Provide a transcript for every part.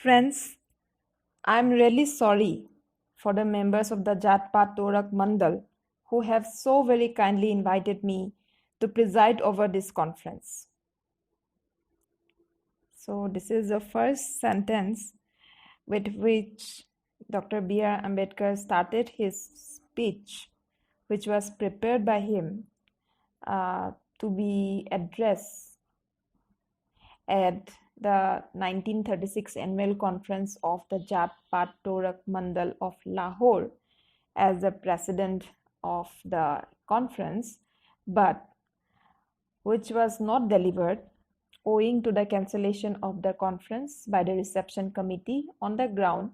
Friends, I'm really sorry for the members of the Jat Paat Torak Mandal who have so very kindly invited me to preside over this conference. So this is the first sentence with which Dr. B.R. Ambedkar started his speech, which was prepared by him to be addressed at the 1936 annual conference of the Jat Paat Torak Mandal of Lahore as the president of the conference, but which was not delivered owing to the cancellation of the conference by the reception committee on the ground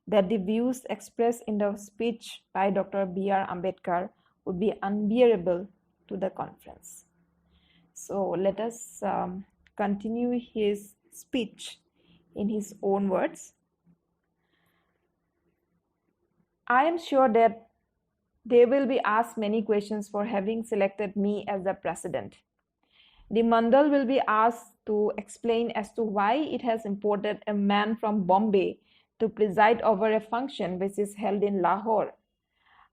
that the views expressed in the speech by Dr. B.R. Ambedkar would be unbearable to the conference. So let us continue his speech in his own words. I am sure that they will be asked many questions for having selected me as the president. The Mandal will be asked to explain as to why it has imported a man from Bombay to preside over a function which is held in Lahore.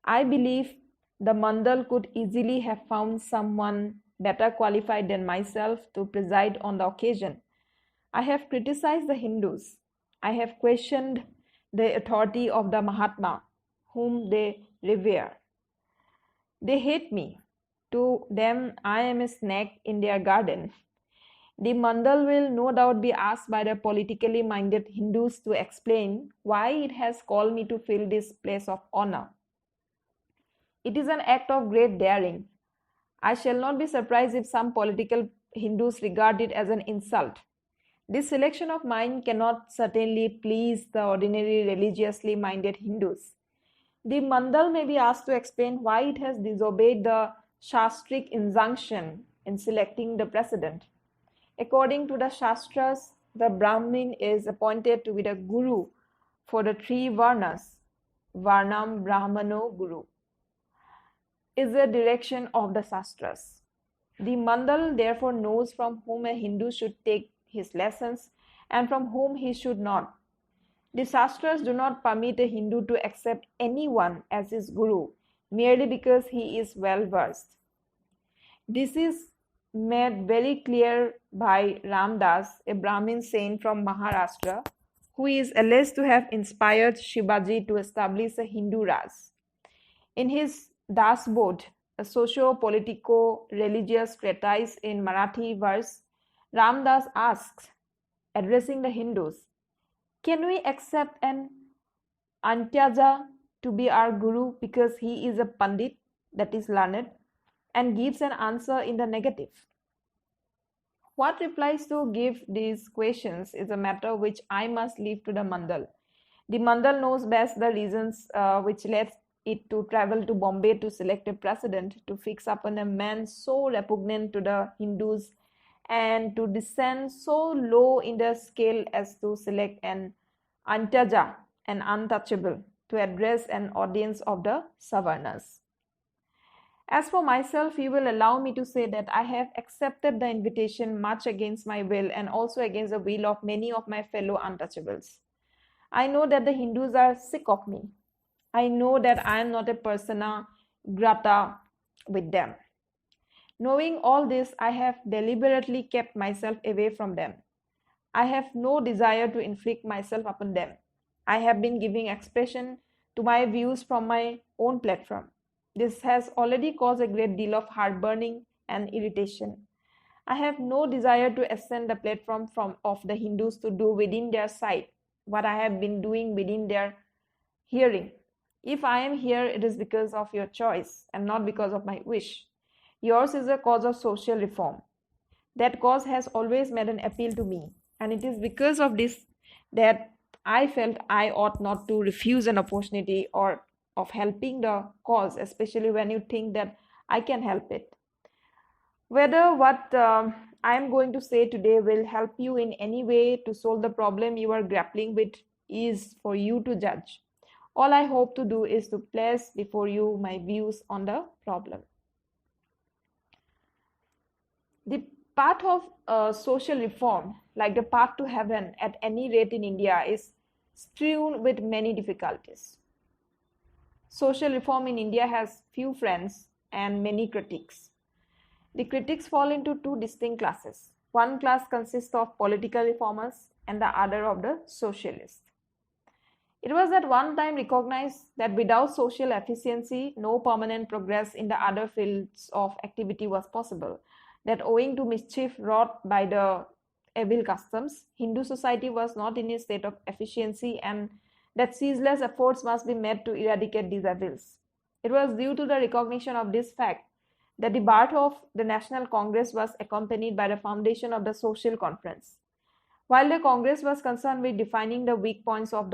I believe the Mandal could easily have found someone better qualified than myself to preside on the occasion. I have criticized the Hindus. I have questioned the authority of the Mahatma, whom they revere. They hate me. To them, I am a snake in their garden. The Mandal will no doubt be asked by the politically minded Hindus to explain why it has called me to fill this place of honor. It is an act of great daring. I shall not be surprised if some political Hindus regard it as an insult. This selection of mine cannot certainly please the ordinary religiously minded Hindus. The Mandal may be asked to explain why it has disobeyed the Shastric injunction in selecting the president. According to the Shastras, the Brahmin is appointed to be the Guru for the three Varnas. Varnam Brahmano Guru is the direction of the Shastras. The Mandal therefore knows from whom a Hindu should take his lessons and from whom he should not. The Shastras do not permit a Hindu to accept anyone as his Guru merely because he is well versed. This is made very clear by Ramdas, a Brahmin saint from Maharashtra, who is alleged to have inspired Shivaji to establish a Hindu Raj. In his Das Bodh, a socio-politico-religious treatise in Marathi verse, Ramdas asks, addressing the Hindus, can we accept an Antyaja to be our Guru because he is a Pandit, that is learned, and gives an answer in the negative? What replies to give these questions is a matter which I must leave to the Mandal. The Mandal knows best the reasons which led it to travel to Bombay to select a president, to fix upon a man so repugnant to the Hindus, and to descend so low in the scale as to select an Antyaja, an untouchable, to address an audience of the Savarnas. As for myself, you will allow me to say that I have accepted the invitation much against my will and also against the will of many of my fellow untouchables. I know that the Hindus are sick of me. I know that I am not a persona grata with them. Knowing all this, I have deliberately kept myself away from them. I have no desire to inflict myself upon them. I have been giving expression to my views from my own platform. This has already caused a great deal of heartburning and irritation. I have no desire to ascend the platform of the Hindus to do within their sight what I have been doing within their hearing. If I am here, it is because of your choice and not because of my wish. Yours is a cause of social reform. That cause has always made an appeal to me, and it is because of this that I felt I ought not to refuse an opportunity or of helping the cause, especially when you think that I can help it. Whether what I am going to say today will help you in any way to solve the problem you are grappling with is for you to judge. All I hope to do is to place before you my views on the problem. The path of social reform, like the path to heaven at any rate in India, is strewn with many difficulties. Social reform in India has few friends and many critics. The critics fall into two distinct classes. One class consists of political reformers and the other of the socialists. It was at one time recognized that without social efficiency, no permanent progress in the other fields of activity was possible, that owing to mischief wrought by the evil customs, Hindu society was not in a state of efficiency, and that ceaseless efforts must be made to eradicate these evils. It was due to the recognition of this fact that the birth of the National Congress was accompanied by the foundation of the Social Conference. While the Congress was concerned with defining the weak points of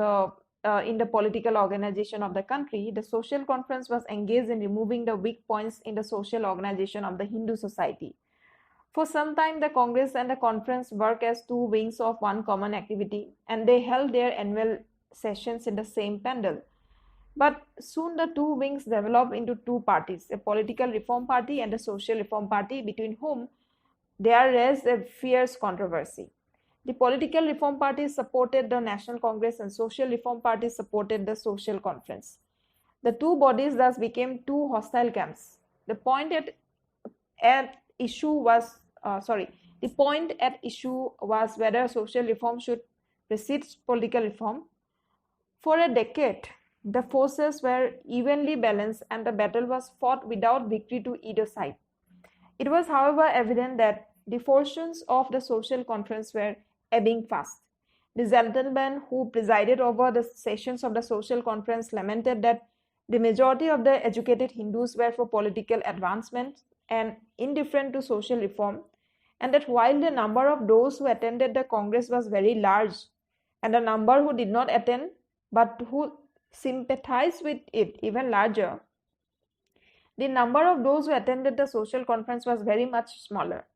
in the political organization of the country, the Social Conference was engaged in removing the weak points in the social organization of the Hindu society. For some time, the Congress and the Conference worked as two wings of one common activity, and they held their annual sessions in the same pandal. But soon the two wings developed into two parties, a political reform party and a social reform party, between whom there raised a fierce controversy. The political reform party supported the National Congress and social reform party supported the Social Conference. The two bodies thus became two hostile camps. The point at issue was whether social reform should precede political reform. For a decade, the forces were evenly balanced and the battle was fought without victory to either side. It was, however, evident that the fortunes of the Social Conference were ebbing fast. The gentlemen who presided over the sessions of the Social Conference lamented that the majority of the educated Hindus were for political advancement and indifferent to social reform, and that while the number of those who attended the Congress was very large, and the number who did not attend but who sympathized with it even larger, the number of those who attended the Social Conference was very much smaller.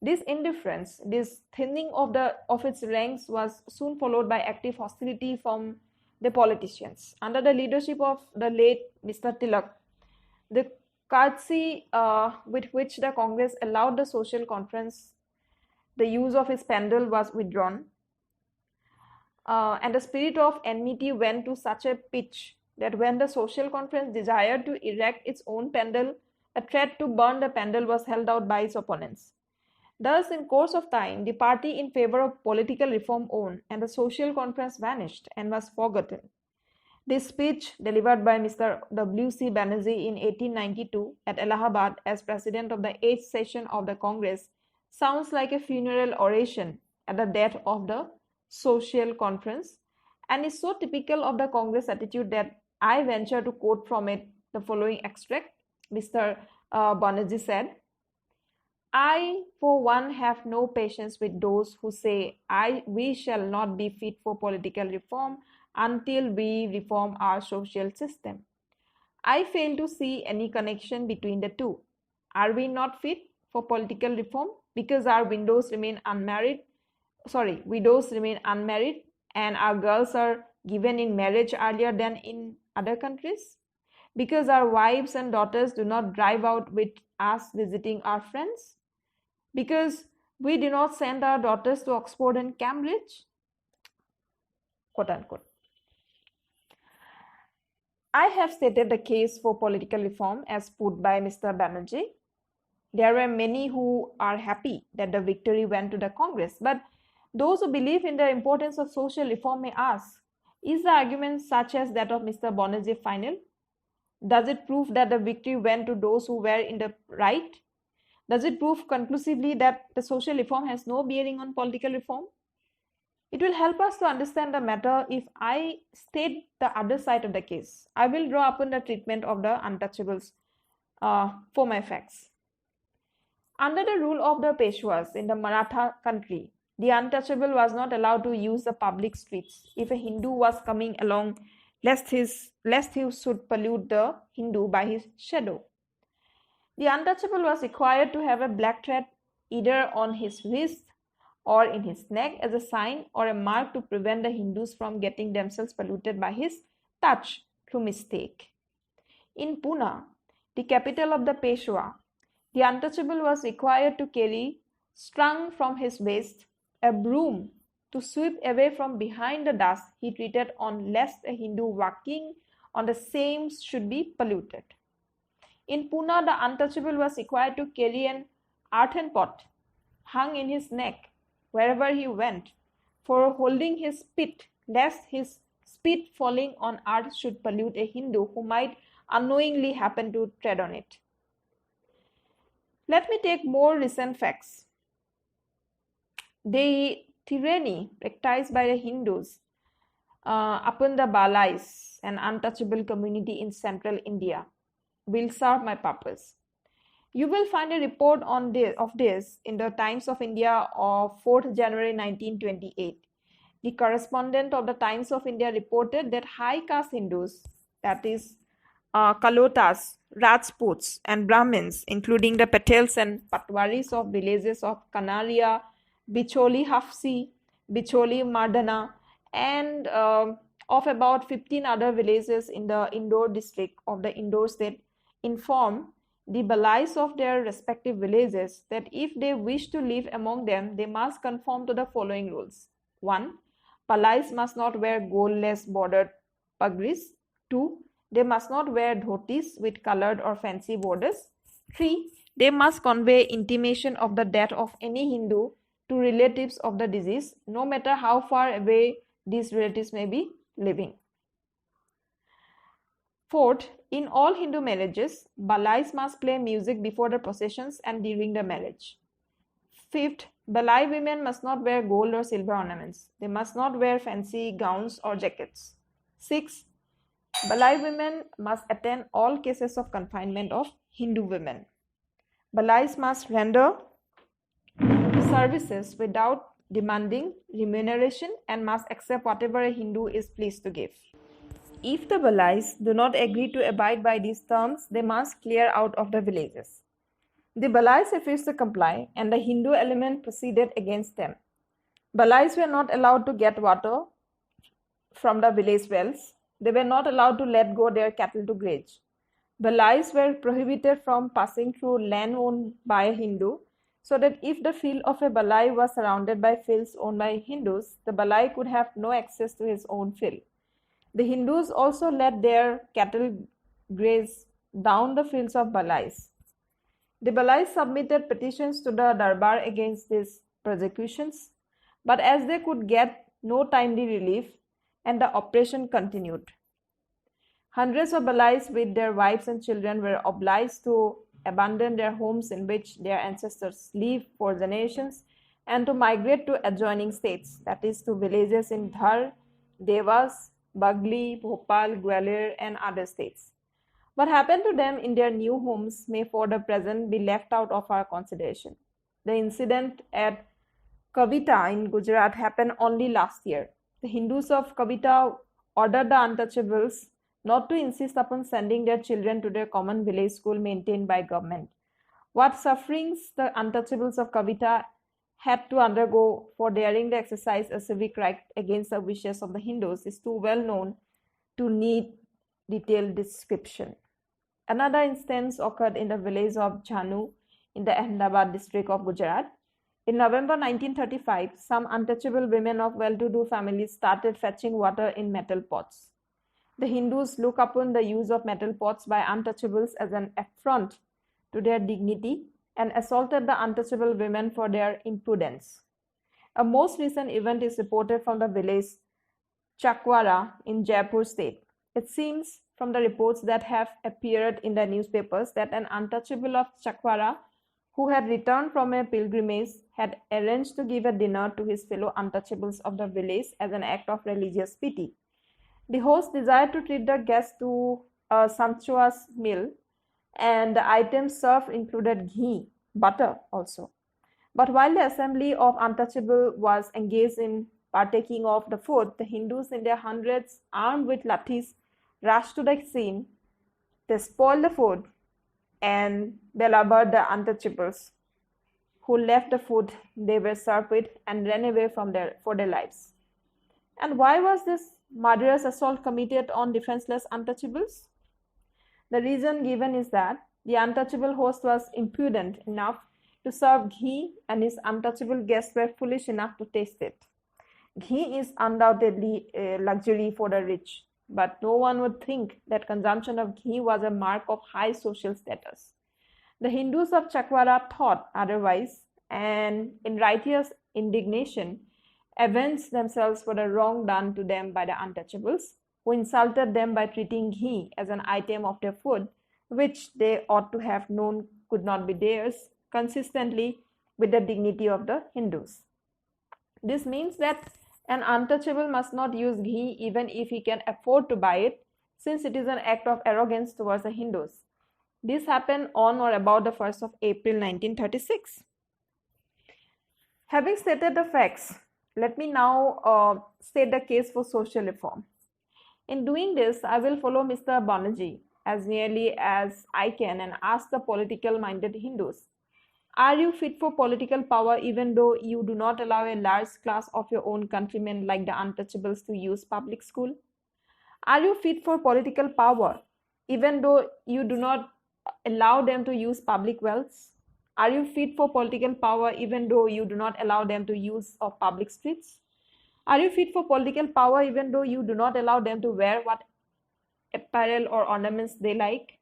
This indifference, this thinning of its ranks, was soon followed by active hostility from the politicians. Under the leadership of the late Mr. Tilak, the courtesy with which the Congress allowed the Social Conference the use of its pandal was withdrawn, and the spirit of enmity went to such a pitch that when the Social Conference desired to erect its own pandal, a threat to burn the pandal was held out by its opponents. Thus, in course of time, the party in favor of political reform won, and the Social Conference vanished and was forgotten. This speech, delivered by Mr. W.C. Banerjee in 1892 at Allahabad as president of the 8th session of the Congress, sounds like a funeral oration at the death of the Social Conference, and is so typical of the Congress attitude that I venture to quote from it the following extract. Mr. Banerjee said, "I, for one, have no patience with those who say we shall not be fit for political reform until we reform our social system. I fail to see any connection between the two. Are we not fit for political reform because our widows remain unmarried and our girls are given in marriage earlier than in other countries? Because our wives and daughters do not drive out with us visiting our friends? Because we do not send our daughters to Oxford and Cambridge?" Quote unquote. I have stated the case for political reform as put by Mr. Banerjee. There were many who are happy that the victory went to the Congress, but those who believe in the importance of social reform may ask, is the argument such as that of Mr. Banerjee final? Does it prove that the victory went to those who were in the right? Does it prove conclusively that the social reform has no bearing on political reform? It will help us to understand the matter if I state the other side of the case. I will draw upon the treatment of the untouchables for my facts. Under the rule of the Peshwas in the Maratha country, the untouchable was not allowed to use the public streets if a Hindu was coming along, lest he should pollute the Hindu by his shadow. The untouchable was required to have a black thread either on his wrist or in his neck as a sign or a mark to prevent the Hindus from getting themselves polluted by his touch through mistake. In Pune, the capital of the Peshwa, the untouchable was required to carry strung from his waist, a broom to sweep away from behind the dust he treated on lest a Hindu walking on the same should be polluted. In Pune, the untouchable was required to carry an earthen pot hung in his neck wherever he went for holding his spit, lest his spit falling on earth should pollute a Hindu who might unknowingly happen to tread on it. Let me take more recent facts. The tyranny practiced by the Hindus upon the Balais, an untouchable community in central India, will serve my purpose. You will find a report of this in the Times of India of 4th January 1928. The correspondent of the Times of India reported that high caste Hindus, that is Kalotas, Rajputs and Brahmins, including the Patels and Patwaris of villages of Kanaria, Bicholi Hafsi, Bicholi Mardana, and of about 15 other villages in the Indore district of the Indore state, inform the Balais of their respective villages that if they wish to live among them, they must conform to the following rules. 1. Balais must not wear gold-less bordered pagris. 2. They must not wear dhotis with colored or fancy borders. 3. They must convey intimation of the death of any Hindu to relatives of the deceased, no matter how far away these relatives may be living. 4th, in all Hindu marriages, Balais must play music before the processions and during the marriage. 5th, Balai women must not wear gold or silver ornaments. They must not wear fancy gowns or jackets. 6th, Balai women must attend all cases of confinement of Hindu women. Balais must render services without demanding remuneration and must accept whatever a Hindu is pleased to give. If the Balais do not agree to abide by these terms, they must clear out of the villages. The Balais refused to comply and the Hindu element proceeded against them. Balais were not allowed to get water from the village wells. They were not allowed to let go their cattle to graze. Balais were prohibited from passing through land owned by a Hindu, so that if the field of a Balai was surrounded by fields owned by Hindus, the Balai could have no access to his own field. The Hindus also let their cattle graze down the fields of Balais. The Balais submitted petitions to the Darbar against these persecutions, but as they could get no timely relief, and the oppression continued. Hundreds of Balais with their wives and children were obliged to abandon their homes in which their ancestors lived for generations and to migrate to adjoining states, that is to villages in Dhar, Devas, Bagli, Bhopal, Gwalior and other states. What happened to them in their new homes may for the present be left out of our consideration. The incident at Kavita in Gujarat happened only last year. The Hindus of Kavita ordered the untouchables not to insist upon sending their children to their common village school maintained by government. What sufferings the untouchables of Kavita had to undergo for daring to exercise a civic right against the wishes of the Hindus is too well known to need detailed description. Another instance occurred in the village of Jhanu in the Ahmedabad district of Gujarat. In November 1935, some untouchable women of well-to-do families started fetching water in metal pots. The Hindus look upon the use of metal pots by untouchables as an affront to their dignity and assaulted the untouchable women for their impudence. A most recent event is reported from the village Chakwara in Jaipur state. It seems from the reports that have appeared in the newspapers that an untouchable of Chakwara who had returned from a pilgrimage had arranged to give a dinner to his fellow untouchables of the village as an act of religious pity. The host desired to treat the guests to a sumptuous meal, and the items served included ghee, butter also. But while the assembly of untouchable was engaged in partaking of the food, the Hindus in their hundreds, armed with lathis, rushed to the scene. They spoiled the food and belabored the untouchables, who left the food they were served with and ran away for their lives. And why was this murderous assault committed on defenseless untouchables? The reason given is that the untouchable host was impudent enough to serve ghee, and his untouchable guests were foolish enough to taste it. Ghee is undoubtedly a luxury for the rich, but no one would think that consumption of ghee was a mark of high social status. The Hindus of Chakwara thought otherwise, and in righteous indignation, avenged themselves for the wrong done to them by the untouchables, who insulted them by treating ghee as an item of their food, which they ought to have known could not be theirs, consistently with the dignity of the Hindus. This means that an untouchable must not use ghee even if he can afford to buy it, since it is an act of arrogance towards the Hindus. This happened on or about the 1st of April 1936. Having stated the facts, let me now state the case for social reform. In doing this, I will follow Mr. Banerjee as nearly as I can and ask the political-minded Hindus, are you fit for political power even though you do not allow a large class of your own countrymen like the untouchables to use public school? Are you fit for political power even though you do not allow them to use public wells? Are you fit for political power even though you do not allow them to use of public streets? Are you fit for political power even though you do not allow them to wear what apparel or ornaments they like?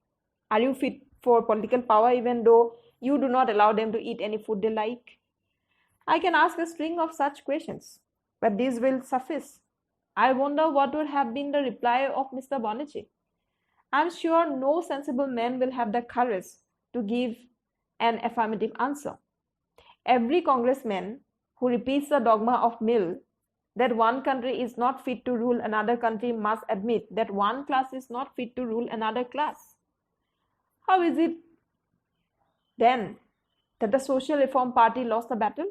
Are you fit for political power even though you do not allow them to eat any food they like? I can ask a string of such questions, but these will suffice. I wonder what would have been the reply of Mr. Banerjee. I am sure no sensible man will have the courage to give an affirmative answer. Every congressman who repeats the dogma of Mill that one country is not fit to rule another country must admit that one class is not fit to rule another class. How is it then that the Social Reform Party lost the battle?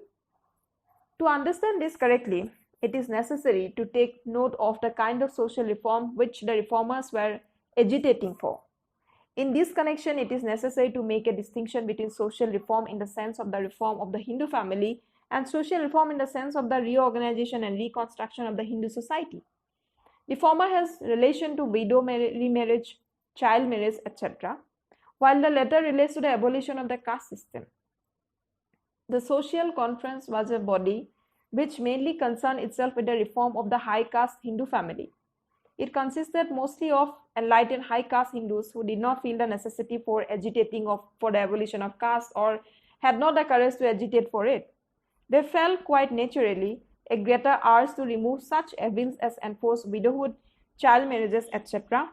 To understand this correctly, it is necessary to take note of the kind of social reform which the reformers were agitating for. In this connection, it is necessary to make a distinction between social reform in the sense of the reform of the Hindu family and social reform in the sense of the reorganization and reconstruction of the Hindu society. The former has relation to widow remarriage, child marriage, etc., while the latter relates to the abolition of the caste system. The Social Conference was a body which mainly concerned itself with the reform of the high caste Hindu family. It consisted mostly of enlightened high caste Hindus who did not feel the necessity for agitating for the abolition of caste or had not the courage to agitate for it. They felt quite naturally a greater urge to remove such evils as enforced widowhood, child marriages, etc.,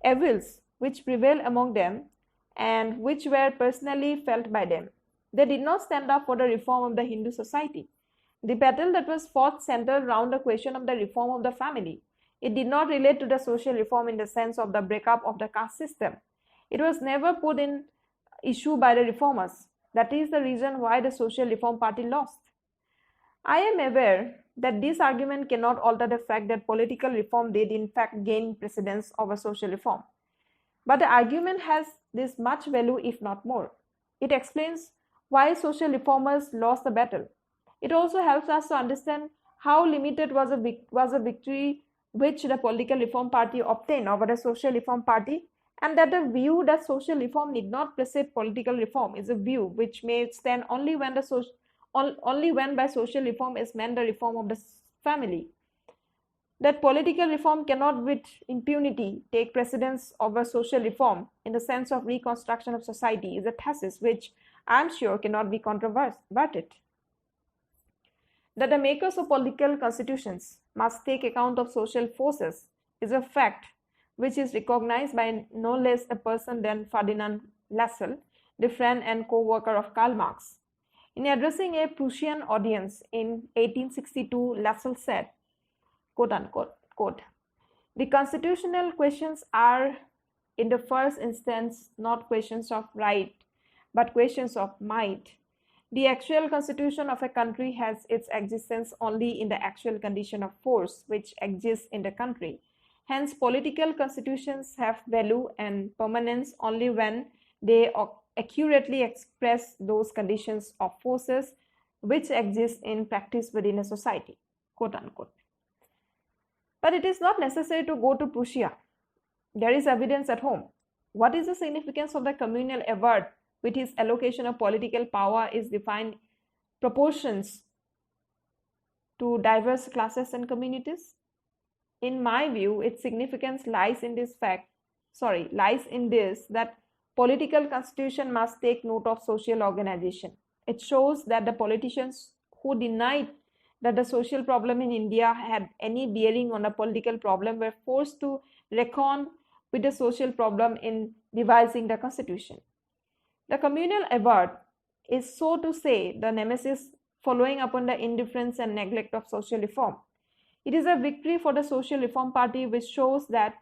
evils which prevail among them and which were personally felt by them. They did not stand up for the reform of the Hindu society. The battle that was fought centered round the question of the reform of the family. It did not relate to the social reform in the sense of the breakup of the caste system. It was never put in issue by the reformers. That is the reason why the Social Reform Party lost. I am aware that this argument cannot alter the fact that political reform did in fact gain precedence over social reform. But the argument has this much value, if not more. It explains why social reformers lost the battle. It also helps us to understand how limited was a victory which the political reform party obtained over the social reform party, and that the view that social reform need not precede political reform is a view which may stand only when by social reform is meant the reform of the family. That political reform cannot with impunity take precedence over social reform in the sense of reconstruction of society is a thesis which I am sure cannot be controverted. That the makers of political constitutions must take account of social forces is a fact which is recognized by no less a person than Ferdinand Lassalle, the friend and co-worker of Karl Marx. In addressing a Prussian audience in 1862, Lassalle said, quote unquote, quote, "The constitutional questions are in the first instance not questions of right, but questions of might. The actual constitution of a country has its existence only in the actual condition of force which exists in the country. Hence, political constitutions have value and permanence only when they accurately express those conditions of forces which exist in practice within a society." Quote unquote. But it is not necessary to go to Prussia. There is evidence at home. What is the significance of the communal award with his allocation of political power is defined proportions to diverse classes and communities? In my view, its significance lies in this that political constitution must take note of social organization. It shows that the politicians who denied that the social problem in India had any bearing on a political problem were forced to reckon with the social problem in devising the constitution. The communal award is, so to say, the nemesis following upon the indifference and neglect of social reform. It is a victory for the Social Reform Party, which shows that,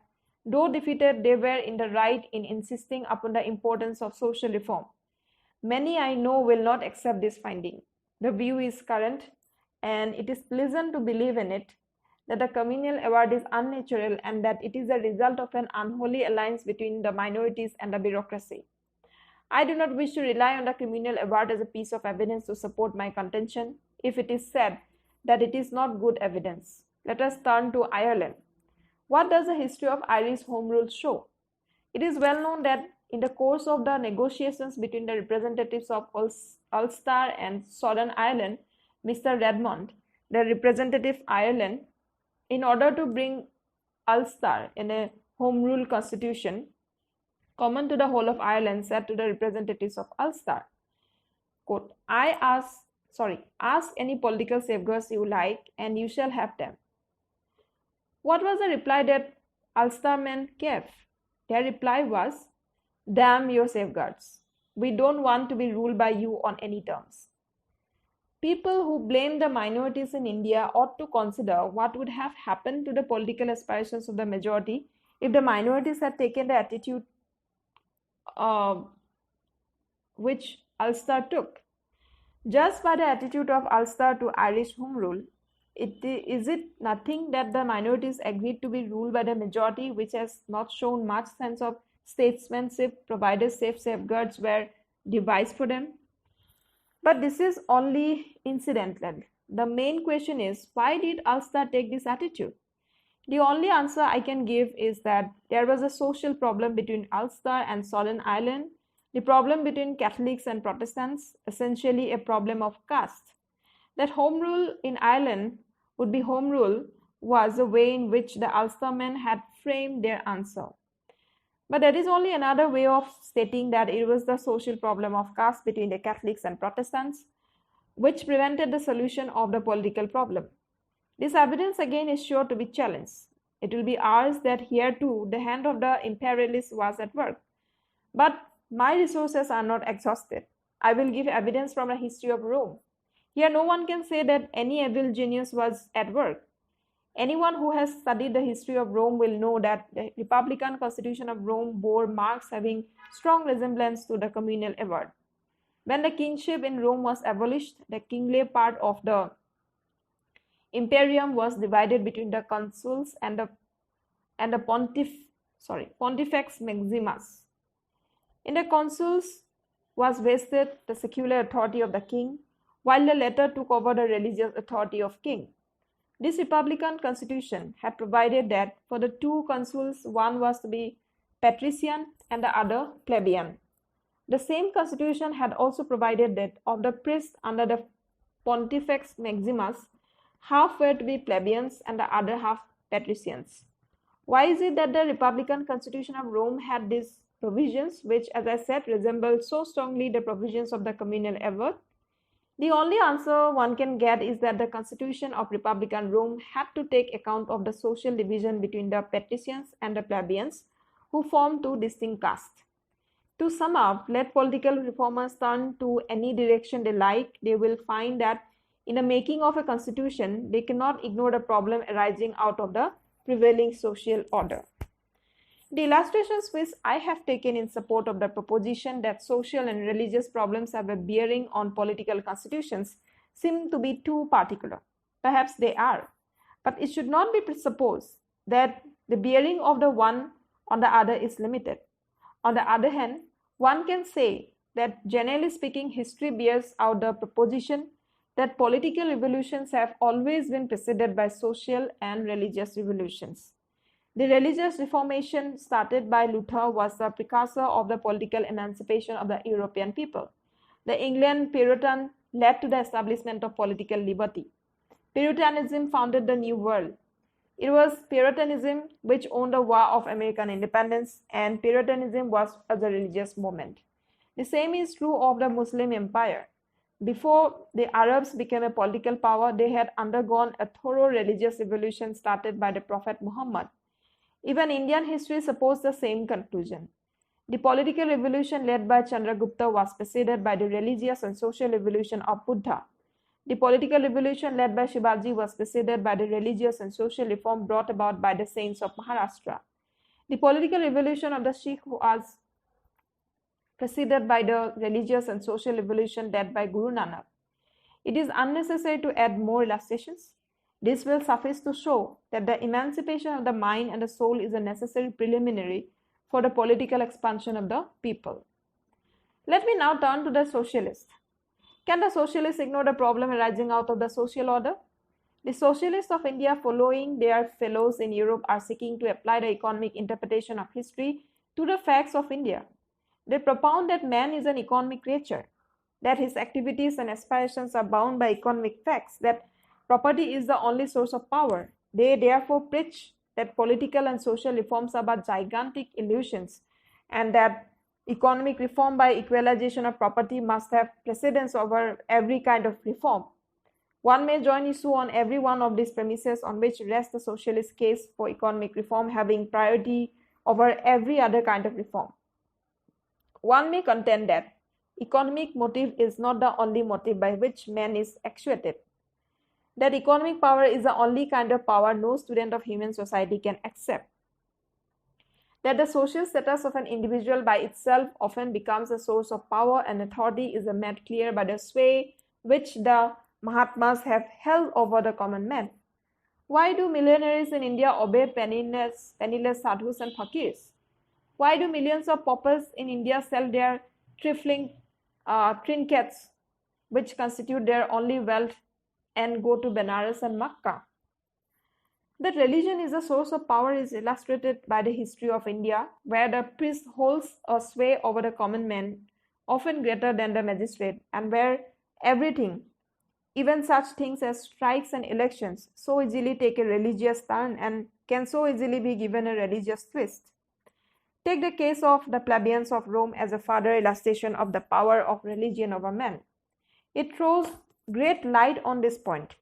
though defeated, they were in the right in insisting upon the importance of social reform. Many I know will not accept this finding. The view is current, and it is pleasant to believe in it, that the communal award is unnatural and that it is a result of an unholy alliance between the minorities and the bureaucracy. I do not wish to rely on the communal award as a piece of evidence to support my contention, if it is said that it is not good evidence. Let us turn to Ireland. What does the history of Irish Home Rule show? It is well known that in the course of the negotiations between the representatives of Ulster and Southern Ireland, Mr. Redmond, the representative Ireland, in order to bring Ulster in a Home Rule constitution common to the whole of Ireland, said to the representatives of Ulster, quote, ask any political safeguards you like and you shall have them. What was the reply that Ulstermen gave? Their reply was, damn your safeguards. We don't want to be ruled by you on any terms. People who blame the minorities in India ought to consider what would have happened to the political aspirations of the majority if the minorities had taken the attitude which Ulster took. Just by the attitude of Ulster to Irish Home Rule, is it nothing that the minorities agreed to be ruled by the majority, which has not shown much sense of statesmanship, provided safeguards were devised for them? But this is only incidental. The main question is, why did Ulster take this attitude? The only answer I can give is that there was a social problem between Ulster and Southern Ireland, the problem between Catholics and Protestants, essentially a problem of caste. That home rule in Ireland would be home rule was the way in which the Ulstermen had framed their answer. But that is only another way of stating that it was the social problem of caste between the Catholics and Protestants which prevented the solution of the political problem. This evidence again is sure to be challenged. It will be ours that here too the hand of the imperialists was at work. But my resources are not exhausted. I will give evidence from the history of Rome. Here no one can say that any evil genius was at work. Anyone who has studied the history of Rome will know that the Republican Constitution of Rome bore marks having strong resemblance to the communal award. When the kingship in Rome was abolished, the kingly part of the imperium was divided between the consuls and the pontifex maximus. In the consuls was vested the secular authority of the king, while the latter took over the religious authority of king. This Republican constitution had provided that for the two consuls, one was to be patrician and the other plebeian. The same constitution had also provided that of the priests under the pontifex maximus, half were to be plebeians and the other half patricians. Why is it that the Republican Constitution of Rome had these provisions, which, as I said, resembled so strongly the provisions of the communal award? The only answer one can get is that the Constitution of Republican Rome had to take account of the social division between the patricians and the plebeians, who formed two distinct castes. To sum up, let political reformers turn to any direction they like, they will find that in the making of a constitution, they cannot ignore the problem arising out of the prevailing social order. The illustrations which I have taken in support of the proposition that social and religious problems have a bearing on political constitutions seem to be too particular. Perhaps they are, but it should not be presupposed that the bearing of the one on the other is limited. On the other hand, one can say that generally speaking, history bears out the proposition that political revolutions have always been preceded by social and religious revolutions. The religious reformation started by Luther was the precursor of the political emancipation of the European people. The England Puritan led to the establishment of political liberty. Puritanism founded the New World. It was Puritanism which won the War of American Independence, and Puritanism was a religious movement. The same is true of the Muslim Empire. Before the Arabs became a political power, they had undergone a thorough religious revolution started by the Prophet Muhammad. Even Indian history supports the same conclusion. The political revolution led by Chandragupta was preceded by the religious and social revolution of Buddha. The political revolution led by Shivaji was preceded by the religious and social reform brought about by the saints of Maharashtra. The political revolution of the Sikh was preceded by the religious and social revolution led by Guru Nanak. It is unnecessary to add more illustrations. This will suffice to show that the emancipation of the mind and the soul is a necessary preliminary for the political expansion of the people. Let me now turn to the socialist. Can the socialists ignore the problem arising out of the social order? The socialists of India, following their fellows in Europe, are seeking to apply the economic interpretation of history to the facts of India. They propound that man is an economic creature, that his activities and aspirations are bound by economic facts, that property is the only source of power. They therefore preach that political and social reforms are but gigantic illusions, and that economic reform by equalization of property must have precedence over every kind of reform. One may join issue on every one of these premises on which rests the socialist case for economic reform having priority over every other kind of reform. One may contend that economic motive is not the only motive by which man is actuated, that economic power is the only kind of power no student of human society can accept, that the social status of an individual by itself often becomes a source of power and authority is made clear by the sway which the Mahatmas have held over the common man. Why do millionaires in India obey penniless sadhus and fakirs? Why do millions of paupers in India sell their trifling trinkets, which constitute their only wealth, and go to Benares and Makkah? That religion is a source of power is illustrated by the history of India, where the priest holds a sway over the common man, often greater than the magistrate, and where everything, even such things as strikes and elections, so easily take a religious turn and can so easily be given a religious twist. Take the case of the plebeians of Rome as a further illustration of the power of religion over man. It throws great light on this point.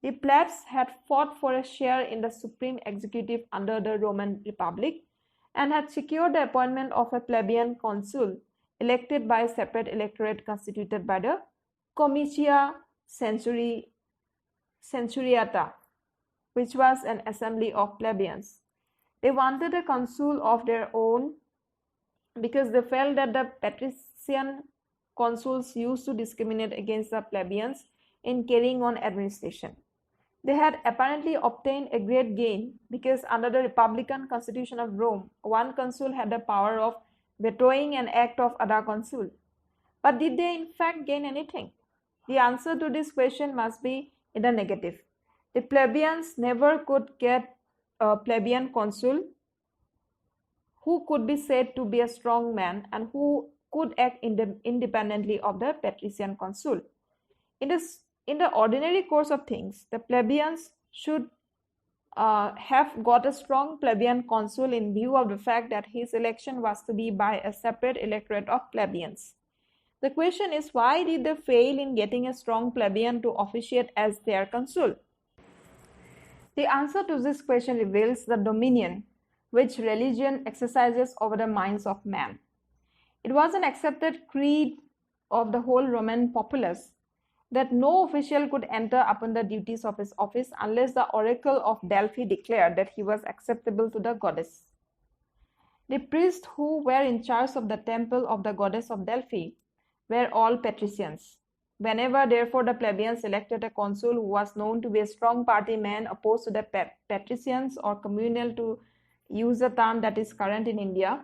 The plebs had fought for a share in the supreme executive under the Roman Republic and had secured the appointment of a plebeian consul elected by a separate electorate constituted by the Comitia Centuriata, which was an assembly of plebeians. They wanted a consul of their own because they felt that the patrician consuls used to discriminate against the plebeians in carrying on administration. They had apparently obtained a great gain because under the Republican Constitution of Rome, one consul had the power of vetoing an act of other consul. But did they in fact gain anything? The answer to this question must be in the negative. The plebeians never could get a plebeian consul who could be said to be a strong man and who could act independently of the patrician consul. In the ordinary course of things, the plebeians should have got a strong plebeian consul in view of the fact that his election was to be by a separate electorate of plebeians. The question is, why did they fail in getting a strong plebeian to officiate as their consul? The answer to this question reveals the dominion which religion exercises over the minds of man. It was an accepted creed of the whole Roman populace that no official could enter upon the duties of his office unless the oracle of Delphi declared that he was acceptable to the goddess. The priests who were in charge of the temple of the goddess of Delphi were all patricians. Whenever, therefore, the plebeians elected a consul who was known to be a strong party man opposed to the patricians or communal, to use a term that is current in India,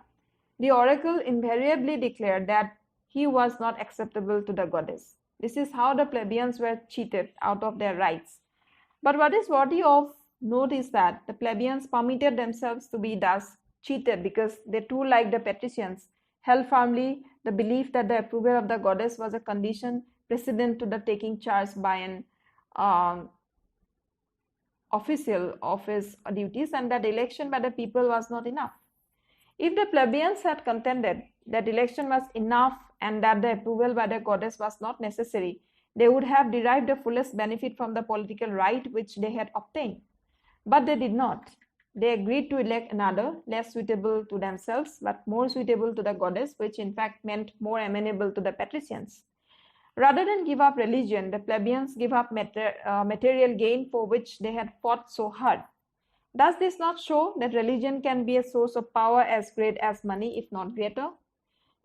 the oracle invariably declared that he was not acceptable to the goddess. This is how the plebeians were cheated out of their rights. But what is worthy of note is that the plebeians permitted themselves to be thus cheated because they too, like the patricians, held firmly the belief that the approval of the goddess was a condition precedent to the taking charge by an official of his duties, and that election by the people was not enough. If the plebeians had contended that election was enough and that the approval by the goddess was not necessary, they would have derived the fullest benefit from the political right which they had obtained. But they did not. They agreed to elect another, less suitable to themselves, but more suitable to the goddess, which in fact meant more amenable to the patricians. Rather than give up religion, the plebeians give up material gain for which they had fought so hard. Does this not show that religion can be a source of power as great as money, if not greater?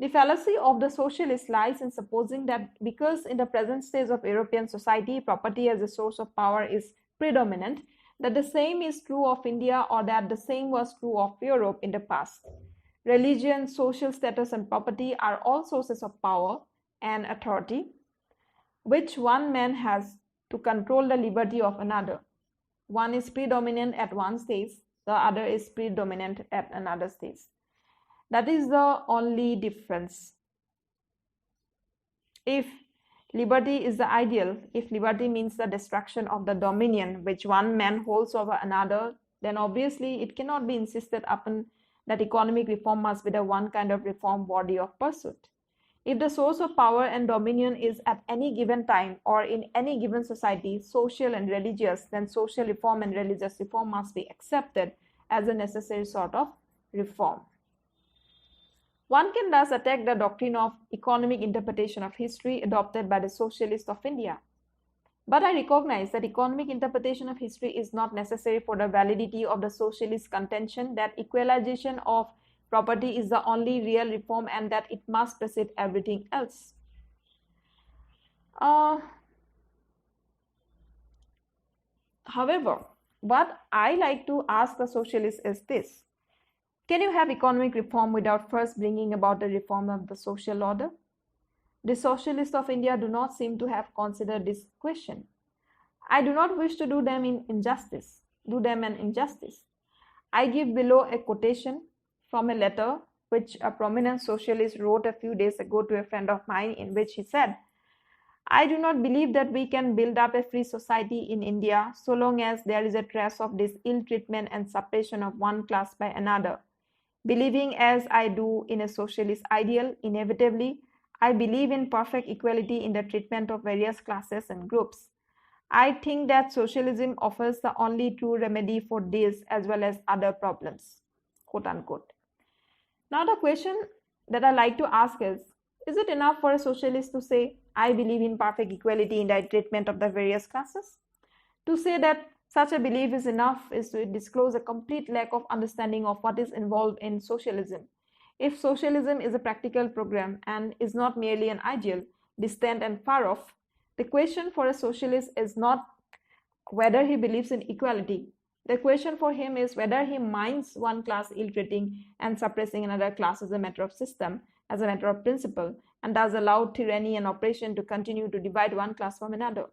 The fallacy of the socialist lies in supposing that because in the present stage of European society, property as a source of power is predominant, that the same is true of India, or that the same was true of Europe in the past. Religion, social status, and property are all sources of power and authority, which one man has to control the liberty of another. One is predominant at one stage, the other is predominant at another stage. That is the only difference. If liberty is the ideal, if liberty means the destruction of the dominion which one man holds over another, then obviously it cannot be insisted upon that economic reform must be the one kind of reform worthy of pursuit. If the source of power and dominion is at any given time or in any given society social and religious, then social reform and religious reform must be accepted as a necessary sort of reform. One can thus attack the doctrine of economic interpretation of history adopted by the socialists of India. But I recognize that economic interpretation of history is not necessary for the validity of the socialist contention that equalization of property is the only real reform and that it must precede everything else. However, what I like to ask the socialists is this: can you have economic reform without first bringing about the reform of the social order? The socialists of India do not seem to have considered this question. I do not wish to do them an injustice. I give below a quotation from a letter which a prominent socialist wrote a few days ago to a friend of mine, in which he said, "I do not believe that we can build up a free society in India so long as there is a trace of this ill treatment and suppression of one class by another. Believing as I do in a socialist ideal, inevitably, I believe in perfect equality in the treatment of various classes and groups. I think that socialism offers the only true remedy for this as well as other problems," quote unquote. Now the question that I like to ask is it enough for a socialist to say, "I believe in perfect equality in the treatment of the various classes"? To say that such a belief is enough is to disclose a complete lack of understanding of what is involved in socialism. If socialism is a practical program and is not merely an ideal, distant and far off, the question for a socialist is not whether he believes in equality. The question for him is whether he minds one class ill-treating and suppressing another class as a matter of system, as a matter of principle, and does allow tyranny and oppression to continue to divide one class from another.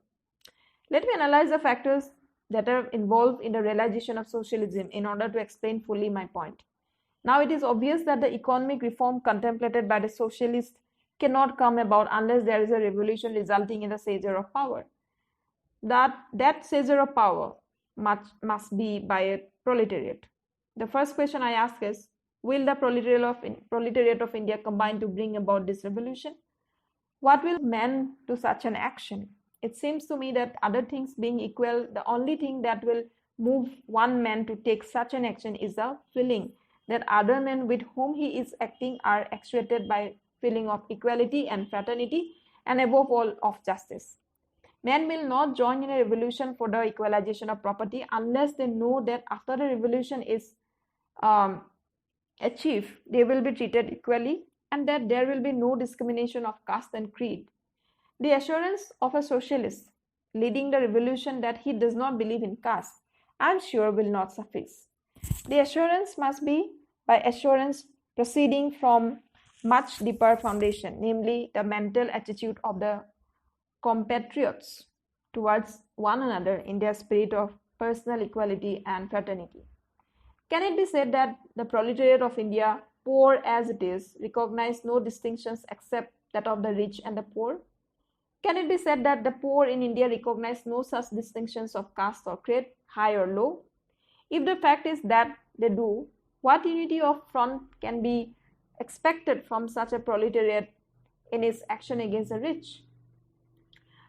Let me analyze the factors that are involved in the realization of socialism in order to explain fully my point. Now it is obvious that the economic reform contemplated by the socialists cannot come about unless there is a revolution resulting in the seizure of power. That seizure of power must be by a proletariat. The first question I ask is, will the proletariat of India combine to bring about this revolution? What will men do such an action? It seems to me that other things being equal, the only thing that will move one man to take such an action is the feeling that other men with whom he is acting are actuated by feeling of equality and fraternity, and above all of justice. Men will not join in a revolution for the equalization of property unless they know that after the revolution is achieved, they will be treated equally and that there will be no discrimination of caste and creed. The assurance of a socialist leading the revolution that he does not believe in caste, I am sure, will not suffice. The assurance must be by assurance proceeding from much deeper foundation, namely the mental attitude of the compatriots towards one another in their spirit of personal equality, and fraternity. Can it be said that the proletariat of India, poor as it is, recognize no distinctions except that of the rich and the poor? Can it be said that the poor in India recognize no such distinctions of caste or creed, high or low? If the fact is that they do, what unity of front can be expected from such a proletariat in its action against the rich?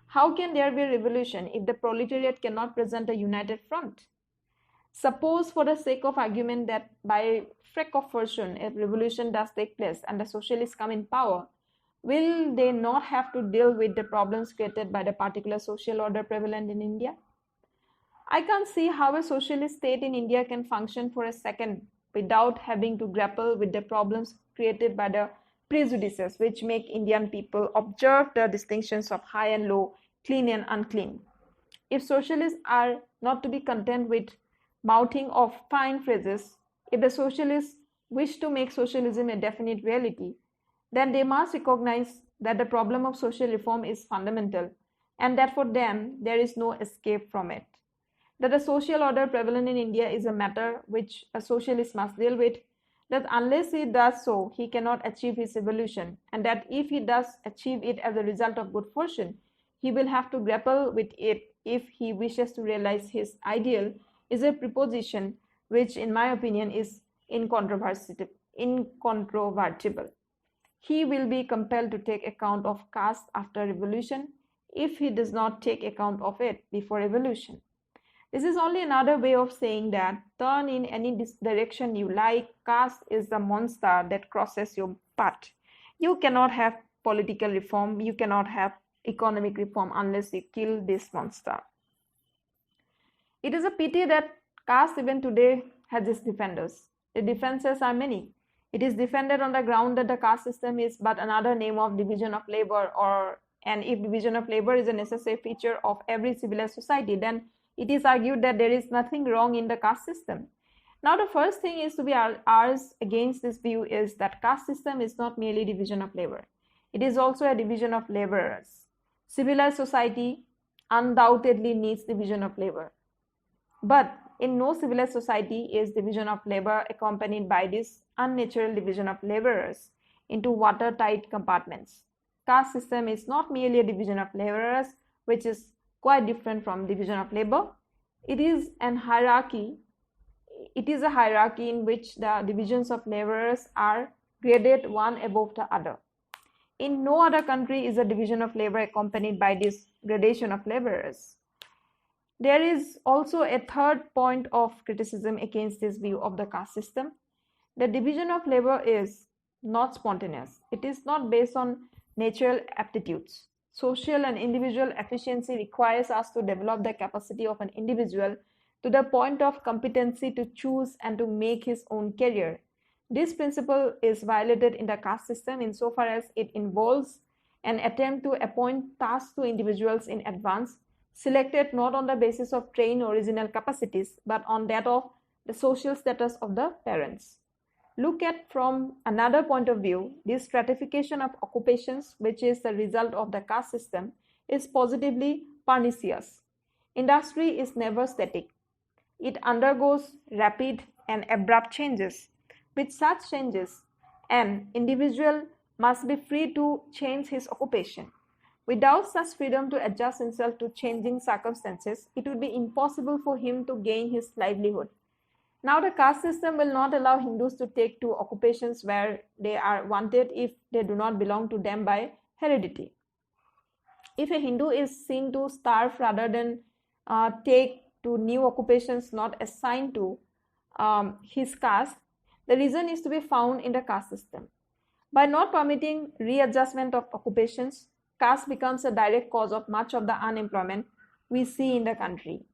How can there be a revolution if the proletariat cannot present a united front? Suppose, for the sake of argument, that by freak of fortune a revolution does take place and the socialists come in power, will they not have to deal with the problems created by the particular social order prevalent in India? I can't see how a socialist state in India can function for a second without having to grapple with the problems created by the prejudices which make Indian people observe the distinctions of high and low, clean and unclean. If socialists are not to be content with mouthing of fine phrases, if the socialists wish to make socialism a definite reality, then they must recognize that the problem of social reform is fundamental and that for them there is no escape from it. That the social order prevalent in India is a matter which a socialist must deal with, that unless he does so, he cannot achieve his evolution, and that if he does achieve it as a result of good fortune, he will have to grapple with it if he wishes to realize his ideal, is a proposition which, in my opinion, is incontrovertible. He will be compelled to take account of caste after revolution if he does not take account of it before revolution. This is only another way of saying that turn in any direction you like, caste is the monster that crosses your path. You cannot have political reform, you cannot have economic reform unless you kill this monster. It is a pity that caste even today has its defenders. The defenses are many. It is defended on the ground that the caste system is but another name of division of labor, and if division of labor is a necessary feature of every civilized society, then it is argued that there is nothing wrong in the caste system. Now, the first thing is to be ours against this view is that caste system is not merely division of labor. It is also a division of laborers. Civilized society undoubtedly needs division of labor. But in no civilized society is division of labor accompanied by this unnatural division of laborers into watertight compartments. Caste system is not merely a division of laborers, which is quite different from division of labor. It is a hierarchy in which the divisions of laborers are graded one above the other. In no other country is a division of labor accompanied by this gradation of laborers. There is also a third point of criticism against this view of the caste system. The division of labor is not spontaneous. It is not based on natural aptitudes. Social and individual efficiency requires us to develop the capacity of an individual to the point of competency to choose and to make his own career. This principle is violated in the caste system insofar as it involves an attempt to appoint tasks to individuals in advance, selected not on the basis of trained original capacities, but on that of the social status of the parents. Look at from another point of view, this stratification of occupations, which is the result of the caste system, is positively pernicious. Industry is never static. It undergoes rapid and abrupt changes. With such changes, an individual must be free to change his occupation. Without such freedom to adjust himself to changing circumstances, it would be impossible for him to gain his livelihood. Now, the caste system will not allow Hindus to take to occupations where they are wanted if they do not belong to them by heredity. If a Hindu is seen to starve rather than take to new occupations not assigned to his caste, the reason is to be found in the caste system. By not permitting readjustment of occupations, caste becomes a direct cause of much of the unemployment we see in the country.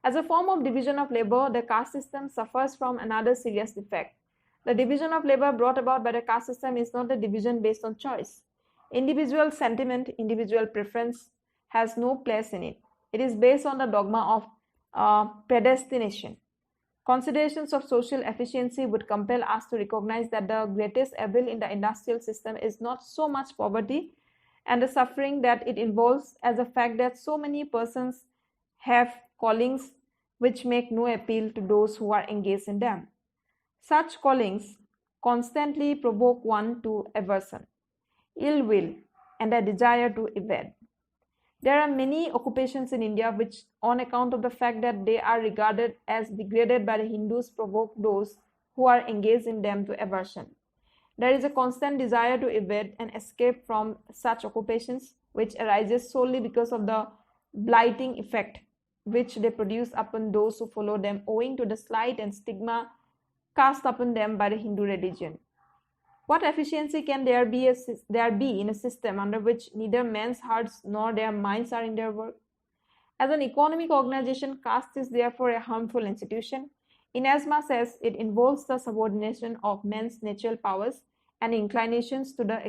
As a form of division of labor, the caste system suffers from another serious defect. The division of labor brought about by the caste system is not a division based on choice. Individual sentiment, individual preference has no place in it. It is based on the dogma of predestination. Considerations of social efficiency would compel us to recognize that the greatest evil in the industrial system is not so much poverty and the suffering that it involves as the fact that so many persons have callings which make no appeal to those who are engaged in them. Such callings constantly provoke one to aversion, ill will, and a desire to evade. There are many occupations in India which, on account of the fact that they are regarded as degraded by the Hindus, provoke those who are engaged in them to aversion. There is a constant desire to evade and escape from such occupations, which arises solely because of the blighting effect which they produce upon those who follow them, owing to the slight and stigma cast upon them by the Hindu religion. What efficiency can there be in a system under which neither men's hearts nor their minds are in their work? As an economic organization, caste is therefore a harmful institution, inasmuch as it involves the subordination of men's natural powers and inclinations to the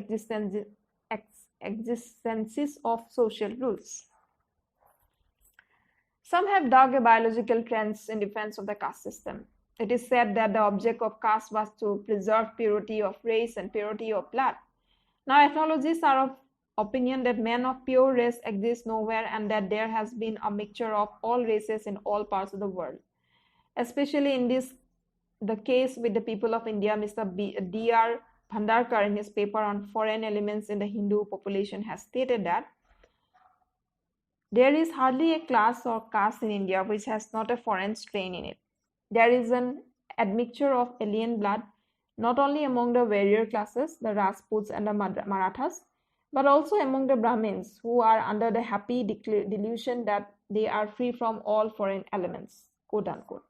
existences of social rules. Some have dug a biological trench in defense of the caste system. It is said that the object of caste was to preserve purity of race and purity of blood. Now, ethnologists are of opinion that men of pure race exist nowhere and that there has been a mixture of all races in all parts of the world. Especially in the case with the people of India, Mr. B.R. Ambedkar in his paper on foreign elements in the Hindu population has stated that there is hardly a class or caste in India which has not a foreign strain in it. There is an admixture of alien blood, not only among the warrior classes, the Rajputs and the Marathas, but also among the Brahmins, who are under the happy delusion that they are free from all foreign elements, quote unquote.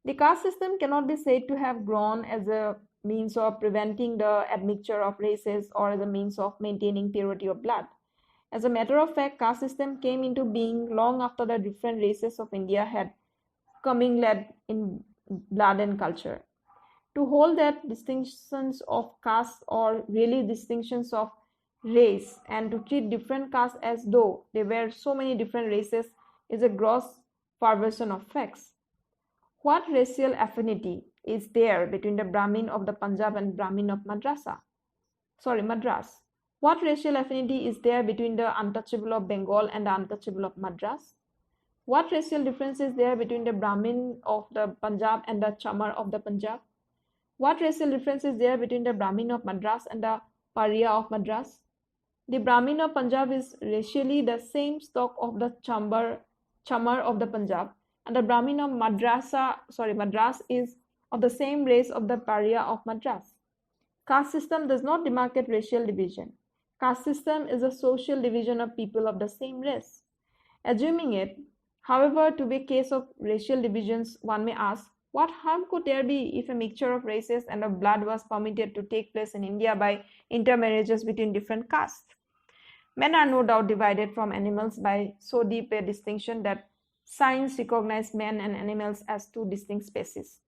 The caste system cannot be said to have grown as a means of preventing the admixture of races or as a means of maintaining purity of blood. As a matter of fact, caste system came into being long after the different races of India had commingled in blood and culture. To hold that distinctions of caste or really distinctions of race and to treat different castes as though they were so many different races is a gross perversion of facts. What racial affinity is there between the Brahmin of the Punjab and Brahmin of Madras? What racial affinity is there between the untouchable of Bengal and the untouchable of Madras? What racial difference is there between the Brahmin of the Punjab and the Chamar of the Punjab? What racial difference is there between the Brahmin of Madras and the Pariah of Madras? The Brahmin of Punjab is racially the same stock of the Chamar of the Punjab, and the Brahmin of Madras is of the same race of the Pariah of Madras. Caste system does not demarcate racial division. Caste system is a social division of people of the same race. Assuming it, however, to be a case of racial divisions, one may ask, what harm could there be if a mixture of races and of blood was permitted to take place in India by intermarriages between different castes? Men are no doubt divided from animals by so deep a distinction that science recognizes men and animals as two distinct species.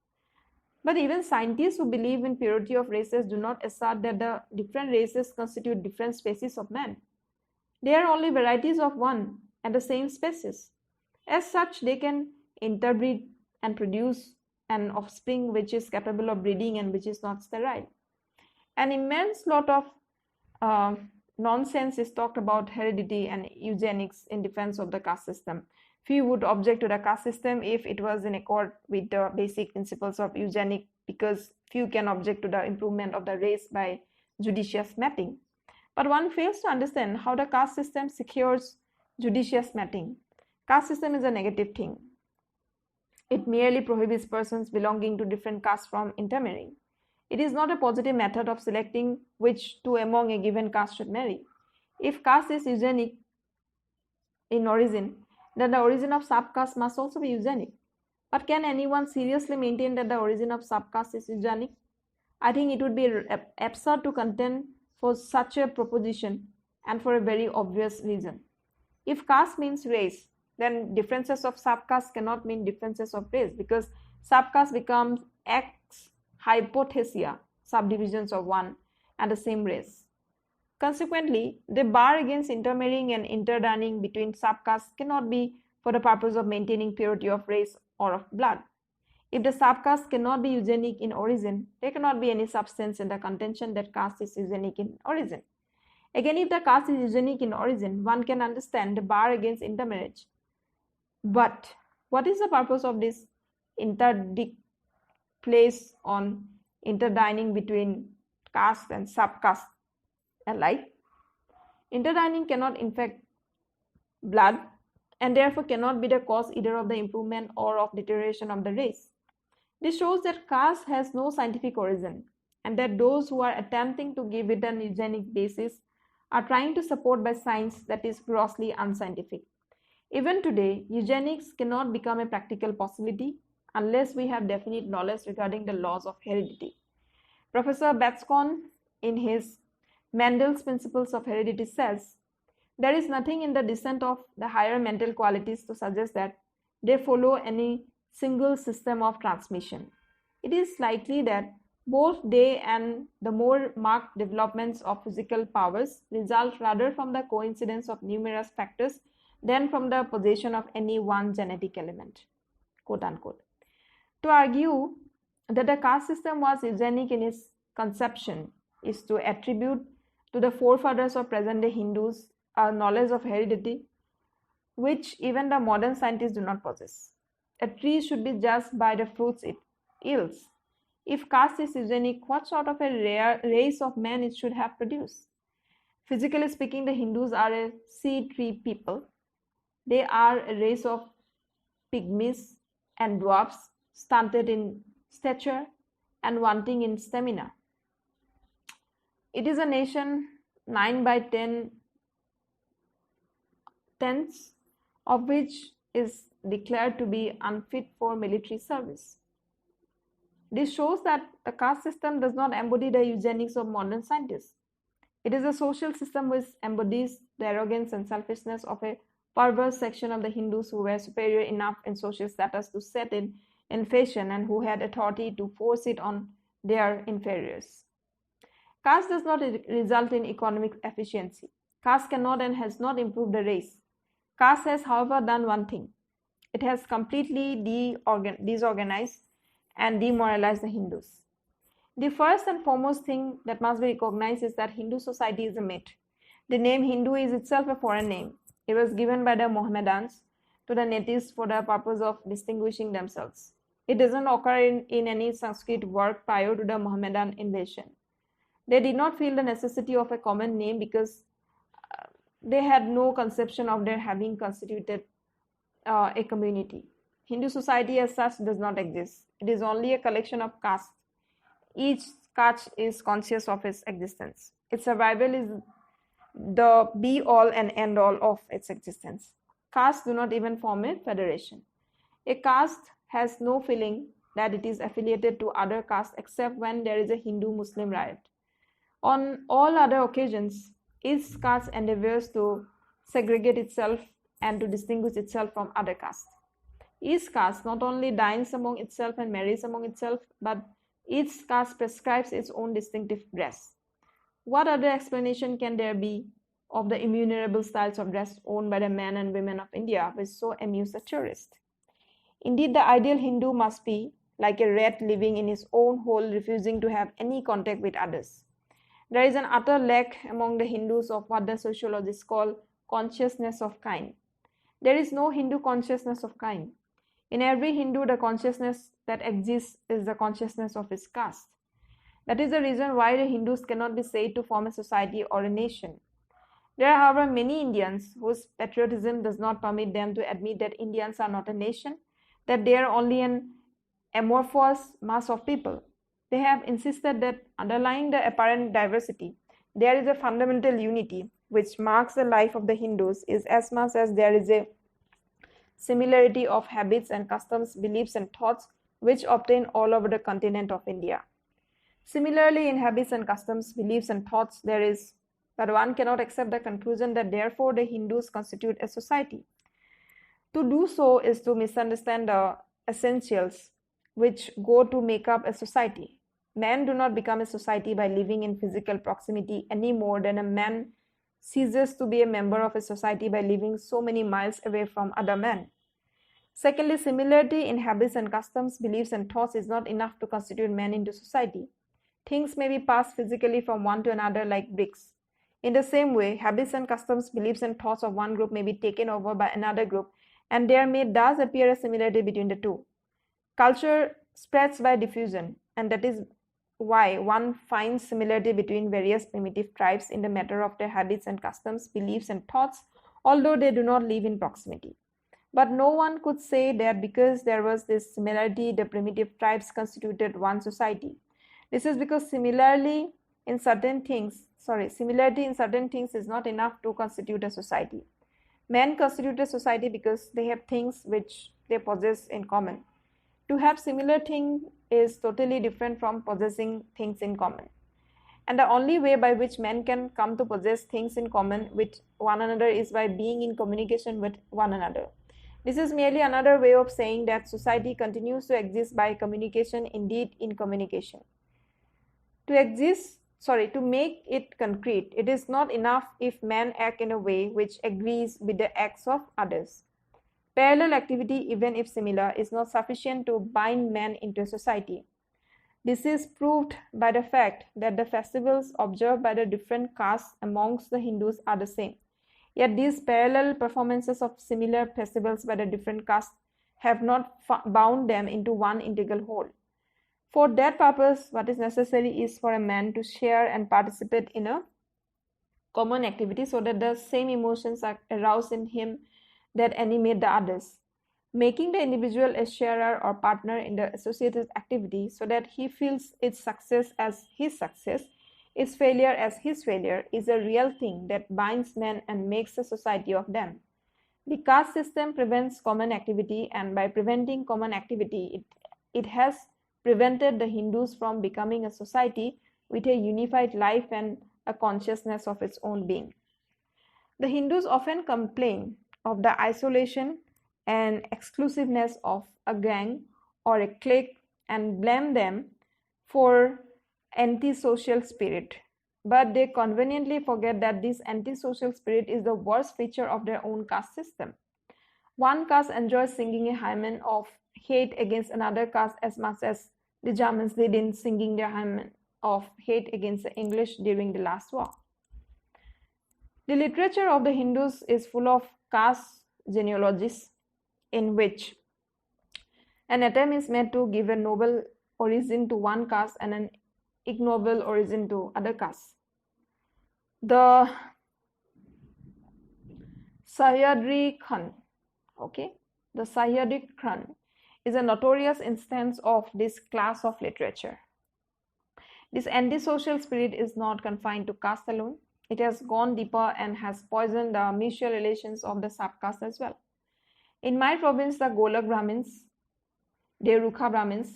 But even scientists who believe in purity of races do not assert that the different races constitute different species of man. They are only varieties of one and the same species. As such, they can interbreed and produce an offspring which is capable of breeding and which is not sterile. An immense lot of nonsense is talked about heredity and eugenics in defense of the caste system. Few would object to the caste system if it was in accord with the basic principles of eugenics, because few can object to the improvement of the race by judicious mating. But one fails to understand how the caste system secures judicious mating. Caste system is a negative thing. It merely prohibits persons belonging to different castes from intermarrying. It is not a positive method of selecting which two among a given caste should marry. If caste is eugenic in origin, then the origin of subcaste must also be eugenic. But can anyone seriously maintain that the origin of subcaste is eugenic? I think it would be absurd to contend for such a proposition, and for a very obvious reason. If caste means race, then differences of subcaste cannot mean differences of race, because subcaste becomes ex hypothesia, subdivisions of one and the same race. Consequently, the bar against intermarrying and interdarning between subcastes cannot be for the purpose of maintaining purity of race or of blood. If the subcaste cannot be eugenic in origin, there cannot be any substance in the contention that caste is eugenic in origin. Again, if the caste is eugenic in origin, one can understand the bar against intermarriage. But What is the purpose of this interdict place on interdining between caste and subcaste alike? Interdining cannot infect blood and therefore cannot be the cause either of the improvement or of deterioration of the race. This shows that caste has no scientific origin and that those who are attempting to give it an eugenic basis are trying to support by science that is grossly unscientific. Even today, eugenics cannot become a practical possibility unless we have definite knowledge regarding the laws of heredity. Professor Batskon, in his Mendel's Principles of Heredity, says, there is nothing in the descent of the higher mental qualities to suggest that they follow any single system of transmission. It is likely that both they and the more marked developments of physical powers result rather from the coincidence of numerous factors than from the possession of any one genetic element, quote unquote. To argue that the caste system was eugenic in its conception is to attribute to the forefathers of present-day Hindus a knowledge of heredity which even the modern scientists do not possess. A tree should be judged by the fruits it yields. If caste is eugenic, what sort of a rare race of men it should have produced? Physically speaking, the Hindus are a seed tree people. They are a race of pygmies and dwarfs, stunted in stature and wanting in stamina. It is a nation 9 by 10 tenths of which is declared to be unfit for military service. This shows that the caste system does not embody the eugenics of modern scientists. It is a social system which embodies the arrogance and selfishness of a perverse section of the Hindus who were superior enough in social status to set it in fashion and who had authority to force it on their inferiors. Caste does not result in economic efficiency. Caste cannot and has not improved the race. Caste has, however, done one thing. It has completely disorganized and demoralized the Hindus. The first and foremost thing that must be recognized is that Hindu society is a myth. The name Hindu is itself a foreign name. It was given by the Mohammedans to the natives for the purpose of distinguishing themselves. It doesn't occur in any Sanskrit work prior to the Mohammedan invasion. They did not feel the necessity of a common name because they had no conception of their having constituted a community. Hindu society as such does not exist. It is only a collection of castes. Each caste is conscious of its existence. Its survival is the be-all and end-all of its existence. Castes do not even form a federation. A caste has no feeling that it is affiliated to other castes except when there is a Hindu-Muslim riot. On all other occasions, each caste endeavors to segregate itself and to distinguish itself from other castes. Each caste not only dines among itself and marries among itself, but each caste prescribes its own distinctive dress. What other explanation can there be of the innumerable styles of dress owned by the men and women of India which so amuse the tourist? Indeed, the ideal Hindu must be like a rat living in his own hole, refusing to have any contact with others. There is an utter lack among the Hindus of what the sociologists call consciousness of kind. There is no Hindu consciousness of kind. In every Hindu, the consciousness that exists is the consciousness of his caste. That is the reason why the Hindus cannot be said to form a society or a nation. There are, however, many Indians whose patriotism does not permit them to admit that Indians are not a nation, that they are only an amorphous mass of people. They have insisted that underlying the apparent diversity, there is a fundamental unity which marks the life of the Hindus is as much as there is a similarity of habits and customs, beliefs and thoughts which obtain all over the continent of India. Similarly, in habits and customs, beliefs and thoughts, there is, but one cannot accept the conclusion that therefore the Hindus constitute a society. To do so is to misunderstand the essentials which go to make up a society. Men do not become a society by living in physical proximity any more than a man ceases to be a member of a society by living so many miles away from other men. Secondly, similarity in habits and customs, beliefs and thoughts is not enough to constitute men into society. Things may be passed physically from one to another like bricks. In the same way, habits and customs, beliefs and thoughts of one group may be taken over by another group and there does appear a similarity between the two. Culture spreads by diffusion, and that is why one finds similarity between various primitive tribes in the matter of their habits and customs, beliefs and thoughts, although they do not live in proximity. But no one could say that because there was this similarity, the primitive tribes constituted one society. This is because similarity in certain things is not enough to constitute a society. Men constitute a society because they have things which they possess in common. To have similar thing is totally different from possessing things in common. And the only way by which men can come to possess things in common with one another is by being in communication with one another. This is merely another way of saying that society continues to exist by communication, indeed in communication. To make it concrete, it is not enough if men act in a way which agrees with the acts of others. Parallel activity, even if similar, is not sufficient to bind men into a society. This is proved by the fact that the festivals observed by the different castes amongst the Hindus are the same. Yet these parallel performances of similar festivals by the different castes have not bound them into one integral whole. For that purpose, what is necessary is for a man to share and participate in a common activity so that the same emotions are aroused in him that animate the others, making the individual a sharer or partner in the associated activity so that he feels its success as his success, its failure as his failure, is a real thing that binds men and makes a society of them. The caste system prevents common activity, and by preventing common activity, it has prevented the Hindus from becoming a society with a unified life and a consciousness of its own being. The Hindus often complain of the isolation and exclusiveness of a gang or a clique and blame them for antisocial spirit. But they conveniently forget that this antisocial spirit is the worst feature of their own caste system. One caste enjoys singing a hymn of hate against another caste as much as the Germans did in singing their hymn of hate against the English during the last war. The literature of the Hindus is full of caste genealogies in which an attempt is made to give a noble origin to one caste and an ignoble origin to other castes. The Sahyadri Khan, the Sahyadri Khan is a notorious instance of this class of literature. This antisocial spirit is not confined to caste alone. It has gone deeper and has poisoned the mutual relations of the subcaste as well. In my province, the Golak Brahmins, Derukha Brahmins,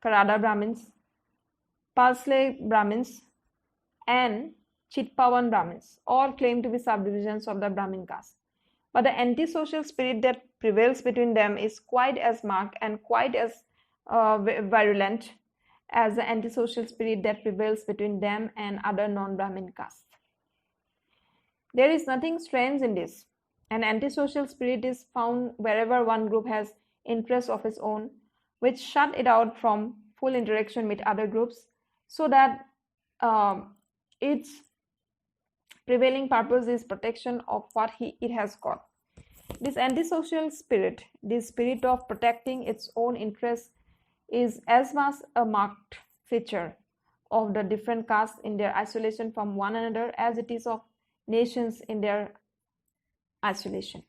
Karada Brahmins, Palsle Brahmins, and Chitpavan Brahmins all claim to be subdivisions of the Brahmin caste. But the antisocial spirit that prevails between them is quite as marked and quite as virulent as the antisocial spirit that prevails between them and other non-Brahmin castes. There is nothing strange in this. An antisocial spirit is found wherever one group has interests of its own, which shut it out from full interaction with other groups, so that its prevailing purpose is protection of what it has got. This antisocial spirit, this spirit of protecting its own interests, is as much a marked feature of the different castes in their isolation from one another as it is of nations in their isolation.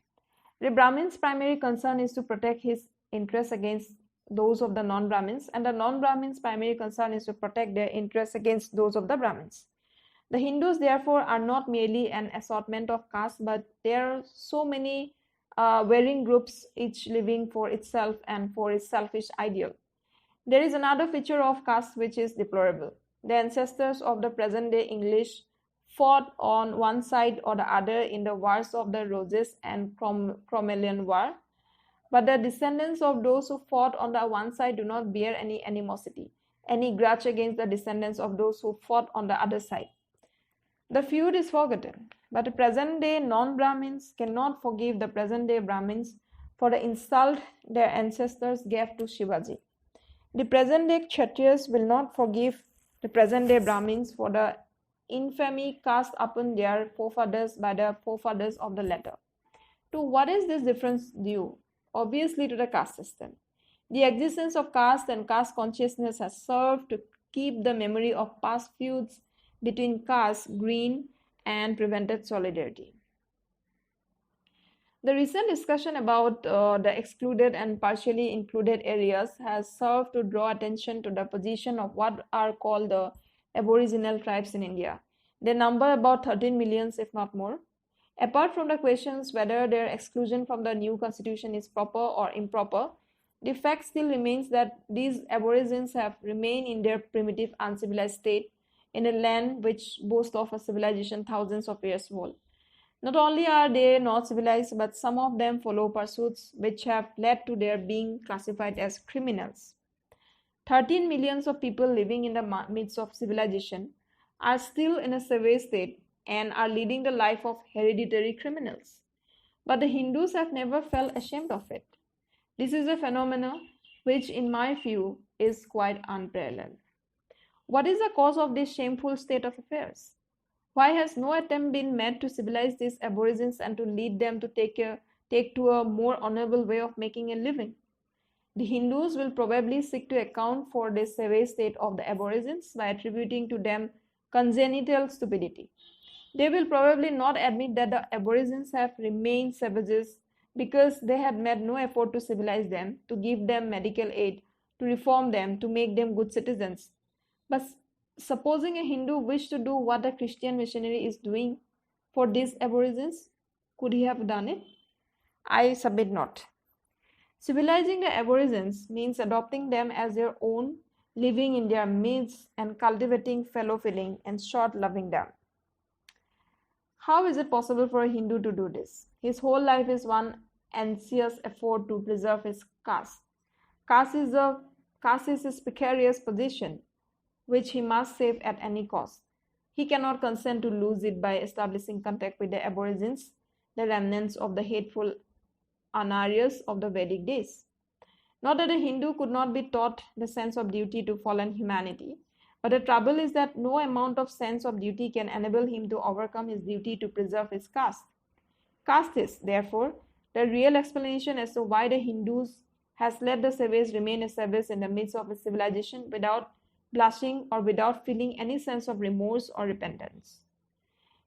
The Brahmin's primary concern is to protect his interests against those of the non-Brahmins, and the non-Brahmins' primary concern is to protect their interests against those of the Brahmins. The Hindus, therefore, are not merely an assortment of castes, but there are so many varying groups, each living for itself and for its selfish ideal. There is another feature of caste which is deplorable. The ancestors of the present-day English fought on one side or the other in the Wars of the Roses and Cromwellian War, but the descendants of those who fought on the one side do not bear any animosity, any grudge against the descendants of those who fought on the other side. The feud is forgotten, but the present-day non-Brahmins cannot forgive the present-day Brahmins for the insult their ancestors gave to Shivaji. The present-day Kshatriyas will not forgive the present-day Brahmins for the infamy cast upon their forefathers by the forefathers of the latter. To what is this difference due? Obviously to the caste system. The existence of caste and caste consciousness has served to keep the memory of past feuds between castes green and prevented solidarity. The recent discussion about the excluded and partially included areas has served to draw attention to the position of what are called the Aboriginal tribes in India. They number about 13 million, if not more. Apart from the questions whether their exclusion from the new constitution is proper or improper, the fact still remains that these Aborigines have remained in their primitive, uncivilized state in a land which boasts of a civilization thousands of years old. Not only are they not civilized, but some of them follow pursuits which have led to their being classified as criminals. 13 millions of people living in the midst of civilization are still in a savage state and are leading the life of hereditary criminals. But the Hindus have never felt ashamed of it. This is a phenomenon which, in my view, is quite unparalleled. What is the cause of this shameful state of affairs? Why has no attempt been made to civilize these Aborigines and to lead them to take to a more honorable way of making a living? The Hindus will probably seek to account for this savage state of the Aborigines by attributing to them congenital stupidity. They will probably not admit that the Aborigines have remained savages because they had made no effort to civilize them, to give them medical aid, to reform them, to make them good citizens. But supposing a Hindu wished to do what a Christian missionary is doing for these Aborigines, could he have done it? I submit not. Civilizing the Aborigines means adopting them as their own, living in their midst and cultivating fellow feeling and short loving them. How is it possible for a Hindu to do this? His whole life is one anxious effort to preserve his caste. Caste is his precarious position, which he must save at any cost. He cannot consent to lose it by establishing contact with the Aborigines, the remnants of the hateful Anarias of the Vedic days. Not that a Hindu could not be taught the sense of duty to fallen humanity, but the trouble is that no amount of sense of duty can enable him to overcome his duty to preserve his caste. Caste is, therefore, the real explanation as to why the Hindus has let the savage remain a savage in the midst of a civilization without blushing or without feeling any sense of remorse or repentance.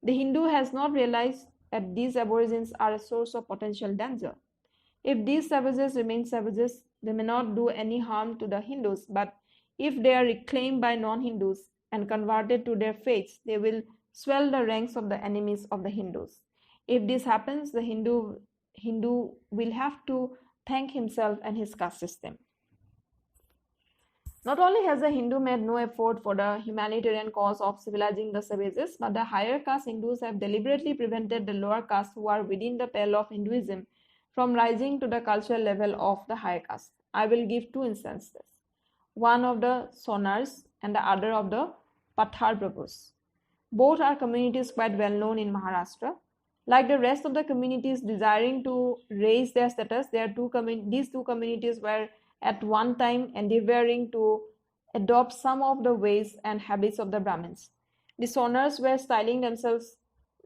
The Hindu has not realized that these Aborigines are a source of potential danger. If these savages remain savages, they may not do any harm to the Hindus, but if they are reclaimed by non-Hindus and converted to their faiths, they will swell the ranks of the enemies of the Hindus. If this happens, the Hindu will have to thank himself and his caste system. Not only has the Hindu made no effort for the humanitarian cause of civilizing the savages, but the higher caste Hindus have deliberately prevented the lower castes who are within the pale of Hinduism from rising to the cultural level of the higher caste. I will give two instances, one of the Sonars and the other of the Pathar Prabhus. Both are communities quite well known in Maharashtra. Like the rest of the communities desiring to raise their status, these two communities were at one time endeavoring to adopt some of the ways and habits of the Brahmins. The Sonars were styling themselves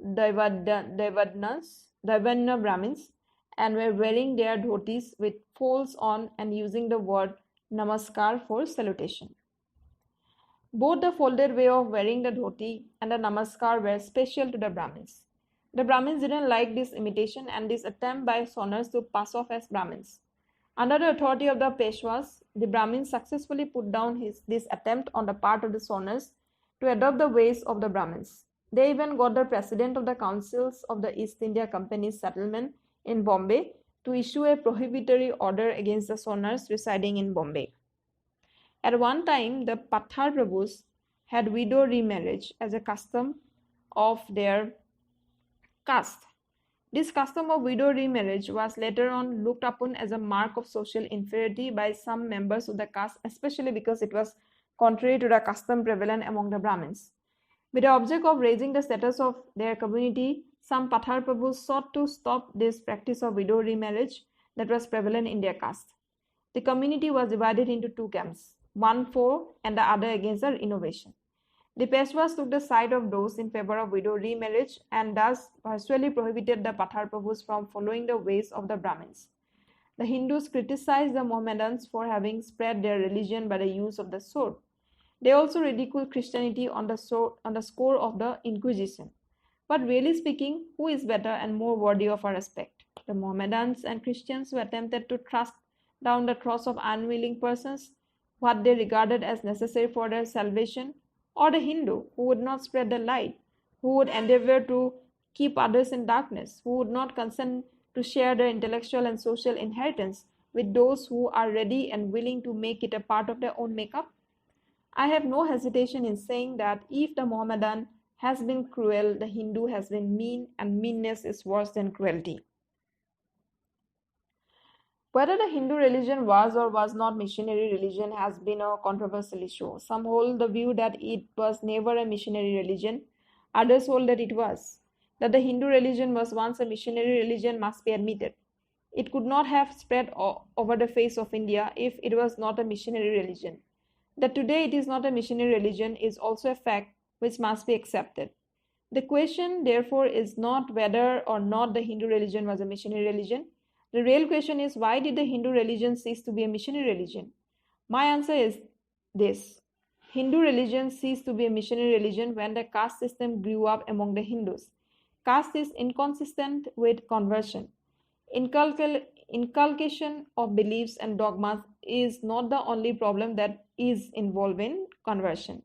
Daivarna Brahmins and were wearing their dhotis with folds on and using the word Namaskar for salutation. Both the folded way of wearing the dhoti and the Namaskar were special to the Brahmins. The Brahmins didn't like this imitation and this attempt by Sonars to pass off as Brahmins. Under the authority of the Peshwas, the Brahmins successfully put down this attempt on the part of the Sonars to adopt the ways of the Brahmins. They even got the president of the councils of the East India Company's settlement in Bombay to issue a prohibitory order against the Sonars residing in Bombay. At one time, the Pathar Prabhus had widow remarriage as a custom of their caste. This custom of widow remarriage was later on looked upon as a mark of social inferiority by some members of the caste, especially because it was contrary to the custom prevalent among the Brahmins. With the object of raising the status of their community, some Pathar Prabhus sought to stop this practice of widow remarriage that was prevalent in their caste. The community was divided into two camps, one for and the other against the innovation. The Peshwas took the side of those in favor of widow remarriage and thus virtually prohibited the Pathar Prabhus from following the ways of the Brahmins. The Hindus criticized the Mohammedans for having spread their religion by the use of the sword. They also ridiculed Christianity on the score of the Inquisition. But really speaking, who is better and more worthy of our respect? The Mohammedans and Christians who attempted to thrust down the throats of unwilling persons what they regarded as necessary for their salvation, or the Hindu who would not spread the light, who would endeavor to keep others in darkness, who would not consent to share their intellectual and social inheritance with those who are ready and willing to make it a part of their own makeup? I have no hesitation in saying that if the Mohammedan has been cruel, the Hindu has been mean, and meanness is worse than cruelty. Whether the Hindu religion was or was not missionary religion has been a controversial issue. Some hold the view that it was never a missionary religion. Others hold that it was. That the Hindu religion was once a missionary religion must be admitted. It could not have spread over the face of India if it was not a missionary religion. That today it is not a missionary religion is also a fact which must be accepted. The question, therefore, is not whether or not the Hindu religion was a missionary religion. The real question is, why did the Hindu religion cease to be a missionary religion? My answer is this. Hindu religion ceased to be a missionary religion when the caste system grew up among the Hindus. Caste is inconsistent with conversion. Inculcation of beliefs and dogmas is not the only problem that is involved in conversion.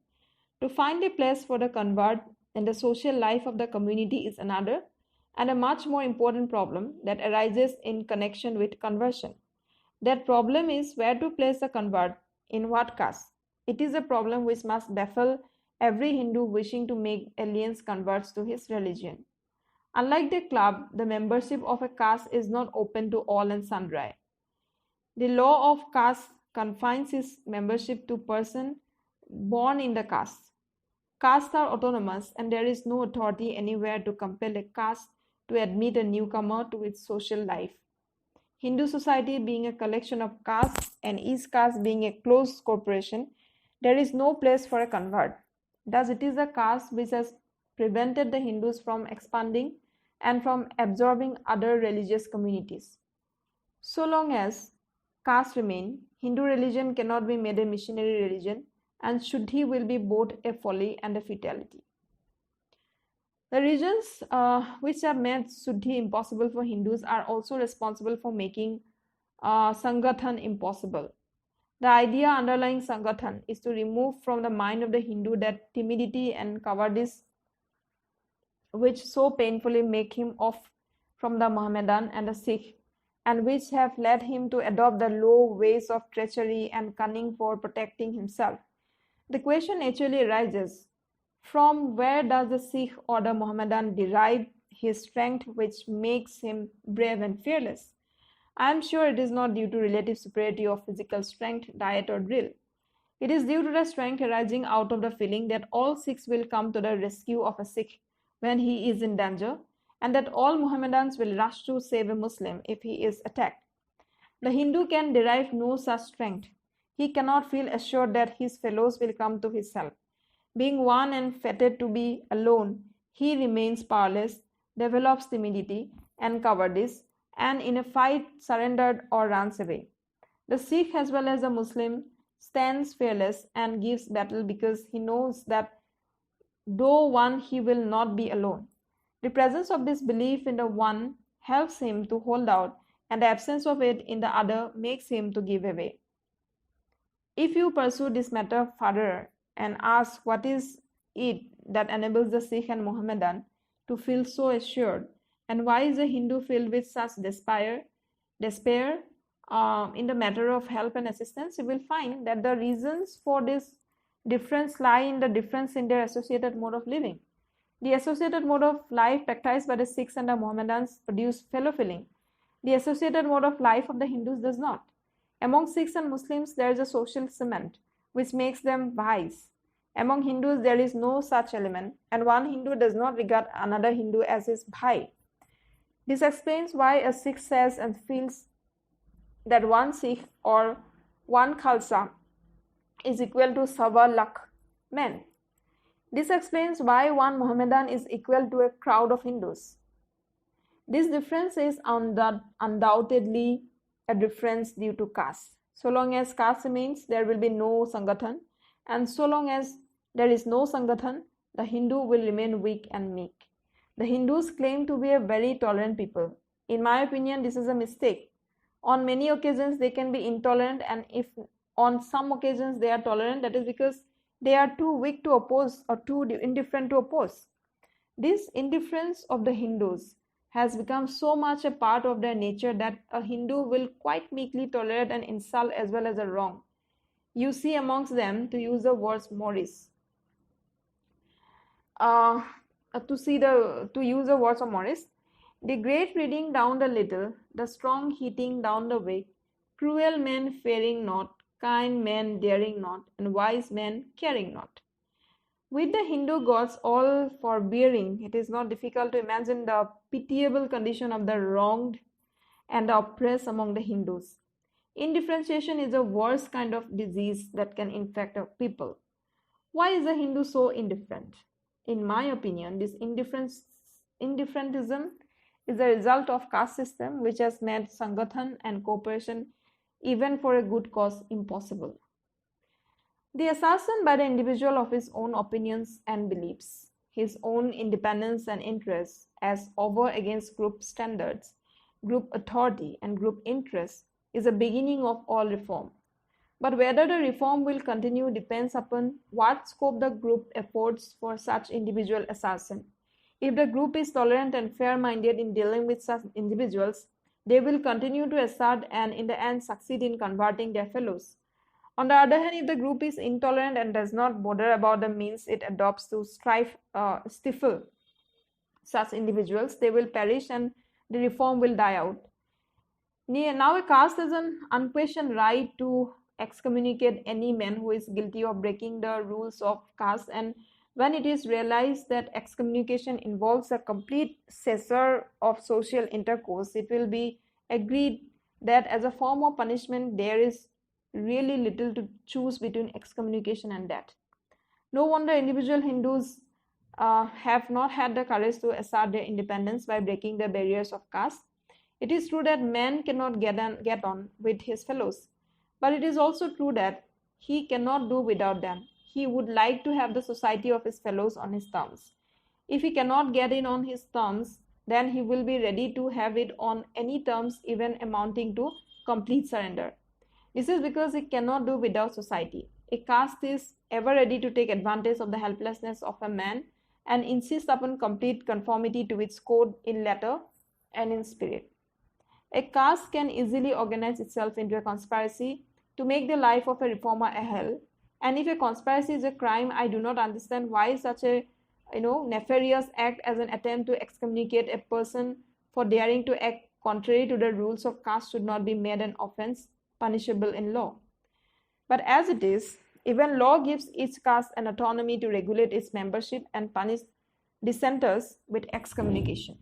To find a place for the convert in the social life of the community is another, and a much more important problem that arises in connection with conversion. That problem is where to place the convert, in what caste. It is a problem which must baffle every Hindu wishing to make aliens converts to his religion. Unlike the club, the membership of a caste is not open to all and sundry. The law of caste confines its membership to persons born in the caste. Castes are autonomous, and there is no authority anywhere to compel a caste to admit a newcomer to its social life. Hindu society being a collection of castes and each caste being a closed corporation, there is no place for a convert. Thus, it is a caste which has prevented the Hindus from expanding and from absorbing other religious communities. So long as castes remain, Hindu religion cannot be made a missionary religion, and Shuddhi will be both a folly and a fatality. The reasons which have made Shuddhi impossible for Hindus are also responsible for making Sangathan impossible. The idea underlying Sangathan is to remove from the mind of the Hindu that timidity and cowardice which so painfully make him off from the Mohammedan and the Sikh, and which have led him to adopt the low ways of treachery and cunning for protecting himself. The question naturally arises, from where does the Sikh or the Mohammedan derive his strength which makes him brave and fearless? I am sure it is not due to relative superiority of physical strength, diet, or drill. It is due to the strength arising out of the feeling that all Sikhs will come to the rescue of a Sikh when he is in danger, and that all Mohammedans will rush to save a Muslim if he is attacked. The Hindu can derive no such strength. He cannot feel assured that his fellows will come to his help. Being one and fated to be alone, he remains powerless, develops timidity and cowardice, and in a fight surrendered or runs away. The Sikh as well as the Muslim stands fearless and gives battle because he knows that though one, he will not be alone. The presence of this belief in the one helps him to hold out, and the absence of it in the other makes him to give away. If you pursue this matter further and ask what is it that enables the Sikh and Mohammedan to feel so assured, and why is the Hindu filled with such despair in the matter of help and assistance, you will find that the reasons for this difference lie in the difference in their associated mode of living. The associated mode of life practiced by the Sikhs and the Mohammedans produce fellow feeling. The associated mode of life of the Hindus does not. Among Sikhs and Muslims, there is a social cement which makes them bhais. Among Hindus, there is no such element, and one Hindu does not regard another Hindu as his bhai. This explains why a Sikh says and feels that one Sikh or one Khalsa is equal to Sawa Lakh men. This explains why one Mohammedan is equal to a crowd of Hindus. This difference is undoubtedly a difference due to caste. So long as caste remains, there will be no Sangathan, and so long as there is no Sangathan, the Hindu will remain weak and meek. The Hindus claim to be a very tolerant people. In my opinion, this is a mistake. On many occasions, they can be intolerant, and if on some occasions they are tolerant, that is because they are too weak to oppose or too indifferent to oppose. This indifference of the Hindus has become so much a part of their nature that a Hindu will quite meekly tolerate an insult as well as a wrong. You see amongst them, to use the words Morris, to use the words of Morris, the great reading down the little, the strong heating down the weak, cruel men fearing not, kind men daring not, and wise men caring not. With the Hindu gods all forbearing, it is not difficult to imagine the pitiable condition of the wronged and the oppressed among the Hindus. Indifferentiation is the worst kind of disease that can infect a people. Why is the Hindu so indifferent? In my opinion, this indifferentism is a result of caste system which has made Sangathan and cooperation even for a good cause impossible. The assertion by the individual of his own opinions and beliefs, his own independence and interests as over against group standards, group authority, and group interests is the beginning of all reform. But whether the reform will continue depends upon what scope the group affords for such individual assertion. If the group is tolerant and fair-minded in dealing with such individuals, they will continue to assert and in the end succeed in converting their fellows. On the other hand, if the group is intolerant and does not bother about the means it adopts to stifle such individuals, they will perish and the reform will die out. Now a caste has an unquestioned right to excommunicate any man who is guilty of breaking the rules of caste, and when it is realized that excommunication involves a complete cessation of social intercourse, it will be agreed that as a form of punishment there is really little to choose between excommunication and death. No wonder individual Hindus have not had the courage to assert their independence by breaking the barriers of caste. It is true that man cannot get on with his fellows, but it is also true that he cannot do without them. He would like to have the society of his fellows on his terms. If he cannot get in on his terms, then he will be ready to have it on any terms, even amounting to complete surrender. This is because he cannot do without society. A caste is ever ready to take advantage of the helplessness of a man and insist upon complete conformity to its code in letter and in spirit. A caste can easily organize itself into a conspiracy to make the life of a reformer a hell. And if a conspiracy is a crime, I do not understand why such a nefarious act as an attempt to excommunicate a person for daring to act contrary to the rules of caste should not be made an offense punishable in law. But as it is, even law gives each caste an autonomy to regulate its membership and punish dissenters with excommunication.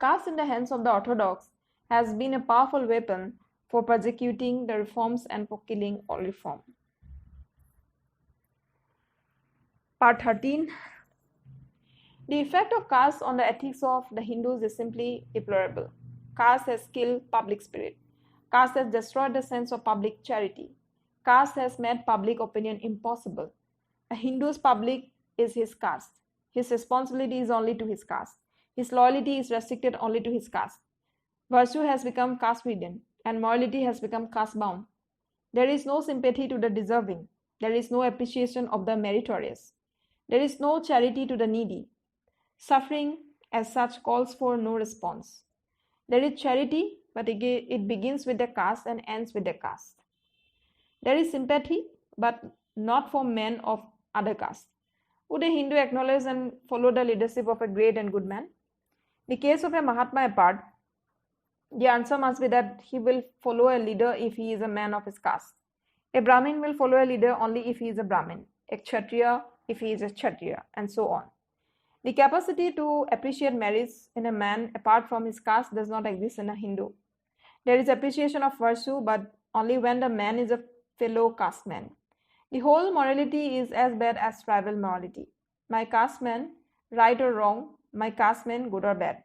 Caste in the hands of the orthodox has been a powerful weapon for persecuting the reforms and for killing all reform. Part 13. The effect of caste on the ethics of the Hindus is simply deplorable. Caste has killed public spirit. Caste has destroyed the sense of public charity. Caste has made public opinion impossible. A Hindu's public is his caste. His responsibility is only to his caste. His loyalty is restricted only to his caste. Virtue has become caste-ridden, and morality has become caste-bound. There is no sympathy to the deserving. There is no appreciation of the meritorious. There is no charity to the needy. Suffering, as such, calls for no response. There is charity, but it begins with the caste and ends with the caste. There is sympathy, but not for men of other caste. Would a Hindu acknowledge and follow the leadership of a great and good man? The case of a Mahatma apart, the answer must be that he will follow a leader if he is a man of his caste. A Brahmin will follow a leader only if he is a Brahmin, a Kshatriya if he is a Kshatriya, and so on. The capacity to appreciate merits in a man apart from his caste does not exist in a Hindu. There is appreciation of virtue, but only when the man is a fellow caste man. The whole morality is as bad as tribal morality. My casteman, right or wrong, my casteman, good or bad.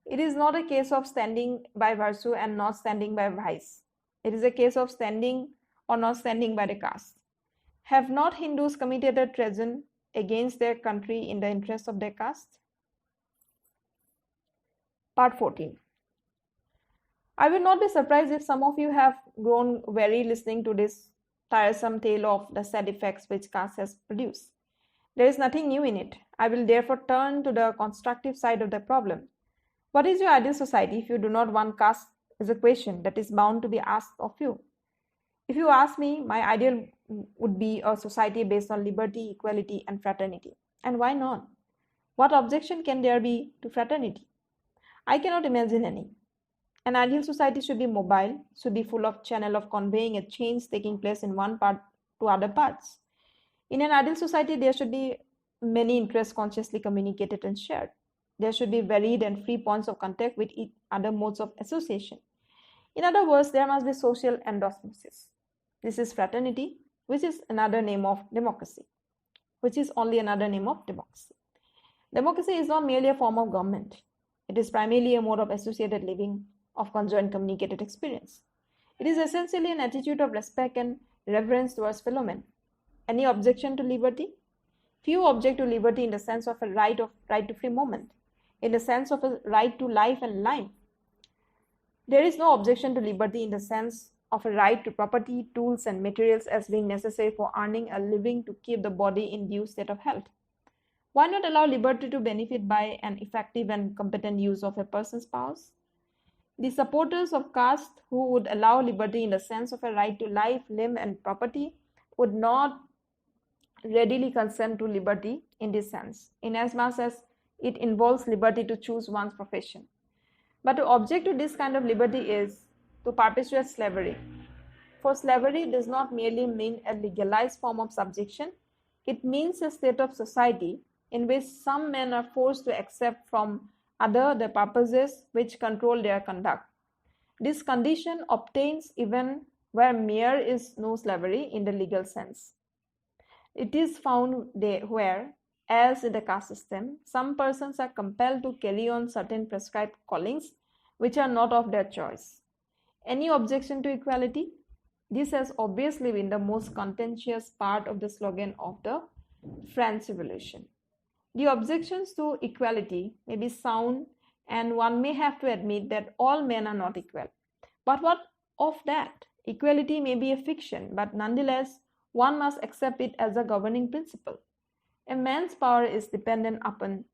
It is not a case of standing by virtue and not standing by vice. It is a case of standing or not standing by the caste. Have not Hindus committed a treason against their country in the interest of their caste? Part 14. I will not be surprised if some of you have grown weary listening to this tiresome tale of the sad effects which caste has produced. There is nothing new in it. I will therefore turn to the constructive side of the problem. What is your ideal society if you do not want caste is a question that is bound to be asked of you. If you ask me, my ideal would be a society based on liberty, equality, and fraternity. And why not? What objection can there be to fraternity? I cannot imagine any. An ideal society should be mobile, should be full of channel of conveying a change taking place in one part to other parts. In an ideal society, there should be many interests consciously communicated and shared. There should be varied and free points of contact with other modes of association. In other words, there must be social endosmosis. This is fraternity, which is another name of democracy, which is only another name of democracy. Democracy is not merely a form of government. It is primarily a mode of associated living, of conjoint communicated experience. It is essentially an attitude of respect and reverence towards fellow men. Any objection to liberty? Few object to liberty in the sense of a right to free movement, in the sense of a right to life and life. There is no objection to liberty in the sense of a right to property, tools, and materials as being necessary for earning a living to keep the body in due state of health. Why not allow liberty to benefit by an effective and competent use of a person's powers? The supporters of caste who would allow liberty in the sense of a right to life, limb, and property would not readily consent to liberty in this sense, inasmuch as it involves liberty to choose one's profession. But to object to this kind of liberty is to perpetuate slavery. For slavery does not merely mean a legalized form of subjection, it means a state of society in which some men are forced to accept from other the purposes which control their conduct. This condition obtains even where mere is no slavery in the legal sense. It is found where, as in the caste system, some persons are compelled to carry on certain prescribed callings which are not of their choice. Any objection to equality? This has obviously been the most contentious part of the slogan of the French Revolution. The objections to equality may be sound, and one may have to admit that all men are not equal. But what of that? Equality may be a fiction, but nonetheless, one must accept it as a governing principle. A man's power is dependent upon,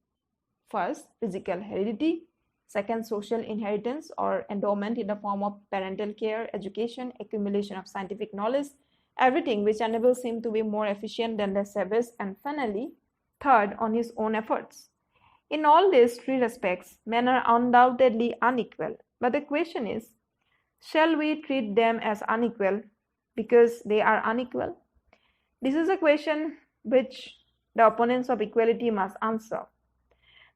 first, physical heredity, second, social inheritance or endowment in the form of parental care, education, accumulation of scientific knowledge, everything which enables him to be more efficient than the savage, and finally, third, on his own efforts. In all these three respects, men are undoubtedly unequal. But the question is, shall we treat them as unequal because they are unequal? This is a question which the opponents of equality must answer.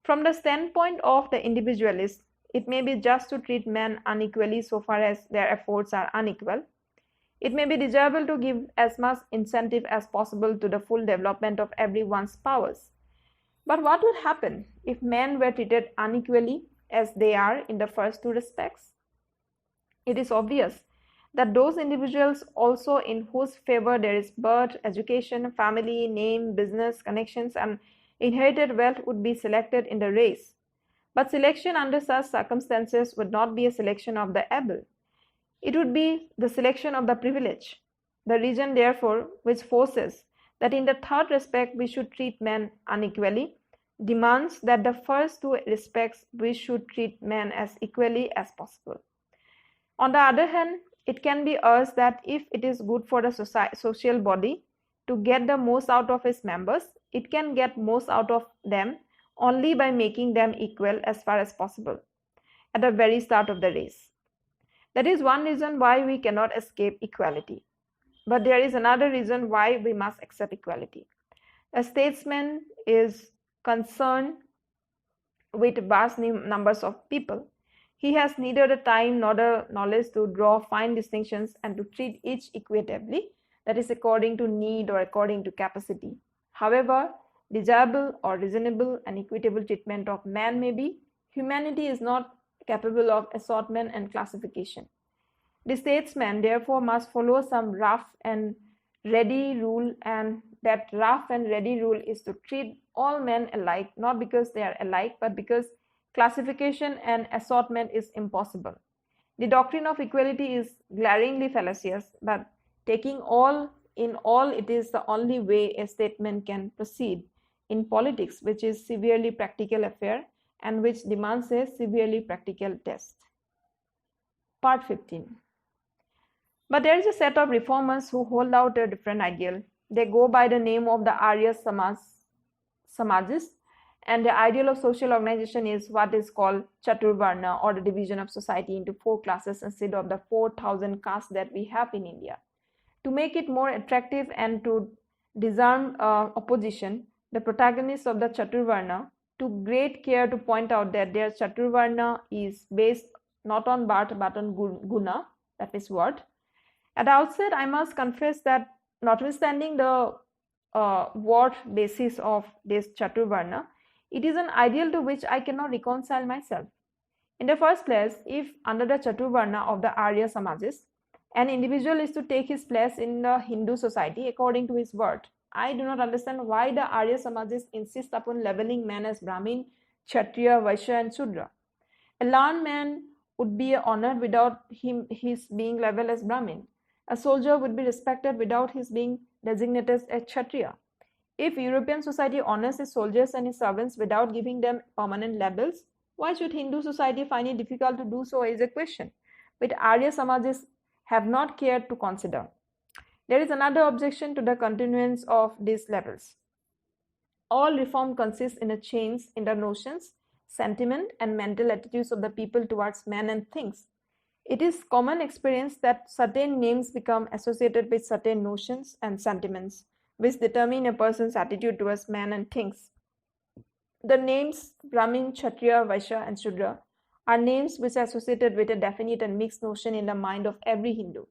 From the standpoint of the individualist, it may be just to treat men unequally so far as their efforts are unequal. It may be desirable to give as much incentive as possible to the full development of everyone's powers. But what would happen if men were treated unequally as they are in the first two respects? It is obvious that those individuals also in whose favor there is birth, education, family, name, business, connections, and inherited wealth would be selected in the race. But selection under such circumstances would not be a selection of the able. It would be the selection of the privileged. The reason, therefore, which forces that in the third respect we should treat men unequally demands that the first two respects we should treat men as equally as possible. On the other hand, it can be urged that if it is good for the social body to get the most out of its members, it can get most out of them only by making them equal as far as possible at the very start of the race. That is one reason why we cannot escape equality. But there is another reason why we must accept equality. A statesman is concerned with vast numbers of people. He has neither the time nor the knowledge to draw fine distinctions and to treat each equitably, that is according to need or according to capacity. However desirable or reasonable and equitable treatment of man may be, humanity is not capable of assortment and classification. The statesman therefore must follow some rough and ready rule, and that rough and ready rule is to treat all men alike, not because they are alike, but because classification and assortment is impossible. The doctrine of equality is glaringly fallacious, but taking all in all, it is the only way a statement can proceed in politics, which is severely practical affair and which demands a severely practical test. Part 15. But there is a set of reformers who hold out a different ideal. They go by the name of the Arya Samajis, and the ideal of social organization is what is called Chaturvarna, or the division of society into 4 classes instead of the 4,000 castes that we have in India. To make it more attractive and to disarm opposition, the protagonists of the Chaturvarna took great care to point out that their Chaturvarna is based not on birth but on guna, that is word. At the outset, I must confess that notwithstanding the word basis of this Chaturvarna, it is an ideal to which I cannot reconcile myself. In the first place, if under the Chaturvarna of the Arya Samajis, an individual is to take his place in the Hindu society according to his birth, I do not understand why the Arya Samajis insist upon leveling men as Brahmin, Kshatriya, Vaishya and Shudra. A learned man would be honored without his being leveled as Brahmin. A soldier would be respected without his being designated as Kshatriya. If European society honors his soldiers and his servants without giving them permanent labels, why should Hindu society find it difficult to do so is a question which Arya Samajis have not cared to consider. There is another objection to the continuance of these levels. All reform consists in a change in the notions, sentiment, and mental attitudes of the people towards men and things. It is common experience that certain names become associated with certain notions and sentiments, which determine a person's attitude towards men and things. The names Brahmin, Kshatriya, Vaishya, and Shudra are names which are associated with a definite and mixed notion in the mind of every Hindu.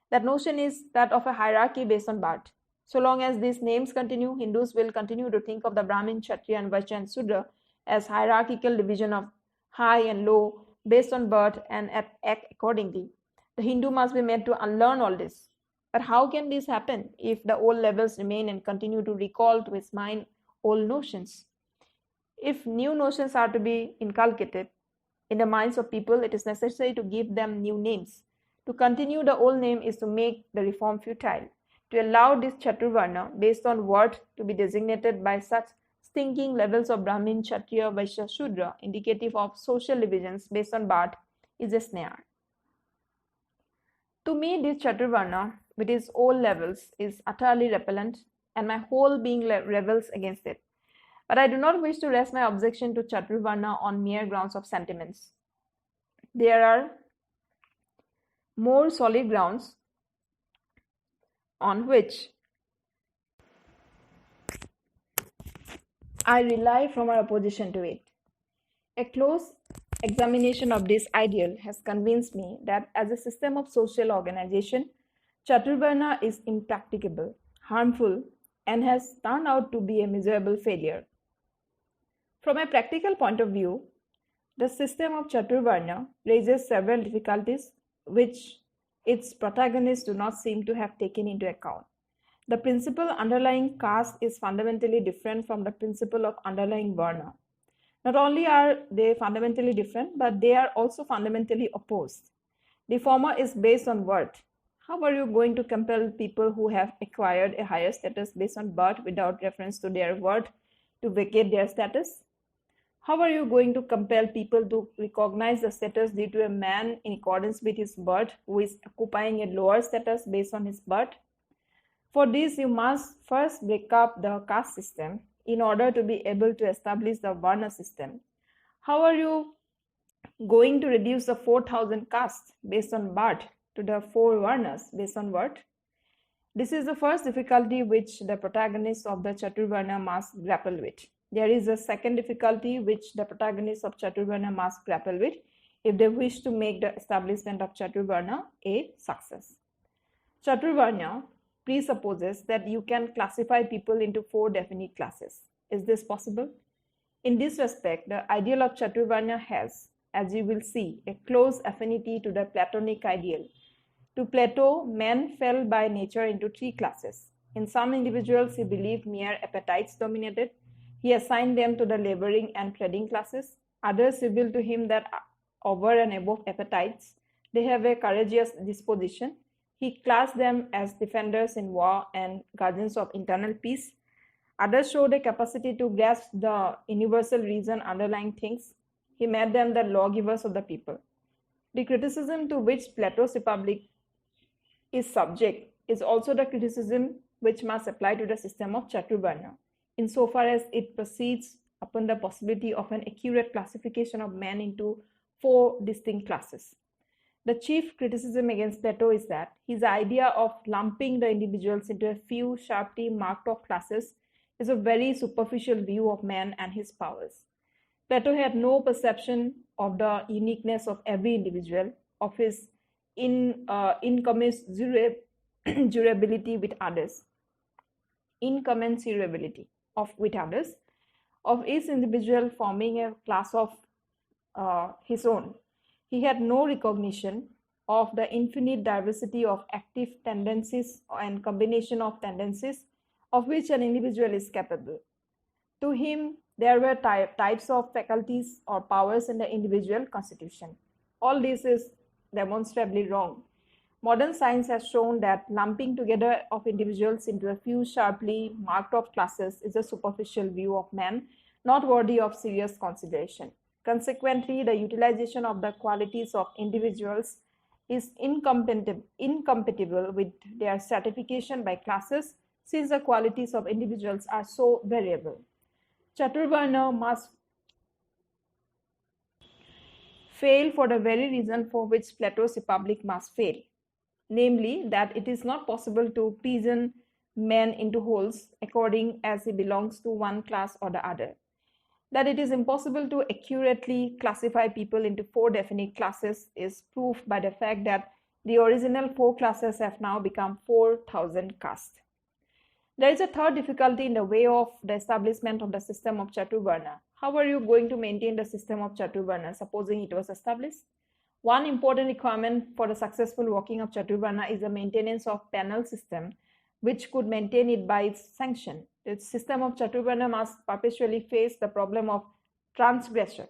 That notion is that of a hierarchy based on birth. So long as these names continue, Hindus will continue to think of the Brahmin, Kshatriya, and Vaishya and Shudra as hierarchical division of high and low based on birth and act accordingly. The Hindu must be made to unlearn all this. But how can this happen if the old levels remain and continue to recall to his mind old notions? If new notions are to be inculcated in the minds of people, it is necessary to give them new names. To continue the old name is to make the reform futile. To allow this Chaturvarna based on word to be designated by such stinking levels of Brahmin, Kshatriya, Vaishya, Shudra, indicative of social divisions based on birth, is a snare. To me, this Chaturvarna with its old levels is utterly repellent, and my whole being rebels against it. But I do not wish to rest my objection to Chaturvarna on mere grounds of sentiments. There are more solid grounds on which I rely from our opposition to it. A close examination of this ideal has convinced me that as a system of social organization, Chaturvarna is impracticable, harmful, and has turned out to be a miserable failure. From a practical point of view, the system of Chaturvarna raises several difficulties which its protagonists do not seem to have taken into account. The principle underlying caste is fundamentally different from the principle of underlying varna. Not only are they fundamentally different, but they are also fundamentally opposed. The former is based on birth. How are you going to compel people who have acquired a higher status based on birth without reference to their worth to vacate their status? How are you going to compel people to recognize the status due to a man in accordance with his birth who is occupying a lower status based on his birth? For this, you must first break up the caste system in order to be able to establish the varna system. How are you going to reduce the 4,000 castes based on birth to the 4 varnas based on birth? This is the first difficulty which the protagonists of the Chaturvarna must grapple with. There is a second difficulty which the protagonists of Chaturvarna must grapple with if they wish to make the establishment of Chaturvarna a success. Chaturvarna presupposes that you can classify people into 4 definite classes. Is this possible? In this respect, the ideal of Chaturvarna has, as you will see, a close affinity to the Platonic ideal. To Plato, men fell by nature into 3 classes. In some individuals, he believed mere appetites dominated. He assigned them to the laboring and trading classes. Others revealed to him that over and above appetites, they have a courageous disposition. He classed them as defenders in war and guardians of internal peace. Others showed a capacity to grasp the universal reason underlying things. He made them the lawgivers of the people. The criticism to which Plato's Republic is subject is also the criticism which must apply to the system of Chaturvarna, insofar as it proceeds upon the possibility of an accurate classification of men into 4 distinct classes. The chief criticism against Plato is that his idea of lumping the individuals into a few sharply marked off classes is a very superficial view of man and his powers. Plato had no perception of the uniqueness of every individual, of his incommensurability with others, of each individual forming a class of his own. He had no recognition of the infinite diversity of active tendencies and combination of tendencies of which an individual is capable. To him, there were types of faculties or powers in the individual constitution. All this is demonstrably wrong. Modern science has shown that lumping together of individuals into a few sharply marked off classes is a superficial view of man, not worthy of serious consideration. Consequently, the utilization of the qualities of individuals is incompatible with their stratification by classes, since the qualities of individuals are so variable. Chaturvarna must fail for the very reason for which Plato's Republic must fail, namely that it is not possible to pigeon men into holes according as he belongs to one class or the other. That it is impossible to accurately classify people into 4 definite classes is proved by the fact that the original 4 classes have now become 4,000 castes. There is a third difficulty in the way of the establishment of the system of Chaturvarna. How are you going to maintain the system of Chaturvarna, supposing it was established? One important requirement for the successful working of Chaturvarna is the maintenance of penal system, which could maintain it by its sanction. The system of Chaturvarna must perpetually face the problem of transgression.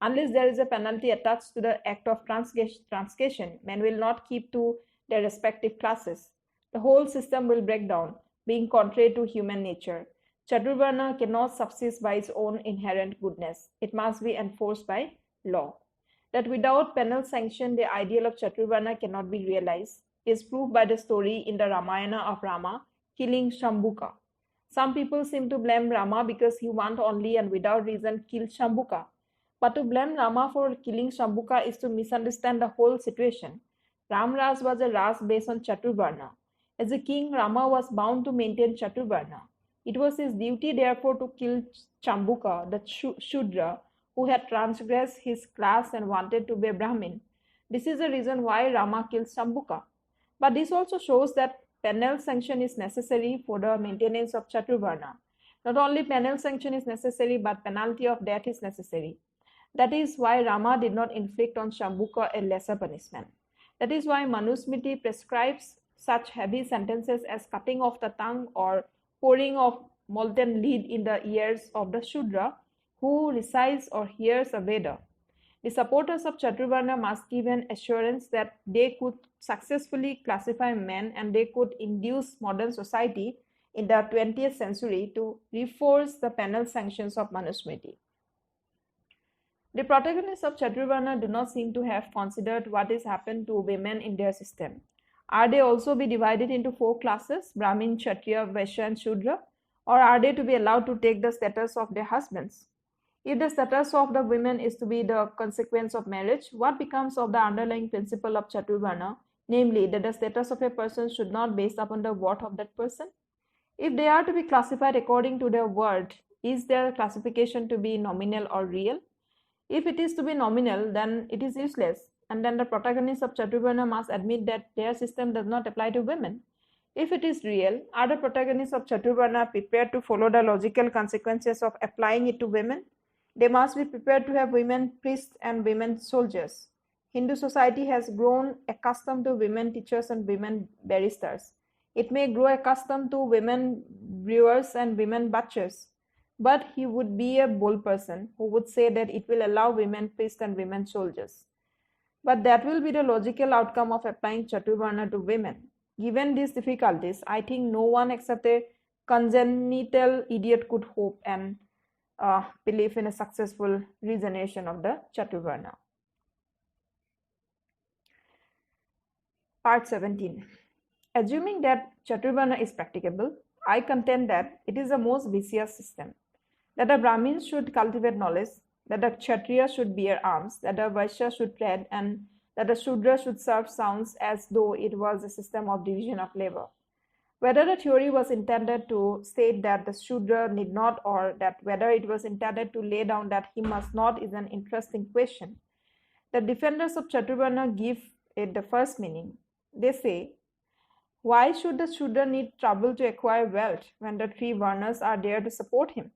Unless there is a penalty attached to the act of transgression, men will not keep to their respective classes. The whole system will break down, being contrary to human nature. Chaturvarna cannot subsist by its own inherent goodness. It must be enforced by law. That without penal sanction, the ideal of Chaturvarna cannot be realized is proved by the story in the Ramayana of Rama killing Shambhuka. Some people seem to blame Rama because he want only and without reason killed Shambhuka. But to blame Rama for killing Shambhuka is to misunderstand the whole situation. Ram Raj was a Raj based on Chaturvarna. As a king, Rama was bound to maintain Chaturvarna. It was his duty therefore to kill Shambhuka, the Shudra, who had transgressed his class and wanted to be a Brahmin. This is the reason why Rama killed Shambhuka. But this also shows that penal sanction is necessary for the maintenance of Chaturvarna. Not only penal sanction is necessary, but penalty of death is necessary. That is why Rama did not inflict on Shambhuka a lesser punishment. That is why Manusmriti prescribes such heavy sentences as cutting off the tongue or pouring of molten lead in the ears of the Shudra who recites or hears a Veda. The supporters of Chaturvarna must give an assurance that they could successfully classify men and they could induce modern society in the 20th century to reinforce the penal sanctions of Manusmriti. The protagonists of Chaturvarna do not seem to have considered what has happened to women in their system. Are they also be divided into 4 classes, Brahmin, Kshatriya, Vaishya and Shudra? Or are they to be allowed to take the status of their husbands? If the status of the women is to be the consequence of marriage, what becomes of the underlying principle of Chaturvarna, namely that the status of a person should not be based upon the worth of that person? If they are to be classified according to their worth, is their classification to be nominal or real? If it is to be nominal, then it is useless, and then the protagonists of Chaturvarna must admit that their system does not apply to women. If it is real, are the protagonists of Chaturvarna prepared to follow the logical consequences of applying it to women? They must be prepared to have women priests and women soldiers. Hindu society has grown accustomed to women teachers and women barristers. It may grow accustomed to women brewers and women butchers. But he would be a bold person who would say that it will allow women priests and women soldiers. But that will be the logical outcome of applying Chaturvarna to women. Given these difficulties, I think no one except a congenital idiot could hope and believe in a successful regeneration of the Chaturvarna. Part 17. Assuming that Chaturvarna is practicable, I contend that it is the most vicious system. That the Brahmins should cultivate knowledge, that the Kshatriya should bear arms, that the Vaishya should trade, and that the Shudra should serve sounds as though it was a system of division of labor. Whether the theory was intended to state that the Shudra need not, or that whether it was intended to lay down that he must not, is an interesting question. The defenders of Chaturvarna give it the first meaning. They say, why should the Shudra need trouble to acquire wealth when the three Varnas are there to support him?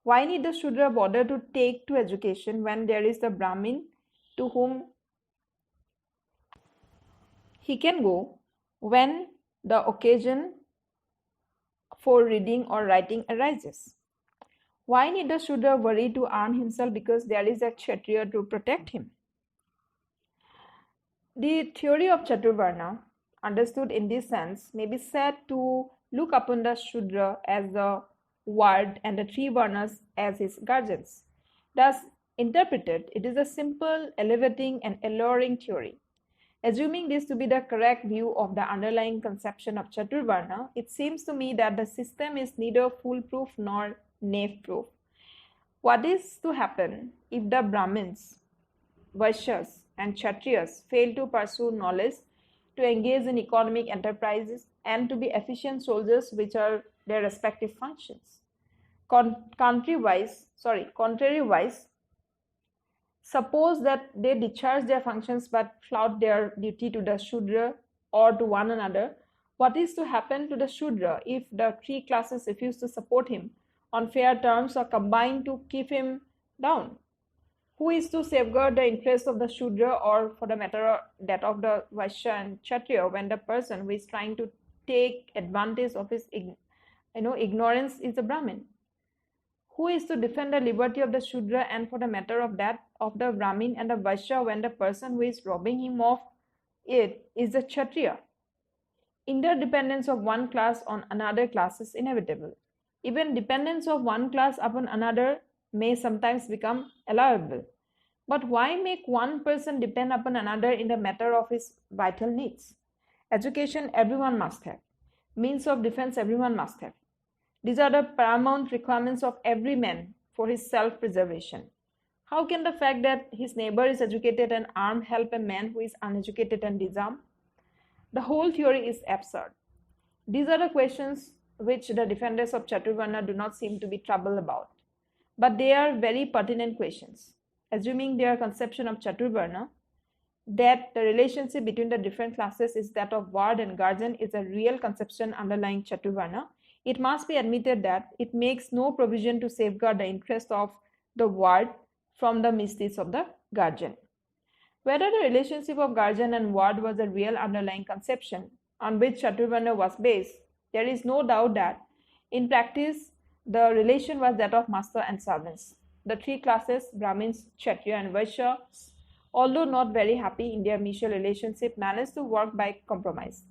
Why need the Shudra bother to take to education when there is the Brahmin to whom he can go when the occasion for reading or writing arises? Why need the Shudra worry to arm himself because there is a Kshatriya to protect him? The theory of Chaturvarna, understood in this sense, may be said to look upon the Shudra as the ward and the three Varnas as his guardians. Thus interpreted, it is a simple, elevating and alluring theory. Assuming this to be the correct view of the underlying conception of Chaturvarna, it seems to me that the system is neither foolproof nor knave-proof. What is to happen if the Brahmins, Vaishyas and Kshatriyas fail to pursue knowledge, to engage in economic enterprises, and to be efficient soldiers, which are their respective functions? Contrary-wise, suppose that they discharge their functions but flout their duty to the Shudra or to one another. What is to happen to the Shudra if the three classes refuse to support him on fair terms or combine to keep him down? Who is to safeguard the interests of the Shudra, or for the matter that of the Vaishya and Kshatriya, when the person who is trying to take advantage of his ignorance is the Brahmin? Who is to defend the liberty of the Shudra, and for the matter of that of the Brahmin and the Vaishya, when the person who is robbing him of it is the Kshatriya? Interdependence of one class on another class is inevitable. Even dependence of one class upon another may sometimes become allowable. But why make one person depend upon another in the matter of his vital needs? Education everyone must have. Means of defense everyone must have. These are the paramount requirements of every man for his self-preservation. How can the fact that his neighbor is educated and armed help a man who is uneducated and disarmed? The whole theory is absurd. These are the questions which the defenders of Chaturvarna do not seem to be troubled about. But they are very pertinent questions. Assuming their conception of Chaturvarna, that the relationship between the different classes is that of ward and guardian, is a real conception underlying Chaturvarna, it must be admitted that it makes no provision to safeguard the interest of the ward from the misdeeds of the guardian. Whether the relationship of guardian and ward was a real underlying conception on which Chaturvarna was based, there is no doubt that in practice the relation was that of master and servants. The three classes, Brahmins, Kshatriya and Vaishya, although not very happy in their mutual relationship, managed to work by compromise.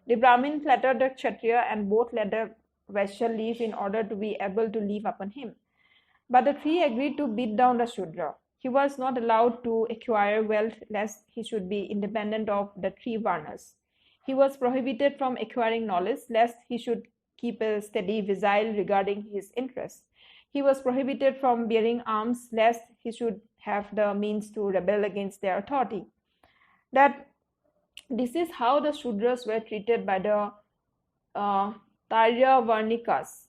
The Brahmin flattered the Kshatriya and both let the Vaishya leave in order to be able to live upon him. But the three agreed to beat down the Shudra. He was not allowed to acquire wealth lest he should be independent of the three Varnas. He was prohibited from acquiring knowledge lest he should keep a steady vigil regarding his interests. He was prohibited from bearing arms lest he should have the means to rebel against their authority. That this is how the Shudras were treated by the Tarya Varnikas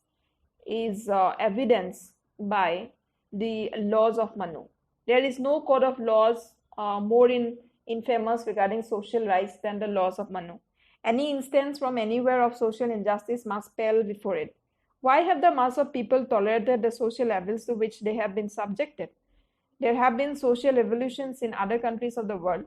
is evidenced by the laws of Manu. There is no code of laws more infamous regarding social rights than the laws of Manu. Any instance from anywhere of social injustice must pale before it. Why have the mass of people tolerated the social evils to which they have been subjected? There have been social revolutions in other countries of the world.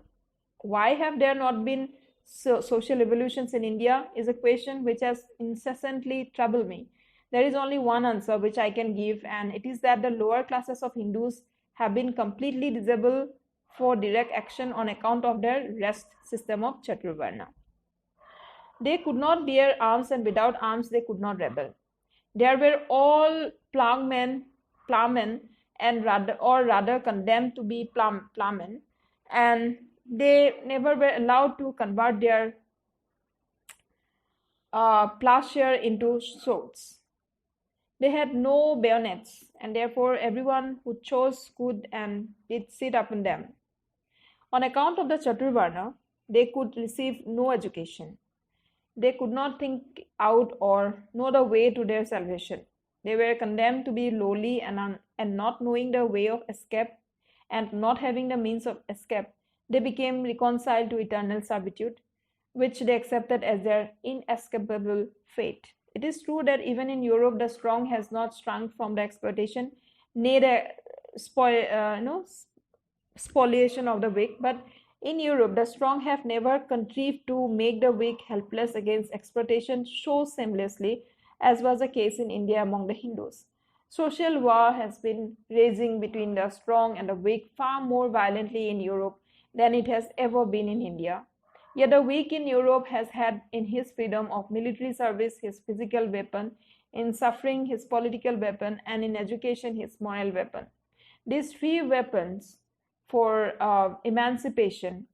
Why have there not been social revolutions in India is a question which has incessantly troubled me. There is only one answer which I can give, and it is that the lower classes of Hindus have been completely disabled for direct action on account of their rest system of Chaturvarna. They could not bear arms, and without arms they could not rebel. They were all plowmen, and rather condemned to be plowmen, and they never were allowed to convert their plowshare into swords. They had no bayonets, and therefore everyone who chose could and did sit upon them. On account of the Chaturvarna, they could receive no education. They could not think out or know the way to their salvation. They were condemned to be lowly, and not knowing the way of escape and not having the means of escape, they became reconciled to eternal servitude, which they accepted as their inescapable fate. It is true that even in Europe, the strong has not shrunk from the exploitation, nay the spoliation of the weak, but in Europe, the strong have never contrived to make the weak helpless against exploitation so seamlessly as was the case in India among the Hindus. Social war has been raging between the strong and the weak far more violently in Europe than it has ever been in India. Yet the weak in Europe has had in his freedom of military service his physical weapon, in suffering his political weapon, and in education his moral weapon. These three weapons for emancipation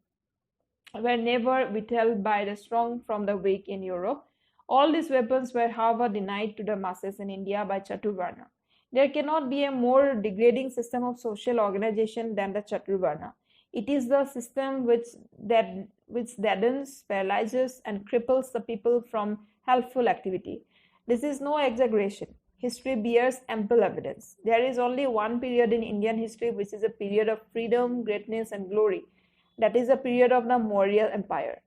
were never withheld by the strong from the weak in Europe. All these weapons were, however, denied to the masses in India by Chaturvarna. There cannot be a more degrading system of social organization than the Chaturvarna. It is the system which deadens, paralyzes, and cripples the people from helpful activity. This is no exaggeration. History bears ample evidence. There is only one period in Indian history which is a period of freedom, greatness, and glory. That is a period of the Maurya Empire.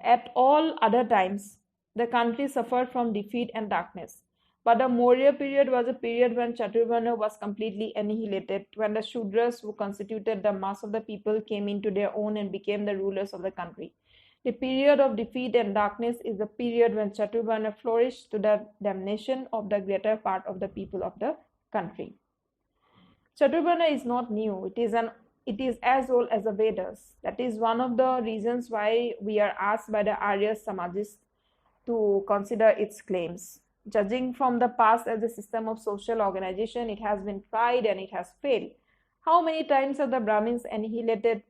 At all other times, the country suffered from defeat and darkness. But the Maurya period was a period when Chaturvarna was completely annihilated, when the Shudras, who constituted the mass of the people, came into their own and became the rulers of the country. The period of defeat and darkness is the period when Chaturvarna flourished to the damnation of the greater part of the people of the country. Chaturvarna is not new. It is as old as the Vedas. That is one of the reasons why we are asked by the Arya Samajists to consider its claims. Judging from the past as a system of social organization, it has been tried and it has failed. How many times have the Brahmins annihilated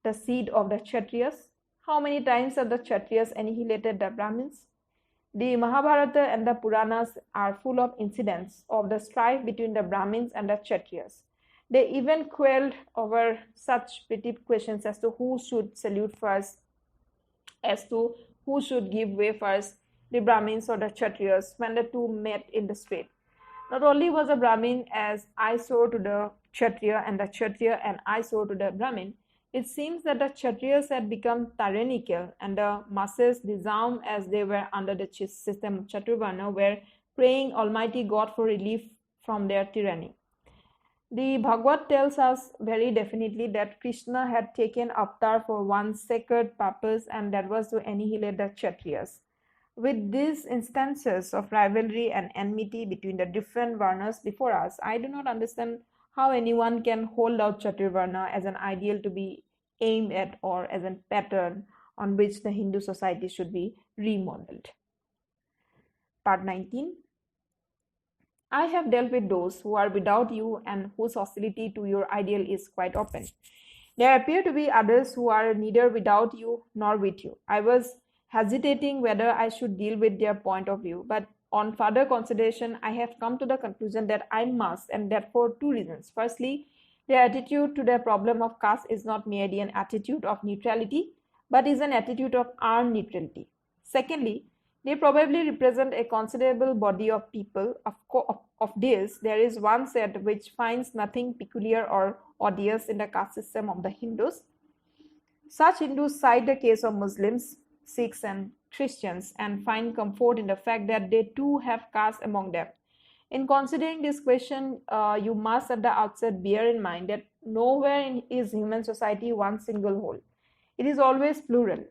the seed of the Kshatriyas? How many times have the Kshatriyas annihilated the Brahmins? The Mahabharata and the Puranas are full of incidents of the strife between the Brahmins and the Kshatriyas. They even quarreled over such petty questions as to who should salute first, as to who should give way first, the Brahmins or the Kshatriyas, when the two met in the street. Not only was the Brahmin as eyesore to the Kshatriya and the Kshatriya an eyesore to the Brahmin, it seems that the Kshatriyas had become tyrannical, and the masses, disarmed as they were under the system of Chaturvarna, were praying Almighty God for relief from their tyranny. The Bhagavad tells us very definitely that Krishna had taken avatar for one sacred purpose, and that was to annihilate the Kshatriyas. With these instances of rivalry and enmity between the different varnas before us, I do not understand how anyone can hold out Chaturvarna as an ideal to be aimed at or as a pattern on which the Hindu society should be remodeled. Part 19. I have dealt with those who are without you and whose hostility to your ideal is quite open. There appear to be others who are neither without you nor with you. I was hesitating whether I should deal with their point of view, but on further consideration, I have come to the conclusion that I must, and that for two reasons. Firstly, their attitude to the problem of caste is not merely an attitude of neutrality, but is an attitude of armed neutrality. Secondly, they probably represent a considerable body of people. Of this, there is one set which finds nothing peculiar or odious in the caste system of the Hindus. Such Hindus cite the case of Muslims, Sikhs, and Christians and find comfort in the fact that they too have caste among them. In considering this question, you must at the outset bear in mind that nowhere is human society one single whole. It is always plural.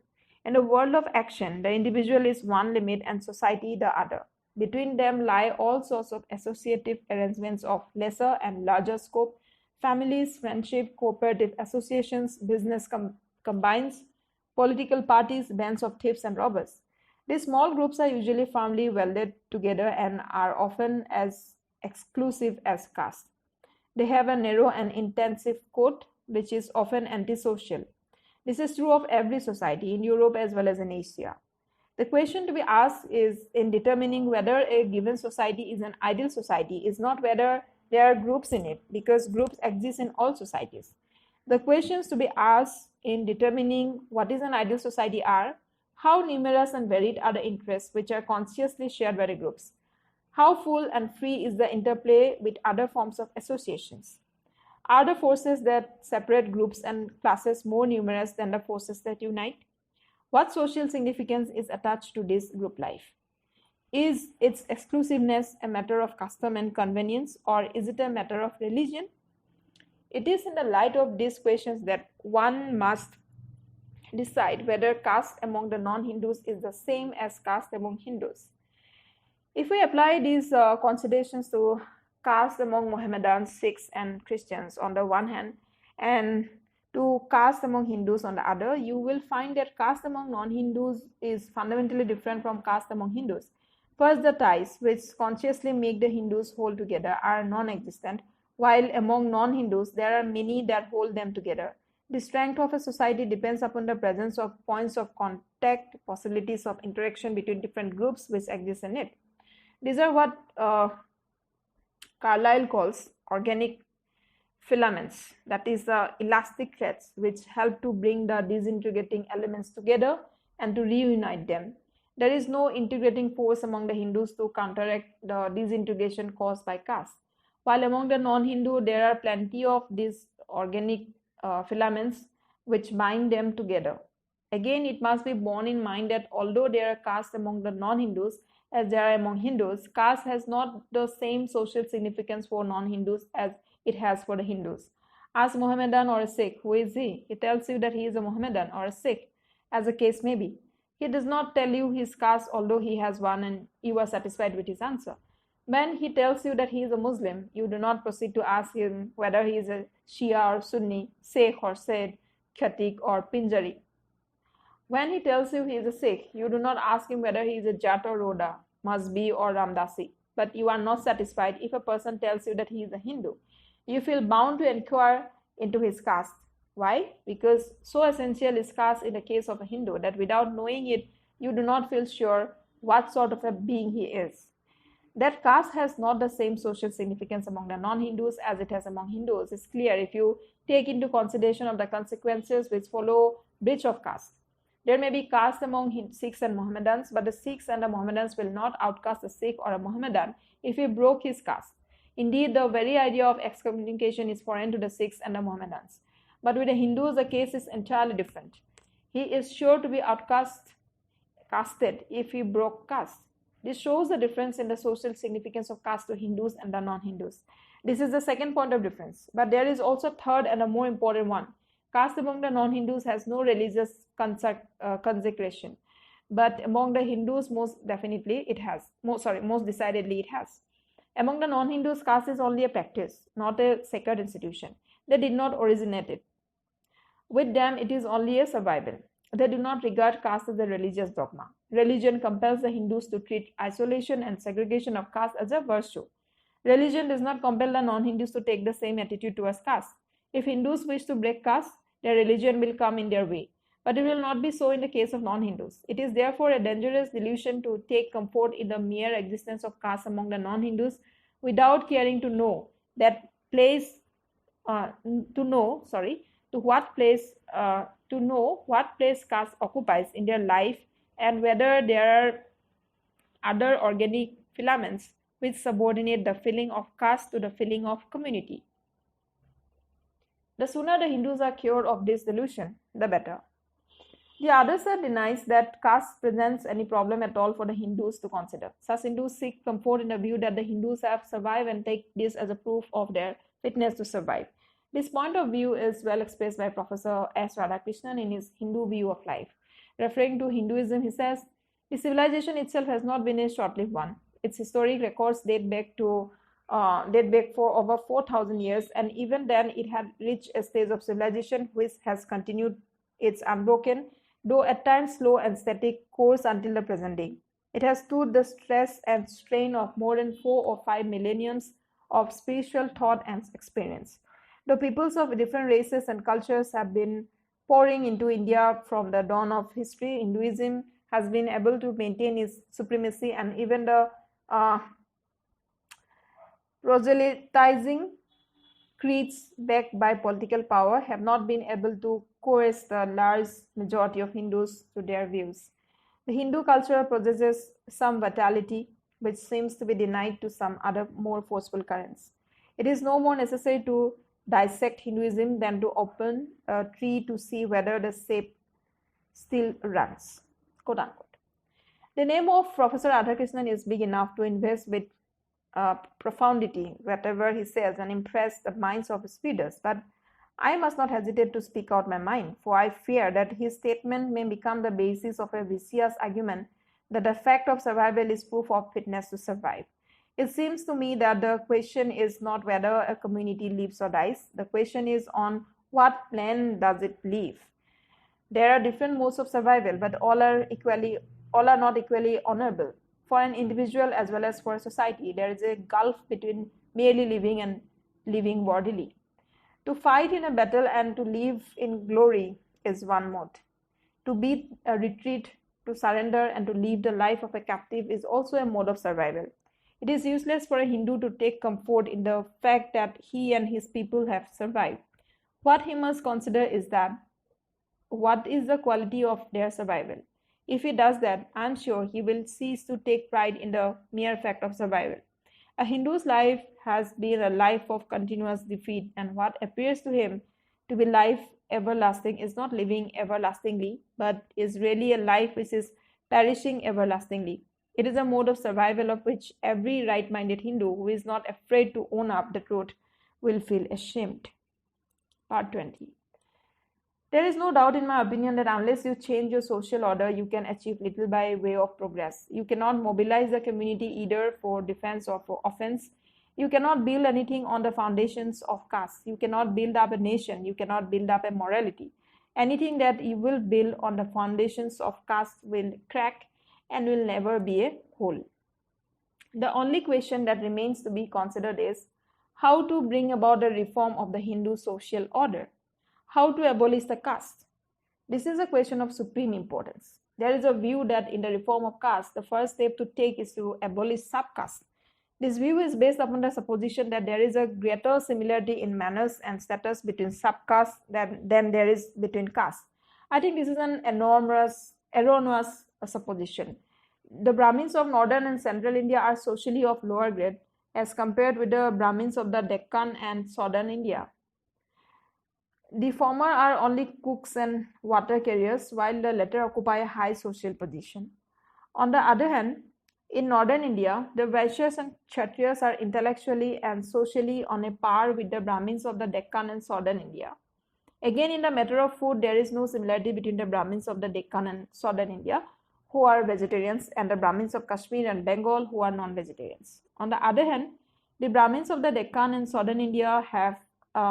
In the world of action, the individual is one limit and society the other. Between them lie all sorts of associative arrangements of lesser and larger scope, families, friendship, cooperative associations, business combines, political parties, bands of thieves and robbers. These small groups are usually firmly welded together and are often as exclusive as caste. They have a narrow and intensive code, which is often antisocial. This is true of every society in Europe as well as in Asia. The question to be asked is in determining whether a given society is an ideal society is not whether there are groups in it, because groups exist in all societies. The questions to be asked in determining what is an ideal society are: how numerous and varied are the interests which are consciously shared by the groups? How full and free is the interplay with other forms of associations? Are the forces that separate groups and classes more numerous than the forces that unite? What social significance is attached to this group life? Is its exclusiveness a matter of custom and convenience, or is it a matter of religion? It is in the light of these questions that one must decide whether caste among the non-Hindus is the same as caste among Hindus. If we apply these considerations to caste among Mohammedans, Sikhs and Christians on the one hand and to caste among Hindus on the other, you will find that caste among non-Hindus is fundamentally different from caste among Hindus. First, the ties which consciously make the Hindus hold together are non-existent, while among non-Hindus there are many that hold them together. The strength of a society depends upon the presence of points of contact, possibilities of interaction between different groups which exist in it. These are what Carlyle calls organic filaments, that is elastic threads which help to bring the disintegrating elements together and to reunite them. There is no integrating force among the Hindus to counteract the disintegration caused by caste, while among the non-Hindu there are plenty of these organic filaments which bind them together. Again, it must be borne in mind that although there are castes among the non-Hindus as there are among Hindus, caste has not the same social significance for non-Hindus as it has for the Hindus. Ask a Mohammedan or a Sikh, who is he? He tells you that he is a Mohammedan or a Sikh, as the case may be. He does not tell you his caste, although he has one, and you are satisfied with his answer. When he tells you that he is a Muslim, you do not proceed to ask him whether he is a Shia or Sunni, Sheikh or Said, Khatik or Pinjari. When he tells you he is a Sikh, you do not ask him whether he is a Jat or Roda, Mazbi or Ramdasi. But you are not satisfied if a person tells you that he is a Hindu. You feel bound to inquire into his caste. Why? Because so essential is caste in the case of a Hindu that without knowing it, you do not feel sure what sort of a being he is. That caste has not the same social significance among the non-Hindus as it has among Hindus is clear if you take into consideration of the consequences which follow breach of caste. There may be caste among Sikhs and Mohammedans, but the Sikhs and the Mohammedans will not outcast a Sikh or a Mohammedan if he broke his caste. Indeed, the very idea of excommunication is foreign to the Sikhs and the Mohammedans. But with the Hindus, the case is entirely different. He is sure to be casted if he broke caste. This shows the difference in the social significance of caste to Hindus and the non-Hindus. This is the second point of difference. But there is also a third and a more important one. Caste among the non-Hindus has no religious consecration. But among the Hindus, most decidedly it has. Among the non-Hindus, caste is only a practice, not a sacred institution. They did not originate it. With them, it is only a survival. They do not regard caste as a religious dogma. Religion compels the Hindus to treat isolation and segregation of caste as a virtue. Religion does not compel the non-Hindus to take the same attitude towards caste. If Hindus wish to break caste, their religion will come in their way. But it will not be so in the case of non-Hindus. It is therefore a dangerous delusion to take comfort in the mere existence of caste among the non-Hindus without caring to know what place caste occupies in their life and whether there are other organic filaments which subordinate the feeling of caste to the feeling of community. The sooner the Hindus are cured of this delusion, the better. The other side denies that caste presents any problem at all for the Hindus to consider. Such Hindus seek comfort in the view that the Hindus have survived and take this as a proof of their fitness to survive. This point of view is well expressed by Professor S. Radhakrishnan in his Hindu view of life. Referring to Hinduism, he says, the civilization itself has not been a short-lived one. Its historic records date back for over 4,000 years, and even then it had reached a stage of civilization which has continued its unbroken, though at times slow and static, course until the present day. It has stood the stress and strain of more than 4 or 5 millenniums of spiritual thought and experience. The peoples of different races and cultures have been pouring into India from the dawn of history. Hinduism has been able to maintain its supremacy, and even the proselytizing creeds backed by political power have not been able to coerce the large majority of Hindus to their views. The Hindu culture possesses some vitality which seems to be denied to some other more forceful currents. It is no more necessary to dissect Hinduism than to open a tree to see whether the sap still runs, quote unquote. The name of Professor Radhakrishnan is big enough to invest with profundity whatever he says and impress the minds of his readers, but I must not hesitate to speak out my mind, for I fear that his statement may become the basis of a vicious argument that the fact of survival is proof of fitness to survive. It seems to me that the question is not whether a community lives or dies. The question is on what plane does it live. There are different modes of survival, but all are not equally honorable. For an individual as well as for a society, there is a gulf between merely living and living worthily. To fight in a battle and to live in glory is one mode. To beat a retreat, to surrender and to live the life of a captive is also a mode of survival. It is useless for a Hindu to take comfort in the fact that he and his people have survived. What he must consider is that what is the quality of their survival. If he does that, I am sure he will cease to take pride in the mere fact of survival. A Hindu's life has been a life of continuous defeat, and what appears to him to be life everlasting is not living everlastingly, but is really a life which is perishing everlastingly. It is a mode of survival of which every right-minded Hindu who is not afraid to own up the truth will feel ashamed. Part 20. There is no doubt in my opinion that unless you change your social order, you can achieve little by way of progress. You cannot mobilize the community either for defense or for offense. You cannot build anything on the foundations of caste. You cannot build up a nation. You cannot build up a morality. Anything that you will build on the foundations of caste will crack and will never be a whole. The only question that remains to be considered is how to bring about the reform of the Hindu social order. How to abolish the caste? This is a question of supreme importance. There is a view that in the reform of caste, the first step to take is to abolish subcaste. This view is based upon the supposition that there is a greater similarity in manners and status between subcaste than there is between castes. I think this is an erroneous supposition. The Brahmins of northern and central India are socially of lower grade as compared with the Brahmins of the Deccan and southern India. The former are only cooks and water carriers, while the latter occupy a high social position. On the other hand, in northern India, the Vaishyas and Kshatriyas are intellectually and socially on a par with the Brahmins of the Deccan and southern India. Again, in the matter of food, there is no similarity between the Brahmins of the Deccan and southern India, who are vegetarians, and the Brahmins of Kashmir and Bengal, who are non-vegetarians. On the other hand, the Brahmins of the Deccan and southern India have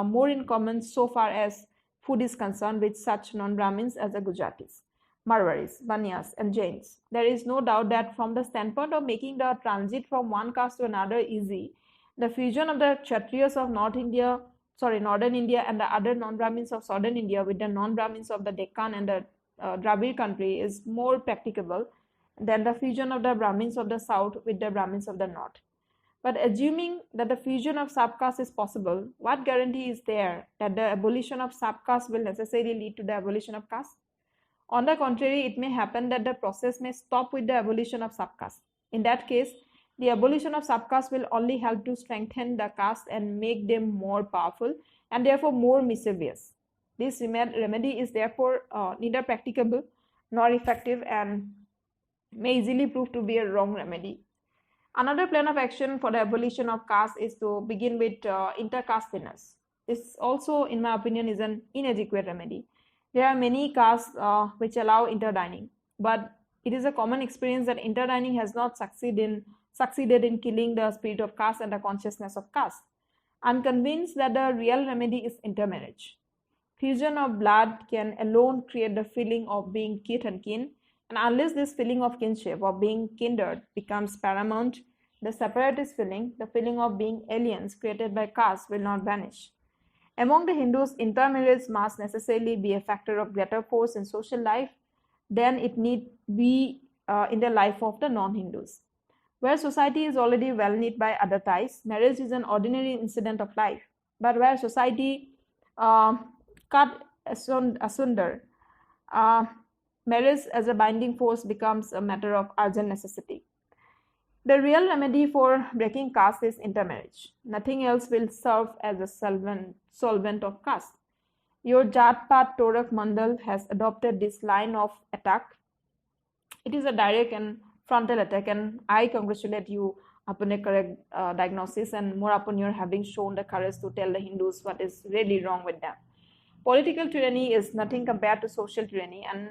more in common so far as food is concerned with such non-Brahmins as the Gujaratis, Marwaris, Banyas, and Jains. There is no doubt that from the standpoint of making the transit from one caste to another easy, the fusion of the Kshatriyas of northern India and the other non-Brahmins of southern India with the non-Brahmins of the Deccan and the Dravid country is more practicable than the fusion of the Brahmins of the south with the Brahmins of the north. But assuming that the fusion of subcaste is possible, what guarantee is there that the abolition of subcaste will necessarily lead to the abolition of caste? On the contrary, it may happen that the process may stop with the abolition of subcaste. In that case, the abolition of subcaste will only help to strengthen the caste and make them more powerful and therefore more mischievous. This remedy is therefore neither practicable nor effective and may easily prove to be a wrong remedy. Another plan of action for the abolition of caste is to begin with intercaste dinners. This also, in my opinion, is an inadequate remedy. There are many castes which allow interdining, but it is a common experience that interdining has not succeeded in killing the spirit of caste and the consciousness of caste. I am convinced that the real remedy is intermarriage. Fusion of blood can alone create the feeling of being kith and kin, and unless this feeling of kinship, of being kindred, becomes paramount, the separatist feeling, the feeling of being aliens created by caste, will not vanish. Among the Hindus, intermarriage must necessarily be a factor of greater force in social life than it need be in the life of the non-Hindus. Where society is already well knit by other ties, marriage is an ordinary incident of life. But where society cut asunder, marriage as a binding force becomes a matter of urgent necessity. The real remedy for breaking caste is intermarriage. Nothing else will serve as a solvent of caste. Your Jat-Pat Torak Mandal has adopted this line of attack. It is a direct and frontal attack, and I congratulate you upon a correct diagnosis and more upon your having shown the courage to tell the Hindus what is really wrong with them. Political tyranny is nothing compared to social tyranny, and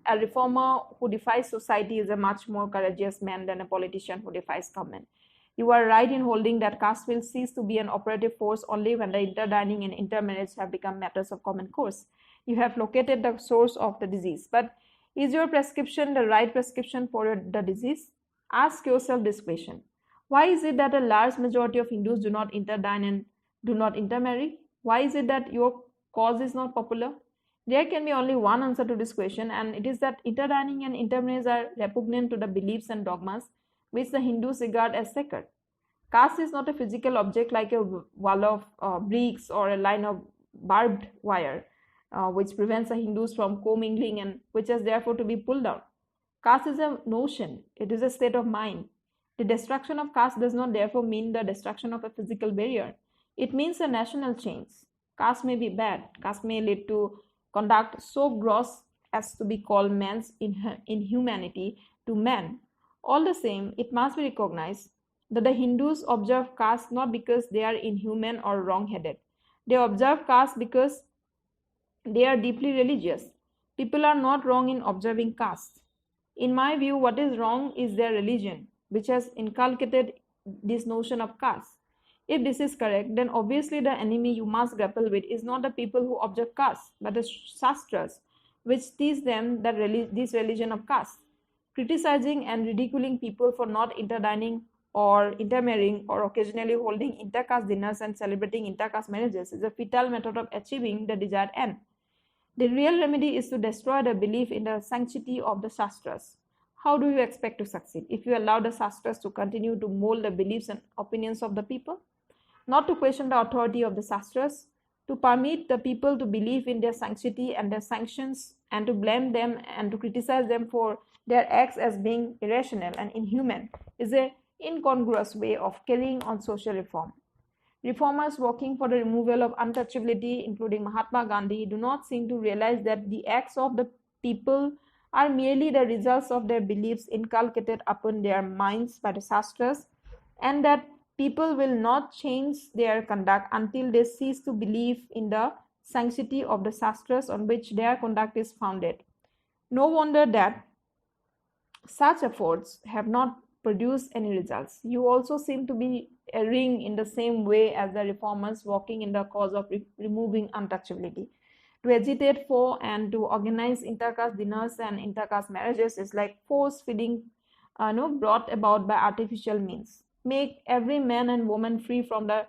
a reformer who defies society is a much more courageous man than a politician who defies government. You are right in holding that caste will cease to be an operative force only when the interdining and intermarriage have become matters of common course. You have located the source of the disease, but is your prescription the right prescription for the disease? Ask yourself this question. Why is it that a large majority of Hindus do not interdine and do not intermarry? Why is it that your cause is not popular? There can be only one answer to this question, and it is that interdining and intermarriage are repugnant to the beliefs and dogmas which the Hindus regard as sacred. Caste is not a physical object like a wall of bricks or a line of barbed wire, which prevents the Hindus from commingling and which has therefore to be pulled down. Caste is a notion, it is a state of mind. The destruction of caste does not therefore mean the destruction of a physical barrier. It means a national change. Caste may be bad, caste may lead to conduct so gross as to be called man's inhumanity to man. All the same, it must be recognized that the Hindus observe caste not because they are inhuman or wrong-headed. They observe caste because they are deeply religious. People are not wrong in observing caste. In my view, what is wrong is their religion, which has inculcated this notion of caste. If this is correct, then obviously the enemy you must grapple with is not the people who observe caste, but the Shastras, which teach them that this religion of caste. Criticizing and ridiculing people for not interdining or intermarrying or occasionally holding intercaste dinners and celebrating intercaste marriages is a futile method of achieving the desired end. The real remedy is to destroy the belief in the sanctity of the Shastras. How do you expect to succeed if you allow the Shastras to continue to mold the beliefs and opinions of the people? Not to question the authority of the Shastras, to permit the people to believe in their sanctity and their sanctions, and to blame them and to criticize them for their acts as being irrational and inhuman is an incongruous way of carrying on social reform. Reformers working for the removal of untouchability, including Mahatma Gandhi, do not seem to realize that the acts of the people are merely the results of their beliefs inculcated upon their minds by the Shastras, and that people will not change their conduct until they cease to believe in the sanctity of the Shastras on which their conduct is founded. No wonder that such efforts have not produced any results. You also seem to be erring in the same way as the reformers working in the cause of removing untouchability. To agitate for and to organize intercaste dinners and intercaste marriages is like force feeding brought about by artificial means. Make every man and woman free from the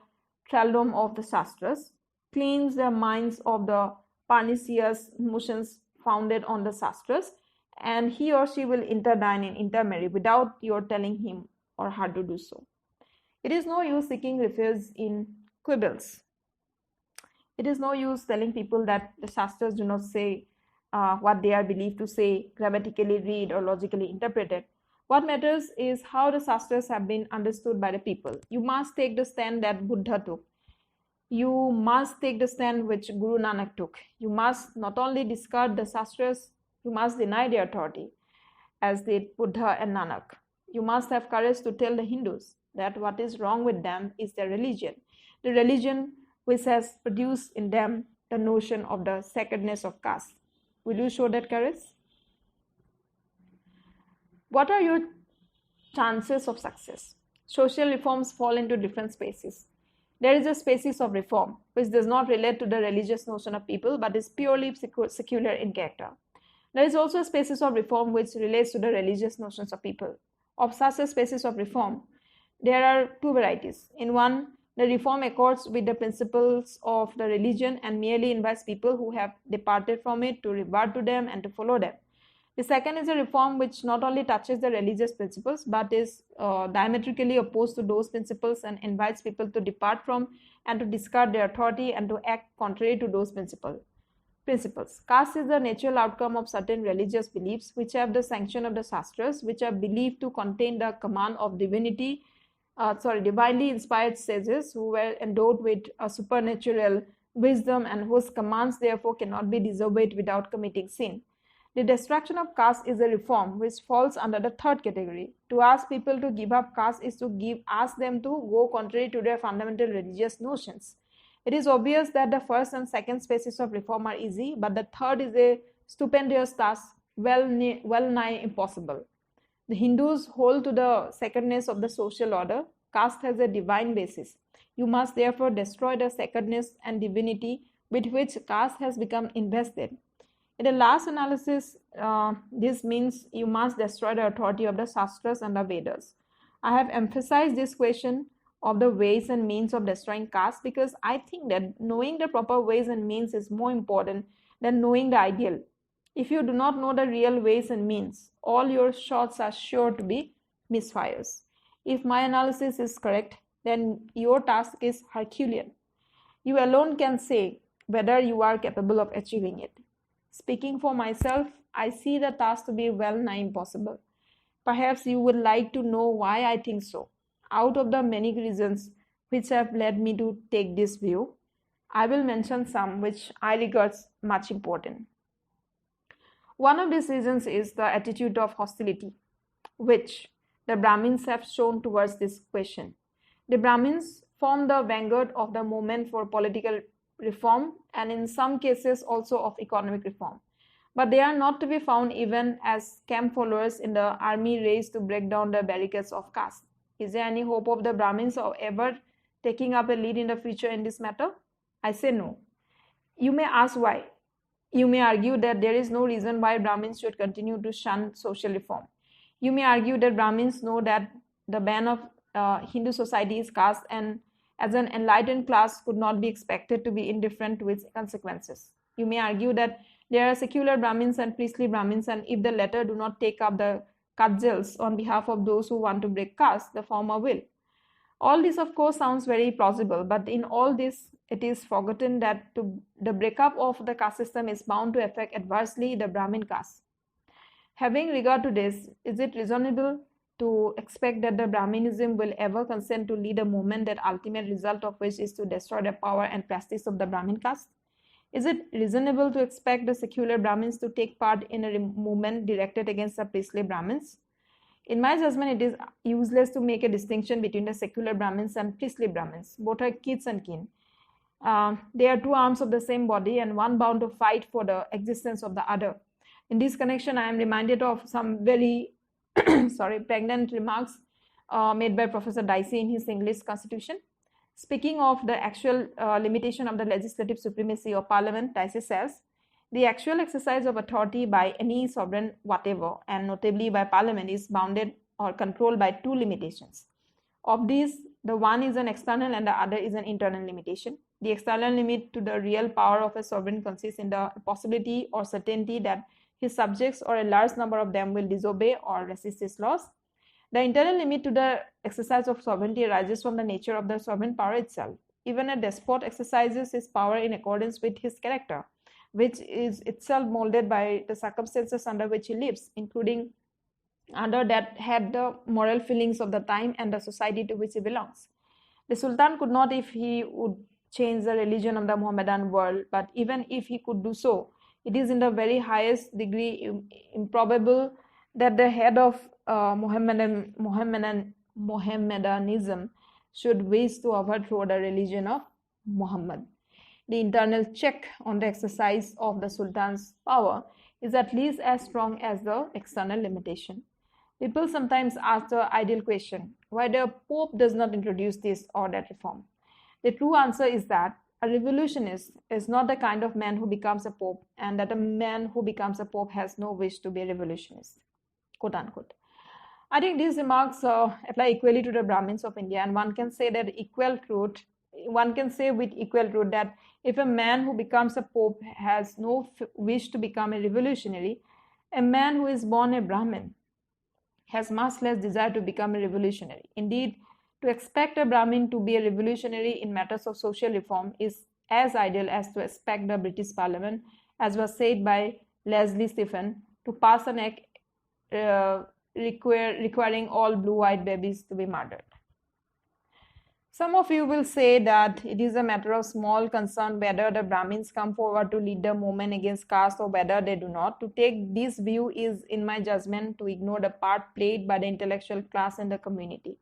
thraldom of the Shastras, cleanse their minds of the pernicious notions founded on the Shastras, and he or she will interdine and intermarry without your telling him or her to do so. It is no use seeking refuge in quibbles. It is no use telling people that the Shastras do not say what they are believed to say, grammatically read or logically interpreted. What matters is how the Shastras have been understood by the people. You must take the stand that Buddha took. You must take the stand which Guru Nanak took. You must not only discard the Shastras You must deny their authority, as did Buddha and Nanak. You must have courage to tell the Hindus that what is wrong with them is their religion, the religion which has produced in them the notion of the sacredness of caste. Will you show that courage? What are your chances of success? Social reforms fall into different spaces. There is a species of reform which does not relate to the religious notion of people but is purely secular in character. There is also a species of reform which relates to the religious notions of people. Of such a species of reform, there are two varieties. In one, the reform accords with the principles of the religion and merely invites people who have departed from it to revert to them and to follow them. The second is a reform which not only touches the religious principles but is diametrically opposed to those principles and invites people to depart from and to discard their authority and to act contrary to those principles. Caste is the natural outcome of certain religious beliefs which have the sanction of the Shastras, which are believed to contain the command of divinely inspired sages who were endowed with a supernatural wisdom and whose commands therefore cannot be disobeyed without committing sin. The destruction of caste is a reform which falls under the third category. To ask people to give up caste is to ask them to go contrary to their fundamental religious notions. It is obvious that the first and second species of reform are easy, but the third is a stupendous task, well nigh impossible. The Hindus hold to the sacredness of the social order. Caste has a divine basis. You must therefore destroy the sacredness and divinity with which caste has become invested. In the last analysis, this means you must destroy the authority of the Shastras and the Vedas. I have emphasized this question of the ways and means of destroying caste because I think that knowing the proper ways and means is more important than knowing the ideal. If you do not know the real ways and means, all your shots are sure to be misfires. If my analysis is correct, then your task is Herculean. You alone can say whether you are capable of achieving it. Speaking for myself, I see the task to be well nigh impossible. Perhaps you would like to know why I think so. Out of the many reasons which have led me to take this view, I will mention some which I regard much important. One of these reasons is the attitude of hostility which the Brahmins have shown towards this question. The Brahmins form the vanguard of the movement for political reform and in some cases also of economic reform. But they are not to be found even as camp followers in the army raised to break down the barricades of caste. Is there any hope of the Brahmins of ever taking up a lead in the future in this matter? I say no. You may ask why. You may argue that there is no reason why Brahmins should continue to shun social reform. You may argue that Brahmins know that the ban of Hindu society is caste and as an enlightened class could not be expected to be indifferent to its consequences. You may argue that there are secular Brahmins and priestly Brahmins and if the latter do not take up the cudgels on behalf of those who want to break caste, the former will. All this of course sounds very plausible, but in all this it is forgotten that the breakup of the caste system is bound to affect adversely the Brahmin caste. Having regard to this, is it reasonable to expect that the Brahminism will ever consent to lead a movement that ultimate result of which is to destroy the power and prestige of the Brahmin caste? Is it reasonable to expect the secular Brahmins to take part in a movement directed against the priestly Brahmins? In my judgment, it is useless to make a distinction between the secular Brahmins and priestly Brahmins. Both are kith and kin. They are two arms of the same body and one bound to fight for the existence of the other. In this connection, I am reminded of some very pregnant remarks made by Professor Dicey in his English Constitution. Speaking of the actual limitation of the legislative supremacy of Parliament, Dicey says, the actual exercise of authority by any sovereign whatever, and notably by Parliament, is bounded or controlled by two limitations. Of these, the one is an external and the other is an internal limitation. The external limit to the real power of a sovereign consists in the possibility or certainty that his subjects or a large number of them will disobey or resist his laws. The internal limit to the exercise of sovereignty arises from the nature of the sovereign power itself. Even a despot exercises his power in accordance with his character, which is itself molded by the circumstances under which he lives, including under that had the moral feelings of the time and the society to which he belongs. The Sultan could not if he would change the religion of the Mohammedan world, but even if he could do so, It is in the very highest degree improbable that the head of Mohammedanism should wish to overthrow the religion of Muhammad. The internal check on the exercise of the Sultan's power is at least as strong as the external limitation. People sometimes ask the ideal question, why the Pope does not introduce this or that reform. The true answer is that a revolutionist is not the kind of man who becomes a Pope, and that a man who becomes a Pope has no wish to be a revolutionist, quote unquote. I think these remarks apply equally to the Brahmins of India, and one can say with equal truth that if a man who becomes a Pope has no wish to become a revolutionary, a man who is born a Brahmin has much less desire to become a revolutionary. Indeed, to expect a Brahmin to be a revolutionary in matters of social reform is as ideal as to expect the British Parliament, as was said by Leslie Stephen, to pass an act requiring all blue-eyed babies to be murdered. Some of you will say that it is a matter of small concern whether the Brahmins come forward to lead the movement against caste or whether they do not. To take this view is, in my judgment, to ignore the part played by the intellectual class in the community.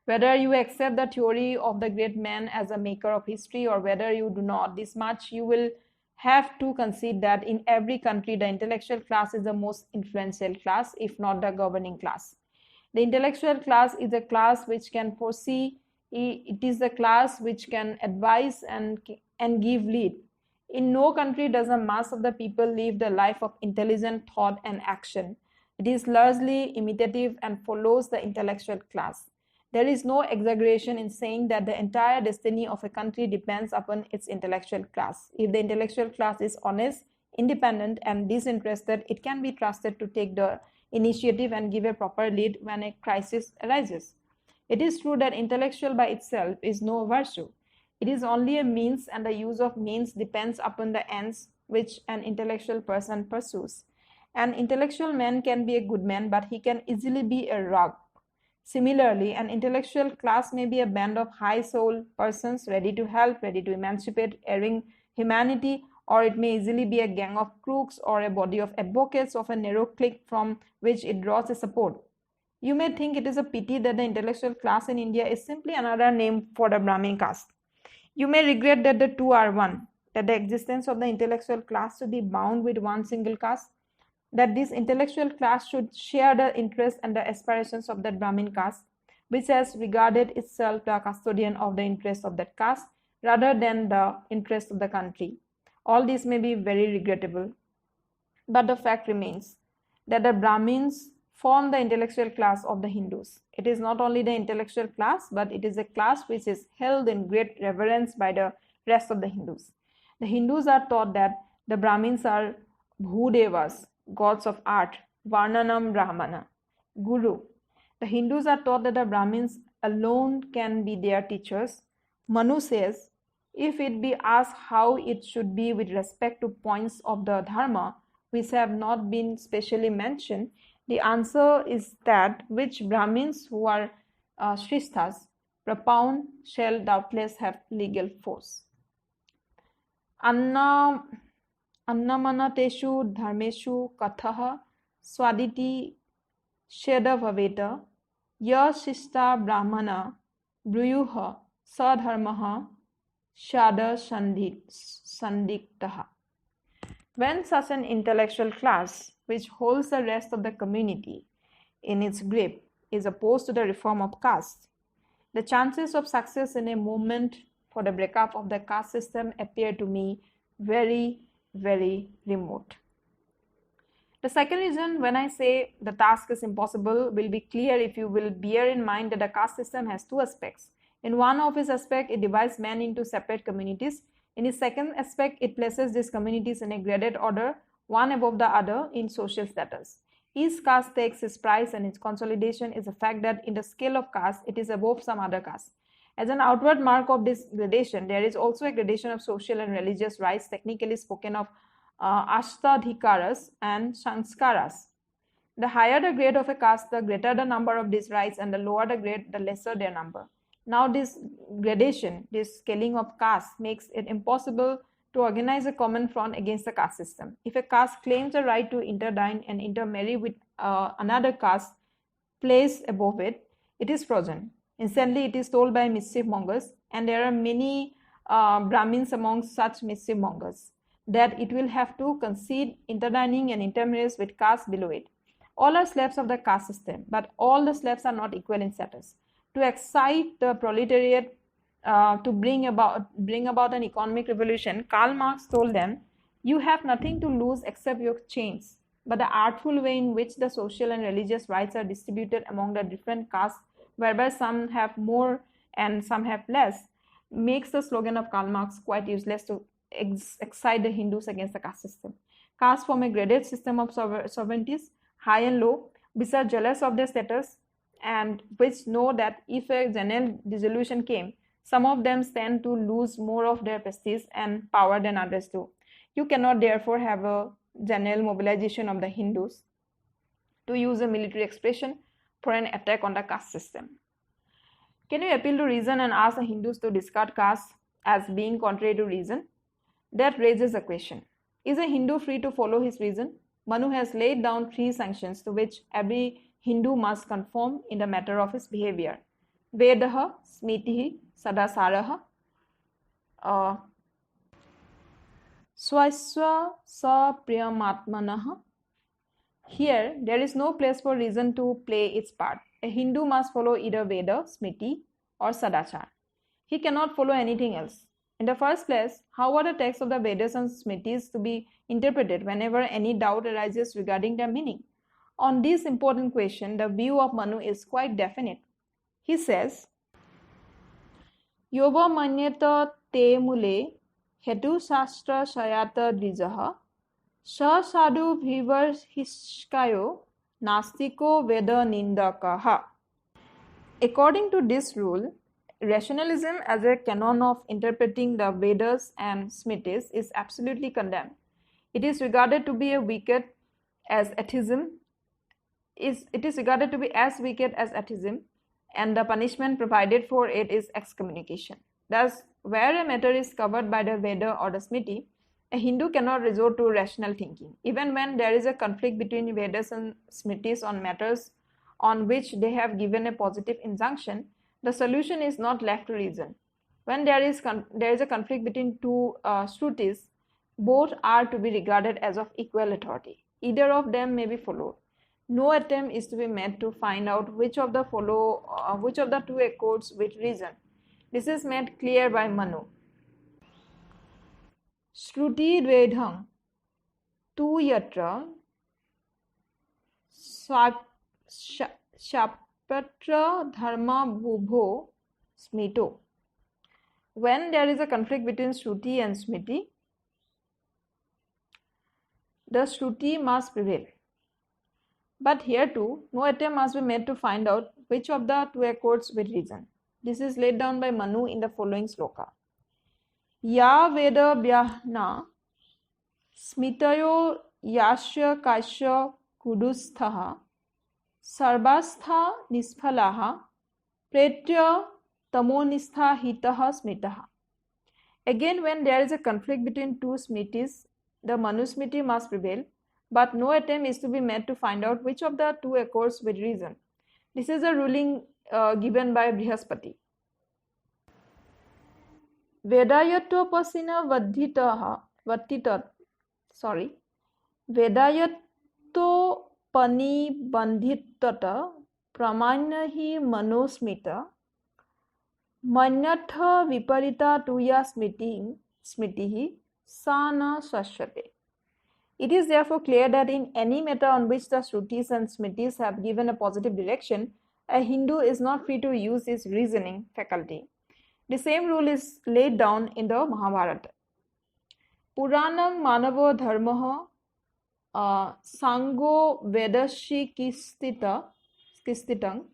Whether you accept the theory of the great man as a maker of history or whether you do not, this much you will have to concede that in every country the intellectual class is the most influential class, if not the governing class. The intellectual class is a class which can foresee. It is the class which can advise and give lead. In no country does the mass of the people live the life of intelligent thought and action. It is largely imitative and follows the intellectual class. There is no exaggeration in saying that the entire destiny of a country depends upon its intellectual class. If the intellectual class is honest, independent, and disinterested, it can be trusted to take the initiative and give a proper lead when a crisis arises. It is true that intellectual by itself is no virtue. It is only a means, and the use of means depends upon the ends which an intellectual person pursues. An intellectual man can be a good man, but he can easily be a rogue. Similarly, an intellectual class may be a band of high-souled persons ready to help, ready to emancipate erring humanity, or it may easily be a gang of crooks or a body of advocates of a narrow clique from which it draws a support. You may think it is a pity that the intellectual class in India is simply another name for the Brahmin caste. You may regret that the two are one, that the existence of the intellectual class should be bound with one single caste, that this intellectual class should share the interests and the aspirations of that Brahmin caste, which has regarded itself the custodian of the interests of that caste rather than the interests of the country. All this may be very regrettable, but the fact remains that the Brahmins form the intellectual class of the Hindus. It is not only the intellectual class, but it is a class which is held in great reverence by the rest of the Hindus. The Hindus are taught that the Brahmins are Bhudevas, gods of art, Varnanam Brahmana, Guru. The Hindus are taught that the Brahmins alone can be their teachers. Manu says, if it be asked how it should be with respect to points of the Dharma which have not been specially mentioned, the answer is that which Brahmins who are Shrishthas propound shall doubtless have legal force. Annamanateshu dharmeshu kathaha swaditi sheda bhaveta ya shishta brahmana bruyuha sadharmaha shada sandiktaha. When such an intellectual class, which holds the rest of the community in its grip, is opposed to the reform of caste, the chances of success in a movement for the breakup of the caste system appear to me very, very remote. The second reason when I say the task is impossible will be clear if you will bear in mind that the caste system has two aspects. In one of its aspects, it divides men into separate communities. In its second aspect, it places these communities in a graded order, one above the other in social status. Each caste takes its price, and its consolidation is the fact that in the scale of caste, it is above some other caste. As an outward mark of this gradation, there is also a gradation of social and religious rights, technically spoken of ashtadhikaras and sanskaras. The higher the grade of a caste, the greater the number of these rights, and the lower the grade, the lesser their number. Now this gradation, this scaling of caste makes it impossible to organize a common front against the caste system. If a caste claims the right to interdine and intermarry with another caste placed above it, it is frozen. Instantly, it is told by mischief mongers, and there are many Brahmins among such mischief mongers, that it will have to concede interdining and intermarriage with castes below it. All are slaves of the caste system, but all the slaves are not equal in status. To excite the proletariat to bring about an economic revolution, Karl Marx told them, "You have nothing to lose except your chains." But the artful way in which the social and religious rights are distributed among the different castes, whereby some have more and some have less, makes the slogan of Karl Marx quite useless to excite the Hindus against the caste system. Castes form a graded system of sovereignties, high and low, which are jealous of their status and which know that if a general dissolution came, some of them stand to lose more of their prestige and power than others do. You cannot therefore have a general mobilization of the Hindus, to use a military expression, for an attack on the caste system. Can you appeal to reason and ask the Hindus to discard caste as being contrary to reason? That raises a question. Is a Hindu free to follow his reason? Manu has laid down 3 sanctions to which every Hindu must conform in the matter of his behavior. Vedaha, Smitihi, Sadasaraha, Swaswa Sapriyamatmanaha. Here, there is no place for reason to play its part. A Hindu must follow either Veda, Smriti, or Sadachar. He cannot follow anything else. In the first place, how are the texts of the Vedas and Smritis to be interpreted whenever any doubt arises regarding their meaning? On this important question, the view of Manu is quite definite. He says, Yoba manyata te mule hetu shastra shayata drijaha sa sadhu bhivar hiskayo nastiko veda nindakaha. According to this rule, rationalism as a canon of interpreting the Vedas and Smritis is absolutely condemned. It is regarded to be as wicked as atheism, and the punishment provided for it is excommunication. Thus, where a matter is covered by the Veda or the Smriti, a Hindu cannot resort to rational thinking. Even when there is a conflict between Vedas and Smritis on matters on which they have given a positive injunction, the solution is not left to reason. When there is a conflict between 2 Shrutis, both are to be regarded as of equal authority. Either of them may be followed. No attempt is to be made to find out which of the 2 accords with reason. This is made clear by Manu. Shruti dvedham tu yatra shapatra dharma bhubho smito. When there is a conflict between Shruti and Smriti, the Shruti must prevail. But here too, no attempt must be made to find out which of the 2 accords with reason. This is laid down by Manu in the following sloka. Ya veda vyahna smitayo yasya kasya kudusthaha sarvastha nisphalaha pretya tamonistha hitaha smitaha. Again, when there is a conflict between 2 Smritis, the Manusmriti must prevail, but no attempt is to be made to find out which of the 2 accords with reason. This is a ruling given by Brihaspati. Vedayato pasina Vedayato pani bandhitata pramanya hi manosmita manyatha viparita tuya smitihi sana sashvate. It is therefore clear that in any matter on which the Shrutis and Smritis have given a positive direction, a Hindu is not free to use his reasoning faculty. The same rule is laid down in the Mahabharata. Puranam manavo dharmaha sango vedashi kistitang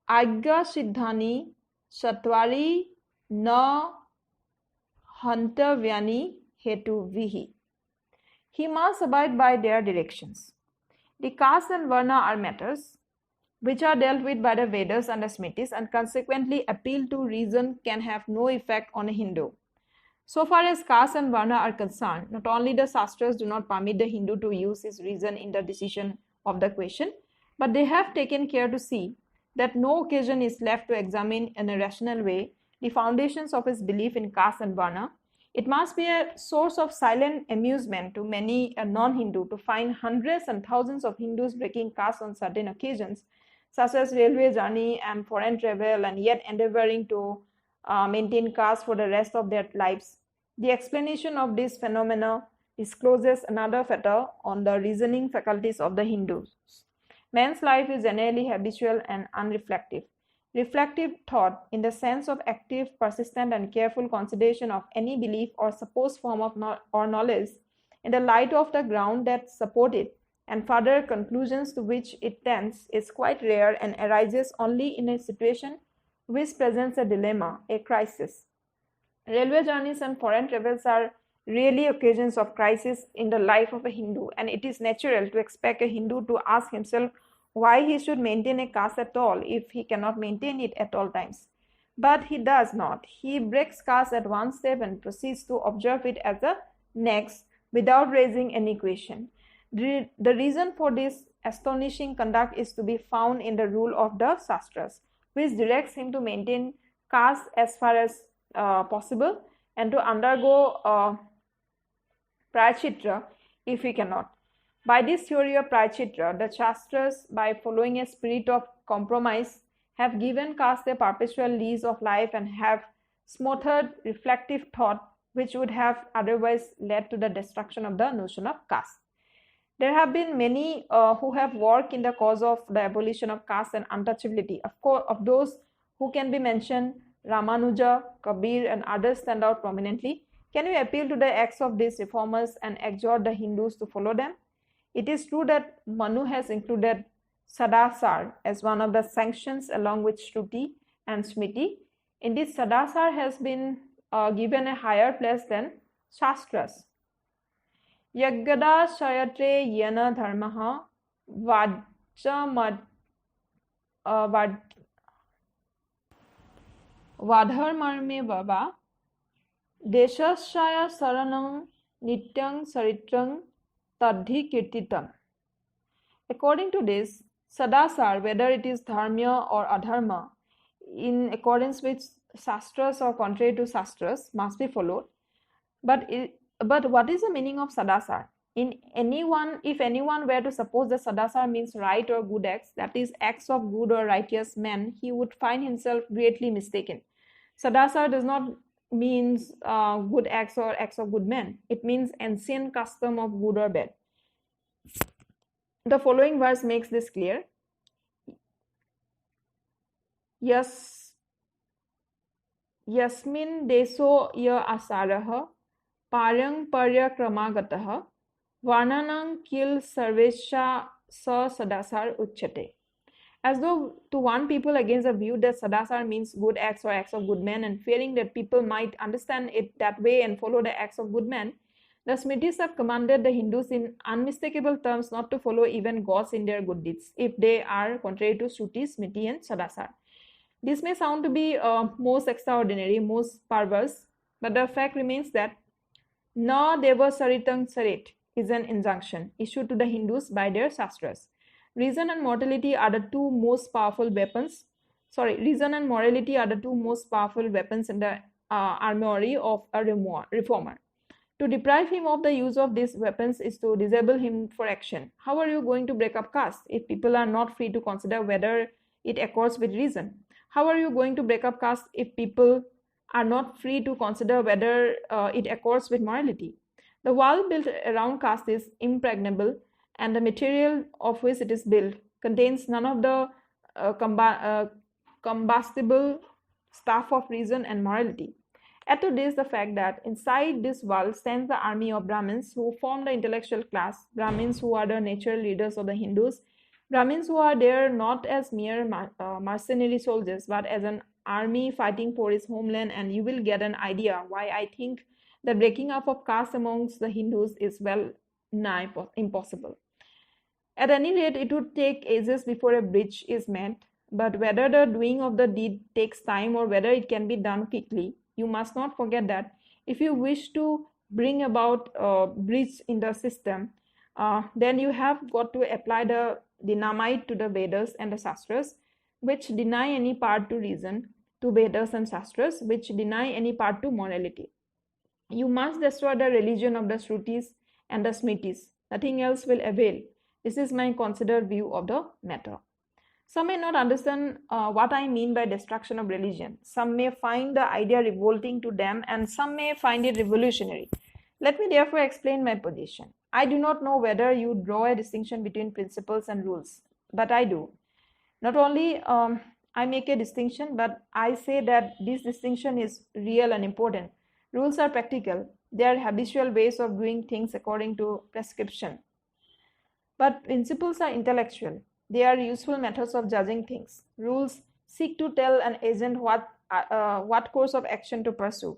agga siddhani satvari na hantavyani hetu vihi. He must abide by their directions. The caste and varna are matters which are dealt with by the Vedas and the Smritis, and consequently appeal to reason can have no effect on a Hindu. So far as caste and varna are concerned, not only the Shastras do not permit the Hindu to use his reason in the decision of the question, but they have taken care to see that no occasion is left to examine in a rational way the foundations of his belief in caste and varna. It must be a source of silent amusement to many non-Hindu to find hundreds and thousands of Hindus breaking caste on certain occasions, such as railway journey and foreign travel, and yet endeavoring to maintain caste for the rest of their lives. The explanation of this phenomena discloses another factor on the reasoning faculties of the Hindus. Man's life is generally habitual and unreflective. Reflective thought, in the sense of active, persistent, and careful consideration of any belief or supposed form of knowledge in the light of the ground that support it, and further conclusions to which it tends, is quite rare and arises only in a situation which presents a dilemma, a crisis. Railway journeys and foreign travels are really occasions of crisis in the life of a Hindu, and it is natural to expect a Hindu to ask himself why he should maintain a caste at all if he cannot maintain it at all times. But he does not. He breaks caste at one step and proceeds to observe it at the next without raising any question. The reason for this astonishing conduct is to be found in the rule of the Shastras, which directs him to maintain caste as far as possible and to undergo prayachitra if he cannot. By this theory of prayachitra, the Shastras, by following a spirit of compromise, have given caste a perpetual lease of life and have smothered reflective thought which would have otherwise led to the destruction of the notion of caste. There have been many who have worked in the cause of the abolition of caste and untouchability. Of course, of those who can be mentioned, Ramanuja, Kabir, and others stand out prominently. Can we appeal to the acts of these reformers and exhort the Hindus to follow them? It is true that Manu has included Sadasar as one of the sanctions along with Shruti and Smriti. Indeed, Sadasar has been given a higher place than Shastras. Yaggada Shayatre Yana Dharmaha Vadharmarme Baba Deshashaya Saranam Nityang Saritrang Tadhi Kirtitam. According to this, Sadasar, whether it is dharmya or adharma, in accordance with Shastras or contrary to Shastras, must be followed. But what is the meaning of Sadasar? If anyone were to suppose that Sadasar means right or good acts, that is, acts of good or righteous men, he would find himself greatly mistaken. Sadasar does not means good acts or acts of good men. It means ancient custom of good or bad. The following verse makes this clear. Yasmin deso ya asaraha parang parya kramagataha varnanang kil sarvesha sa sadasar uchyate. As though to warn people against the view that Sadasar means good acts or acts of good men, and fearing that people might understand it that way and follow the acts of good men, the Smritis have commanded the Hindus in unmistakable terms not to follow even gods in their good deeds if they are contrary to Shruti, Smriti, and Sadasar. This may sound to be most extraordinary, most perverse, but the fact remains that Na Deva Saritang Sarit is an injunction issued to the Hindus by their Shastras. Reason and morality are the two most powerful weapons. Reason and morality are the two most powerful weapons in the armory of a reformer. To deprive him of the use of these weapons is to disable him for action. How are you going to break up caste if people are not free to consider whether it accords with reason? How are you going to break up caste if people are not free to consider whether it accords with morality? The wall built around caste is impregnable, and the material of which it is built contains none of the combustible stuff of reason and morality. Add to this the fact that inside this wall stands the army of Brahmins who form the intellectual class, Brahmins who are the natural leaders of the Hindus, Brahmins who are there not as mere mercenary soldiers but as an army fighting for its homeland, and you will get an idea why I think the breaking up of caste amongst the Hindus is well nigh impossible. At any rate, it would take ages before a bridge is made, but whether the doing of the deed takes time or whether it can be done quickly, you must not forget that if you wish to bring about a bridge in the system, then you have got to apply the dynamite to the Vedas and the Shastras, which deny any part to reason, to Vedas and Shastras, which deny any part to morality. You must destroy the religion of the Shrutis and the Smritis. Nothing else will avail. This is my considered view of the matter. Some may not understand what I mean by destruction of religion. Some may find the idea revolting to them, and some may find it revolutionary. Let me therefore explain my position. I do not know whether you draw a distinction between principles and rules, but I do. Not only I make a distinction, but I say that this distinction is real and important. Rules are practical. They are habitual ways of doing things according to prescription. But principles are intellectual. They are useful methods of judging things. Rules seek to tell an agent what course of action to pursue.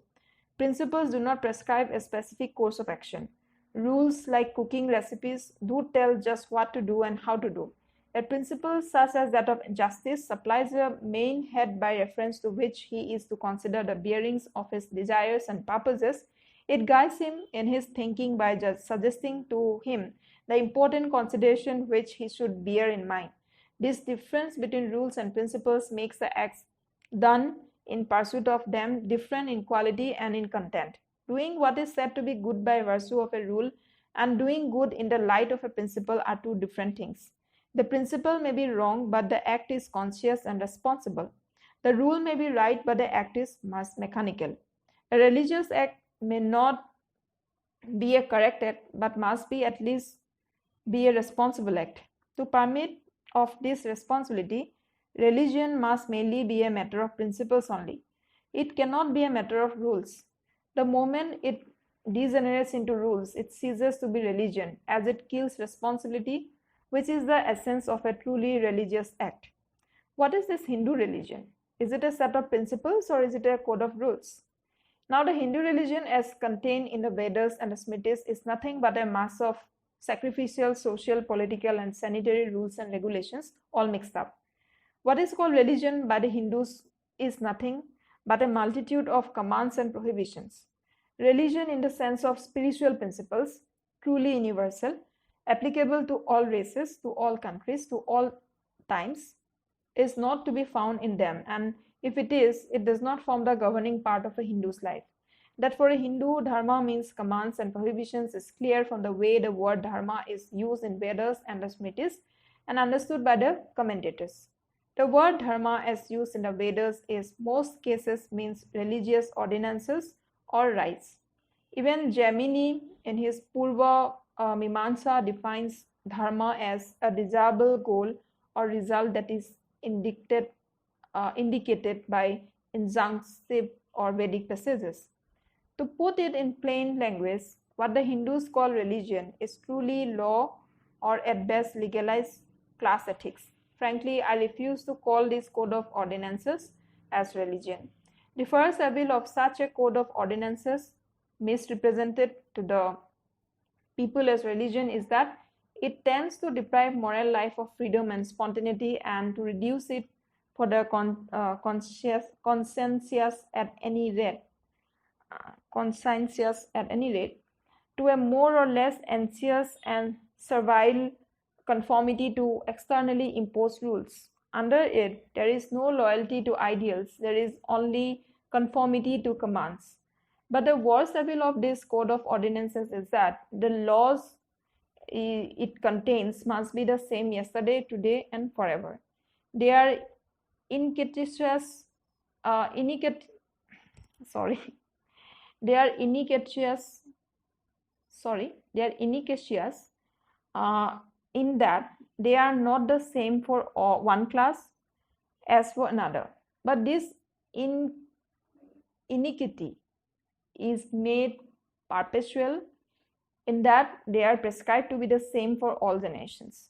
Principles do not prescribe a specific course of action. Rules, like cooking recipes, do tell just what to do and how to do. A principle such as that of justice supplies a main head by reference to which he is to consider the bearings of his desires and purposes. It guides him in his thinking by just suggesting to him the important consideration which he should bear in mind. This difference between rules and principles makes the acts done in pursuit of them different in quality and in content. Doing what is said to be good by virtue of a rule and doing good in the light of a principle are two different things. The principle may be wrong, but the act is conscious and responsible. The rule may be right, but the act is mechanical. A religious act may not be a correct act, but must be at least be a responsible act. To permit of this responsibility, religion must mainly be a matter of principles only. It cannot be a matter of rules. The moment it degenerates into rules, it ceases to be religion, as it kills responsibility, which is the essence of a truly religious act. What is this Hindu religion? Is it a set of principles or is it a code of rules? Now, the Hindu religion as contained in the Vedas and the Smritis is nothing but a mass of sacrificial, social, political, and sanitary rules and regulations all mixed up. What is called religion by the Hindus is nothing but a multitude of commands and prohibitions. Religion in the sense of spiritual principles, truly universal, applicable to all races, to all countries, to all times, is not to be found in them, and if it is, it does not form the governing part of a Hindu's life. That for a Hindu, dharma means commands and prohibitions is clear from the way the word dharma is used in Vedas and the Smritis and understood by the commentators. The word dharma as used in the Vedas is most cases means religious ordinances or rites. Even Jaimini in his Purva Mimamsa defines dharma as a desirable goal or result that is indicated by injunctive or Vedic passages. To put it in plain language, what the Hindus call religion is truly law or at best legalized class ethics. Frankly, I refuse to call this code of ordinances as religion. The first evil of such a code of ordinances misrepresented to the people as religion is that it tends to deprive moral life of freedom and spontaneity and to reduce it for the conscientious at any rate to a more or less anxious and servile conformity to externally imposed rules. Under it, there is no loyalty to ideals, there is only conformity to commands. But the worst evil of this code of ordinances is that the laws it contains must be the same yesterday, today, and forever. They are iniquitous in that they are not the same for one class as for another. But this iniquity is made perpetual in that they are prescribed to be the same for all generations.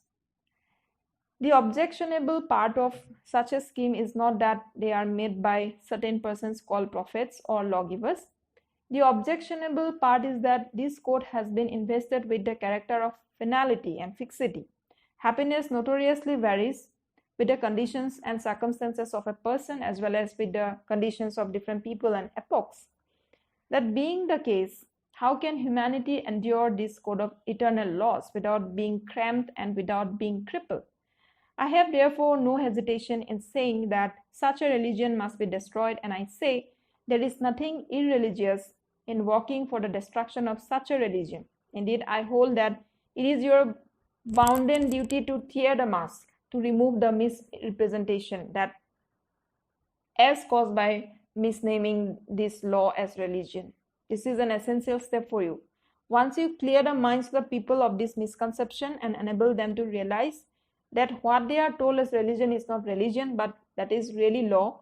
The objectionable part of such a scheme is not that they are made by certain persons called prophets or lawgivers. The objectionable part is that this code has been invested with the character of finality and fixity. Happiness notoriously varies with the conditions and circumstances of a person as well as with the conditions of different people and epochs. That being the case, how can humanity endure this code of eternal laws without being cramped and without being crippled? I have therefore no hesitation in saying that such a religion must be destroyed, and I say there is nothing irreligious in working for the destruction of such a religion. Indeed, I hold that it is your bounden duty to tear the mask, to remove the misrepresentation that is caused by misnaming this law as religion. This is an essential step for you. Once you clear the minds of the people of this misconception and enable them to realize that what they are told as religion is not religion, but that is really law,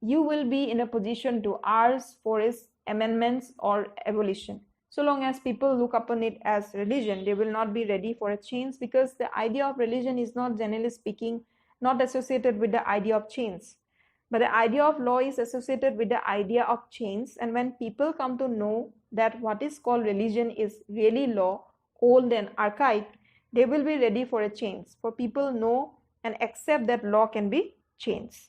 you will be in a position to ask for its amendments or abolition. So long as people look upon it as religion, they will not be ready for a change, because the idea of religion is not, generally speaking, not associated with the idea of change. But the idea of law is associated with the idea of change, and when people come to know that what is called religion is really law, old and archaic, they will be ready for a change, for people know and accept that law can be changed.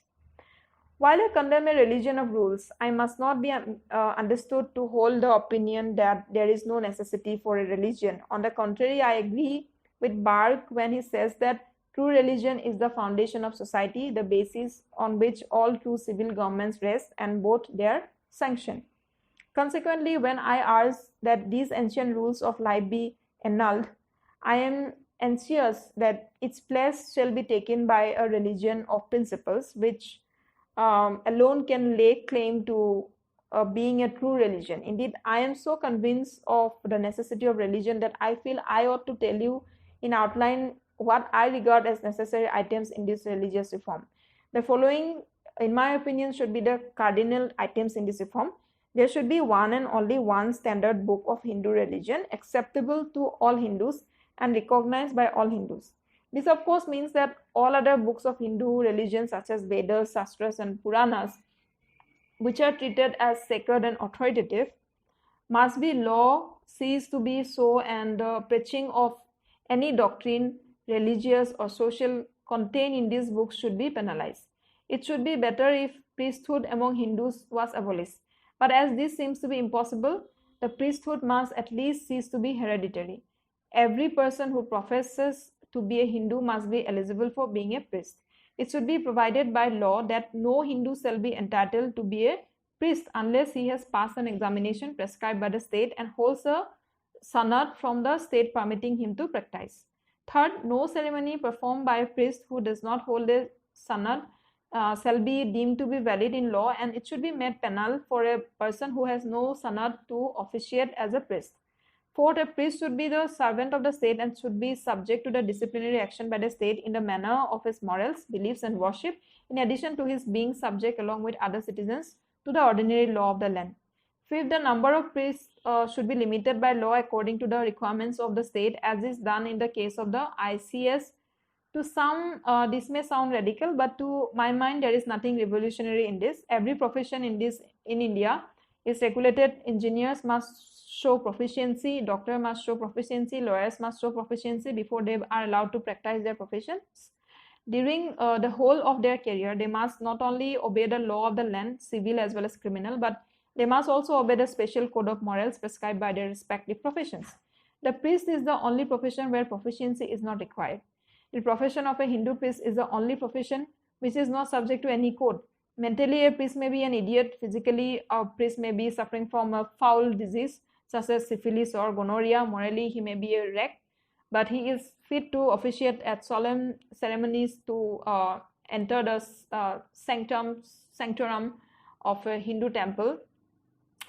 While I condemn a religion of rules, I must not be understood to hold the opinion that there is no necessity for a religion. On the contrary, I agree with b.r. when he says that true religion is the foundation of society, the basis on which all true civil governments rest, and both their sanction. Consequently, when I urge that these ancient rules of life be annulled, I am anxious that its place shall be taken by a religion of principles, which alone can lay claim to being a true religion. Indeed, I am so convinced of the necessity of religion that I feel I ought to tell you in outline what I regard as necessary items in this religious reform. The following, in my opinion, should be the cardinal items in this reform. There should be one and only one standard book of Hindu religion, acceptable to all Hindus and recognized by all Hindus. This of course means that all other books of Hindu religion such as Vedas, Shastras and Puranas, which are treated as sacred and authoritative, must be law, cease to be so, and the preaching of any doctrine, religious or social, contained in these books should be penalized. It should be better if priesthood among Hindus was abolished. But as this seems to be impossible, the priesthood must at least cease to be hereditary. Every person who professes to be a Hindu must be eligible for being a priest. It should be provided by law that no Hindu shall be entitled to be a priest unless he has passed an examination prescribed by the state and holds a sanad from the state permitting him to practice. Third, no ceremony performed by a priest who does not hold a sanad shall be deemed to be valid in law, and it should be made penal for a person who has no sanad to officiate as a priest. Fourth, a priest should be the servant of the state and should be subject to the disciplinary action by the state in the manner of his morals, beliefs and worship, in addition to his being subject along with other citizens to the ordinary law of the land. Fifth, the number of priests should be limited by law according to the requirements of the state, as is done in the case of the ICS. To some, this may sound radical, but to my mind, there is nothing revolutionary in this. Every profession in India is regulated. Engineers must show proficiency, doctor must show proficiency, lawyers must show proficiency before they are allowed to practice their professions. During the whole of their career, they must not only obey the law of the land, civil as well as criminal, but they must also obey the special code of morals prescribed by their respective professions. The priest is the only profession where proficiency is not required. The profession of a Hindu priest is the only profession which is not subject to any code. Mentally, a priest may be an idiot. Physically, a priest may be suffering from a foul disease such as syphilis or gonorrhea. Morally, he may be a wreck, but he is fit to officiate at solemn ceremonies, to enter the sanctorum of a Hindu temple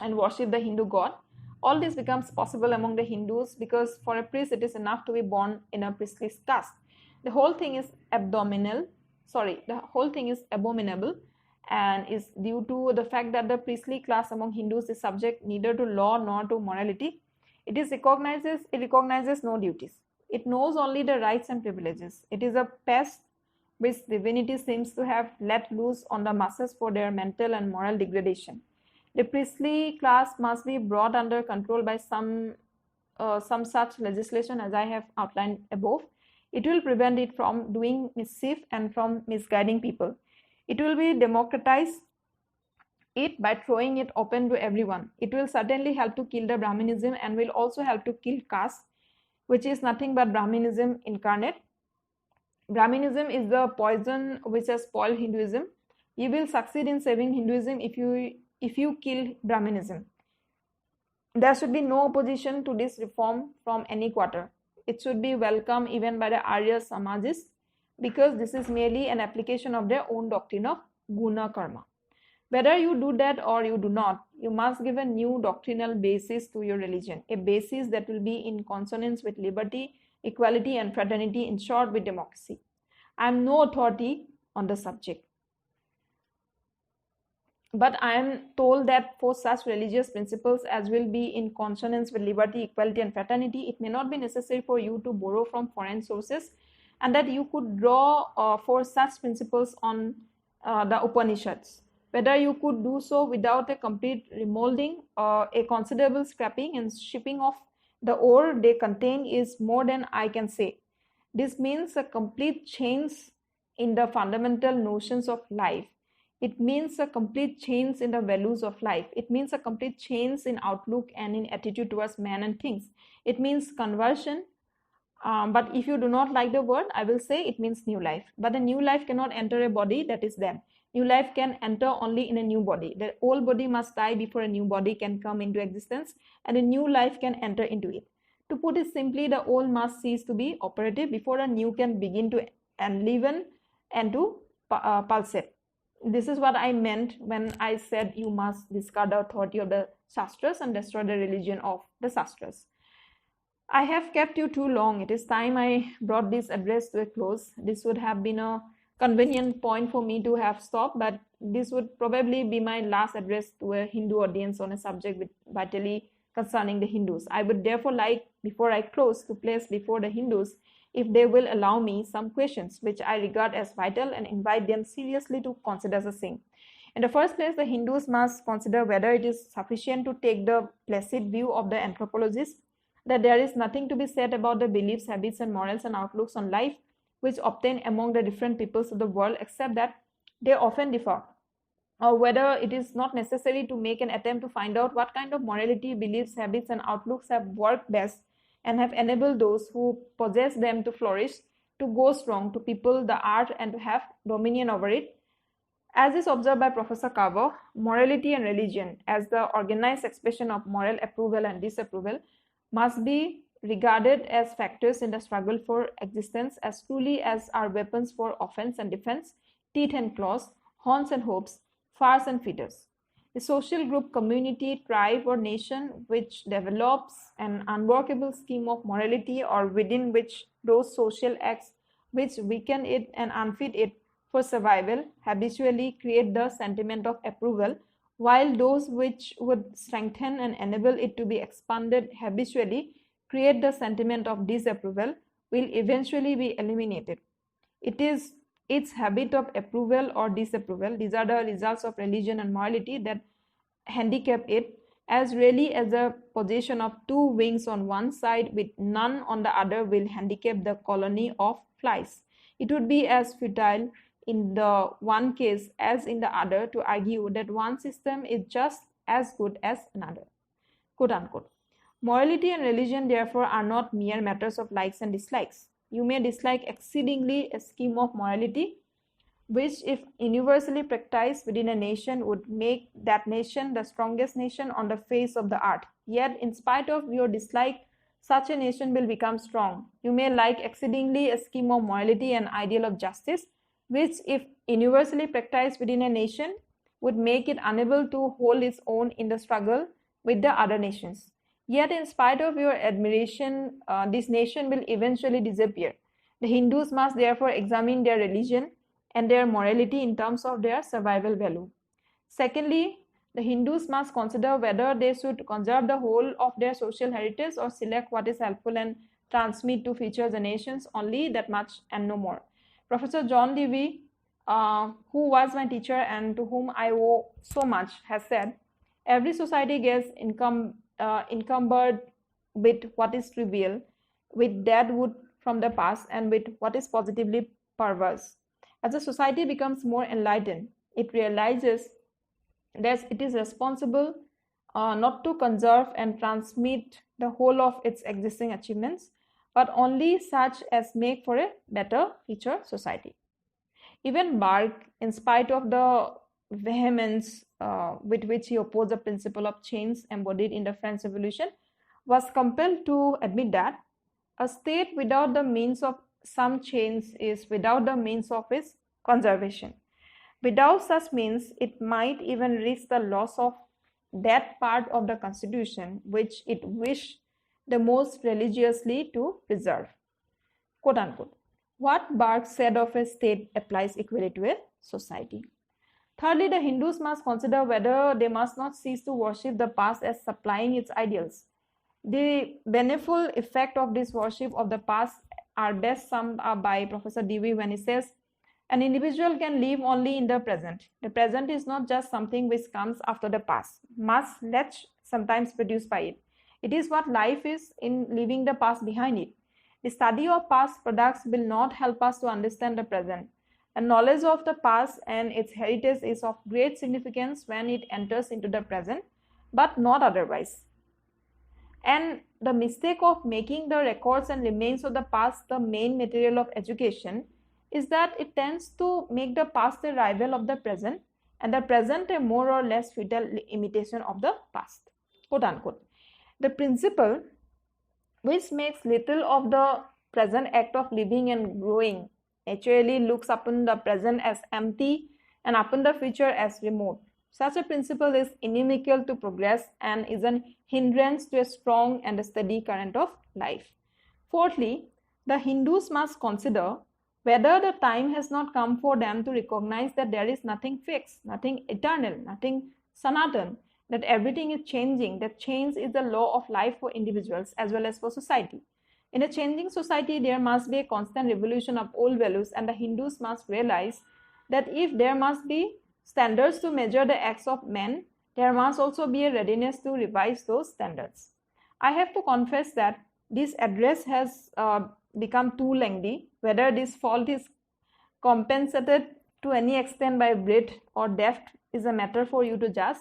and worship the Hindu god. All this becomes possible among the Hindus because for a priest it is enough to be born in a priestly caste. The whole thing is abominable and is due to the fact that the priestly class among Hindus is subject neither to law nor to morality. It recognizes no duties. It knows only the rights and privileges. It is a pest which divinity seems to have let loose on the masses for their mental and moral degradation. The priestly class must be brought under control by some such legislation as I have outlined above. It will prevent it from doing mischief and from misguiding people. It will be democratize it by throwing it open to everyone. It will certainly help to kill the Brahminism and will also help to kill caste, which is nothing but Brahminism incarnate. Brahminism is the poison which has spoiled Hinduism. You will succeed in saving Hinduism if you kill Brahminism. There should be no opposition to this reform from any quarter. It should be welcome even by the Arya Samajists, because this is merely an application of their own doctrine of guna karma. Whether you do that or you do not, you must give a new doctrinal basis to your religion, a basis that will be in consonance with liberty, equality, and fraternity, in short, with democracy. I am no authority on the subject, but I am told that for such religious principles as will be in consonance with liberty, equality, and fraternity, it may not be necessary for you to borrow from foreign sources, and that you could draw for such principles on the Upanishads. Whether you could do so without a complete remolding, a considerable scrapping and stripping of the ore they contain is more than I can say. This means a complete change in the fundamental notions of life. It means a complete change in the values of life. It means a complete change in outlook and in attitude towards man and things. It means conversion. But if you do not like the word, I will say it means new life. But a new life cannot enter a body that is dead. New life can enter only in a new body. The old body must die before a new body can come into existence, and a new life can enter into it. To put it simply, the old must cease to be operative before a new can begin to enliven and to pulsate. This is what I meant when I said you must discard the authority of the Shastras and destroy the religion of the Shastras. I have kept you too long. It is time I brought this address to a close. This would have been a convenient point for me to have stopped, but this would probably be my last address to a Hindu audience on a subject vitally concerning the Hindus. I would therefore like, before I close, to place before the Hindus, if they will allow me, some questions which I regard as vital and invite them seriously to consider the same. In the first place, the Hindus must consider whether it is sufficient to take the placid view of the anthropologists that there is nothing to be said about the beliefs, habits, and morals and outlooks on life which obtain among the different peoples of the world, except that they often differ, or whether it is not necessary to make an attempt to find out what kind of morality, beliefs, habits, and outlooks have worked best and have enabled those who possess them to flourish, to go strong, to people the art, and to have dominion over it. As is observed by Professor Kavita, morality and religion, as the organized expression of moral approval and disapproval, must be regarded as factors in the struggle for existence as truly as are weapons for offense and defense, teeth and claws, horns and hooves, fars and fetters. A social group, community, tribe, or nation which develops an unworkable scheme of morality, or within which those social acts which weaken it and unfit it for survival habitually create the sentiment of approval, while those which would strengthen and enable it to be expanded habitually create the sentiment of disapproval, will eventually be eliminated. It is its habit of approval or disapproval, these are the results of religion and morality, that handicap it, as really as a possession of two wings on one side with none on the other will handicap the colony of flies. It would be as futile in the one case as in the other to argue that one system is just as good as another, quote unquote. Morality and religion, therefore, are not mere matters of likes and dislikes. You may dislike exceedingly a scheme of morality which, if universally practiced within a nation, would make that nation the strongest nation on the face of the earth. Yet, in spite of your dislike, such a nation will become strong. You may like exceedingly a scheme of morality and ideal of justice, which, if universally practiced within a nation, would make it unable to hold its own in the struggle with the other nations. Yet, in spite of your admiration, this nation will eventually disappear. The Hindus must therefore examine their religion and their morality in terms of their survival value. Secondly, the Hindus must consider whether they should conserve the whole of their social heritage or select what is helpful and transmit to future generations only that much and no more. Professor Jyotiba, who was my teacher and to whom I owe so much, has said, every society gets encumbered with what is trivial, with that would from the past and with what is positively perverse. As a society becomes more enlightened, it realizes that it is responsible not to conserve and transmit the whole of its existing achievements, but only such as make for a better future society. Even Bark, in spite of the vehemence with which he opposed the principle of change embodied in the French Revolution, was compelled to admit that a state without the means of some change is without the means of its conservation. Without such means, it might even risk the loss of that part of the constitution which it wished the most religiously to preserve. Quote unquote. What Bark said of a state applies equally to a society. Thirdly, the Hindus must consider whether they must not cease to worship the past as supplying its ideals. The beneficial effect of this worship of the past are best summed up by Professor Dewey when he says, an individual can live only in the present. The present is not just something which comes after the past, much less sometimes produced by it. It is what life is in leaving the past behind it. The study of past products will not help us to understand the present. A knowledge of the past and its heritage is of great significance when it enters into the present, but not otherwise. And the mistake of making the records and remains of the past the main material of education is that it tends to make the past a rival of the present and the present a more or less futile imitation of the past. Quote unquote. The principle which makes little of the present act of living and growing naturally looks upon the present as empty and upon the future as remote. Such a principle is inimical to progress and is an hindrance to a strong and a steady current of life. Fourthly, the Hindus must consider whether the time has not come for them to recognize that there is nothing fixed, nothing eternal, nothing sanatan, that everything is changing, that change is the law of life for individuals as well as for society. In a changing society, there must be a constant revolution of old values, and the Hindus must realize that if there must be standards to measure the acts of men, there must also be a readiness to revise those standards. I have to confess that this address has become too lengthy. Whether this fault is compensated to any extent by breadth or depth is a matter for you to judge.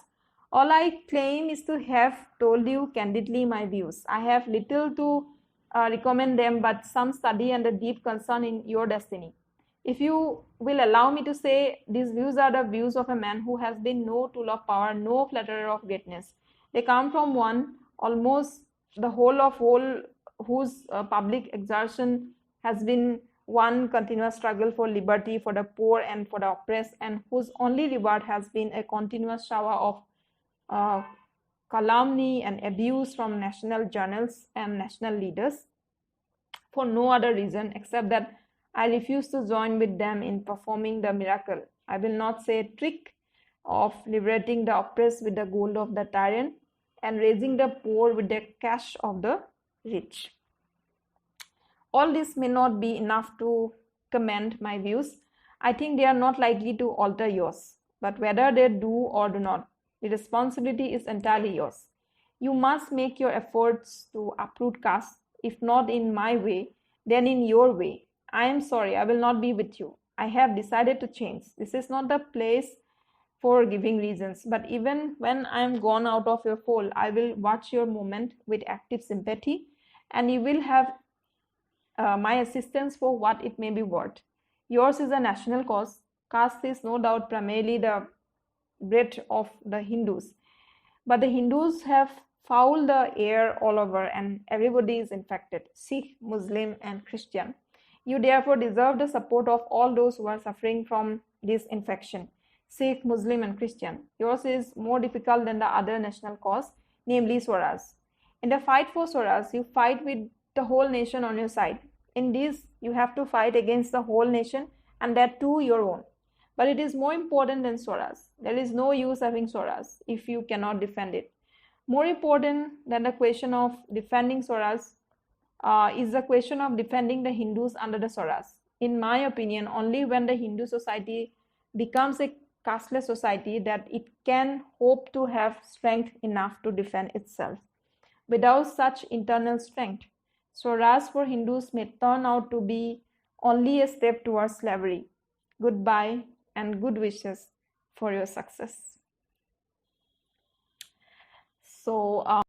All I claim is to have told you candidly my views. I have little to recommend them, but some study and a deep concern in your destiny. If you will allow me to say, these views are the views of a man who has been no tool of power, no flatterer of greatness. They come from one almost the whole whose public exertion has been one continuous struggle for liberty for the poor and for the oppressed, and whose only reward has been a continuous shower of calumny and abuse from national journals and national leaders, for no other reason except that I refuse to join with them in performing the miracle, I will not say trick, of liberating the oppressed with the gold of the tyrant and raising the poor with the cash of the rich. All this may not be enough to commend my views. I think they are not likely to alter yours, but whether they do or do not, the responsibility is entirely yours. You must make your efforts to uproot caste, if not in my way, then in your way. I am sorry, I will not be with you. I have decided to change. This is not the place for giving reasons, but even when I am gone out of your fold, I will watch your movement with active sympathy, and you will have my assistance for what it may be worth. Yours is a national cause. Caste is no doubt primarily the bread of the Hindus, but the Hindus have fouled the air all over and everybody is infected, Sikh, Muslim and Christian. You therefore deserve the support of all those who are suffering from this infection, Sikh, Muslim and Christian. Yours is more difficult than the other national cause, namely Swaraj. In the fight for Swaraj, you fight with the whole nation on your side. In this, you have to fight against the whole nation, and that too your own. But it is more important than Swaraj. There is no use having Swaraj if you cannot defend it. More important than the question of defending Swaraj is the question of defending the Hindus under the Swaraj. In my opinion, only when the Hindu society becomes a casteless society that it can hope to have strength enough to defend itself. Without such internal strength, Swaraj for Hindus may turn out to be only a step towards slavery. Goodbye and good wishes for your success. So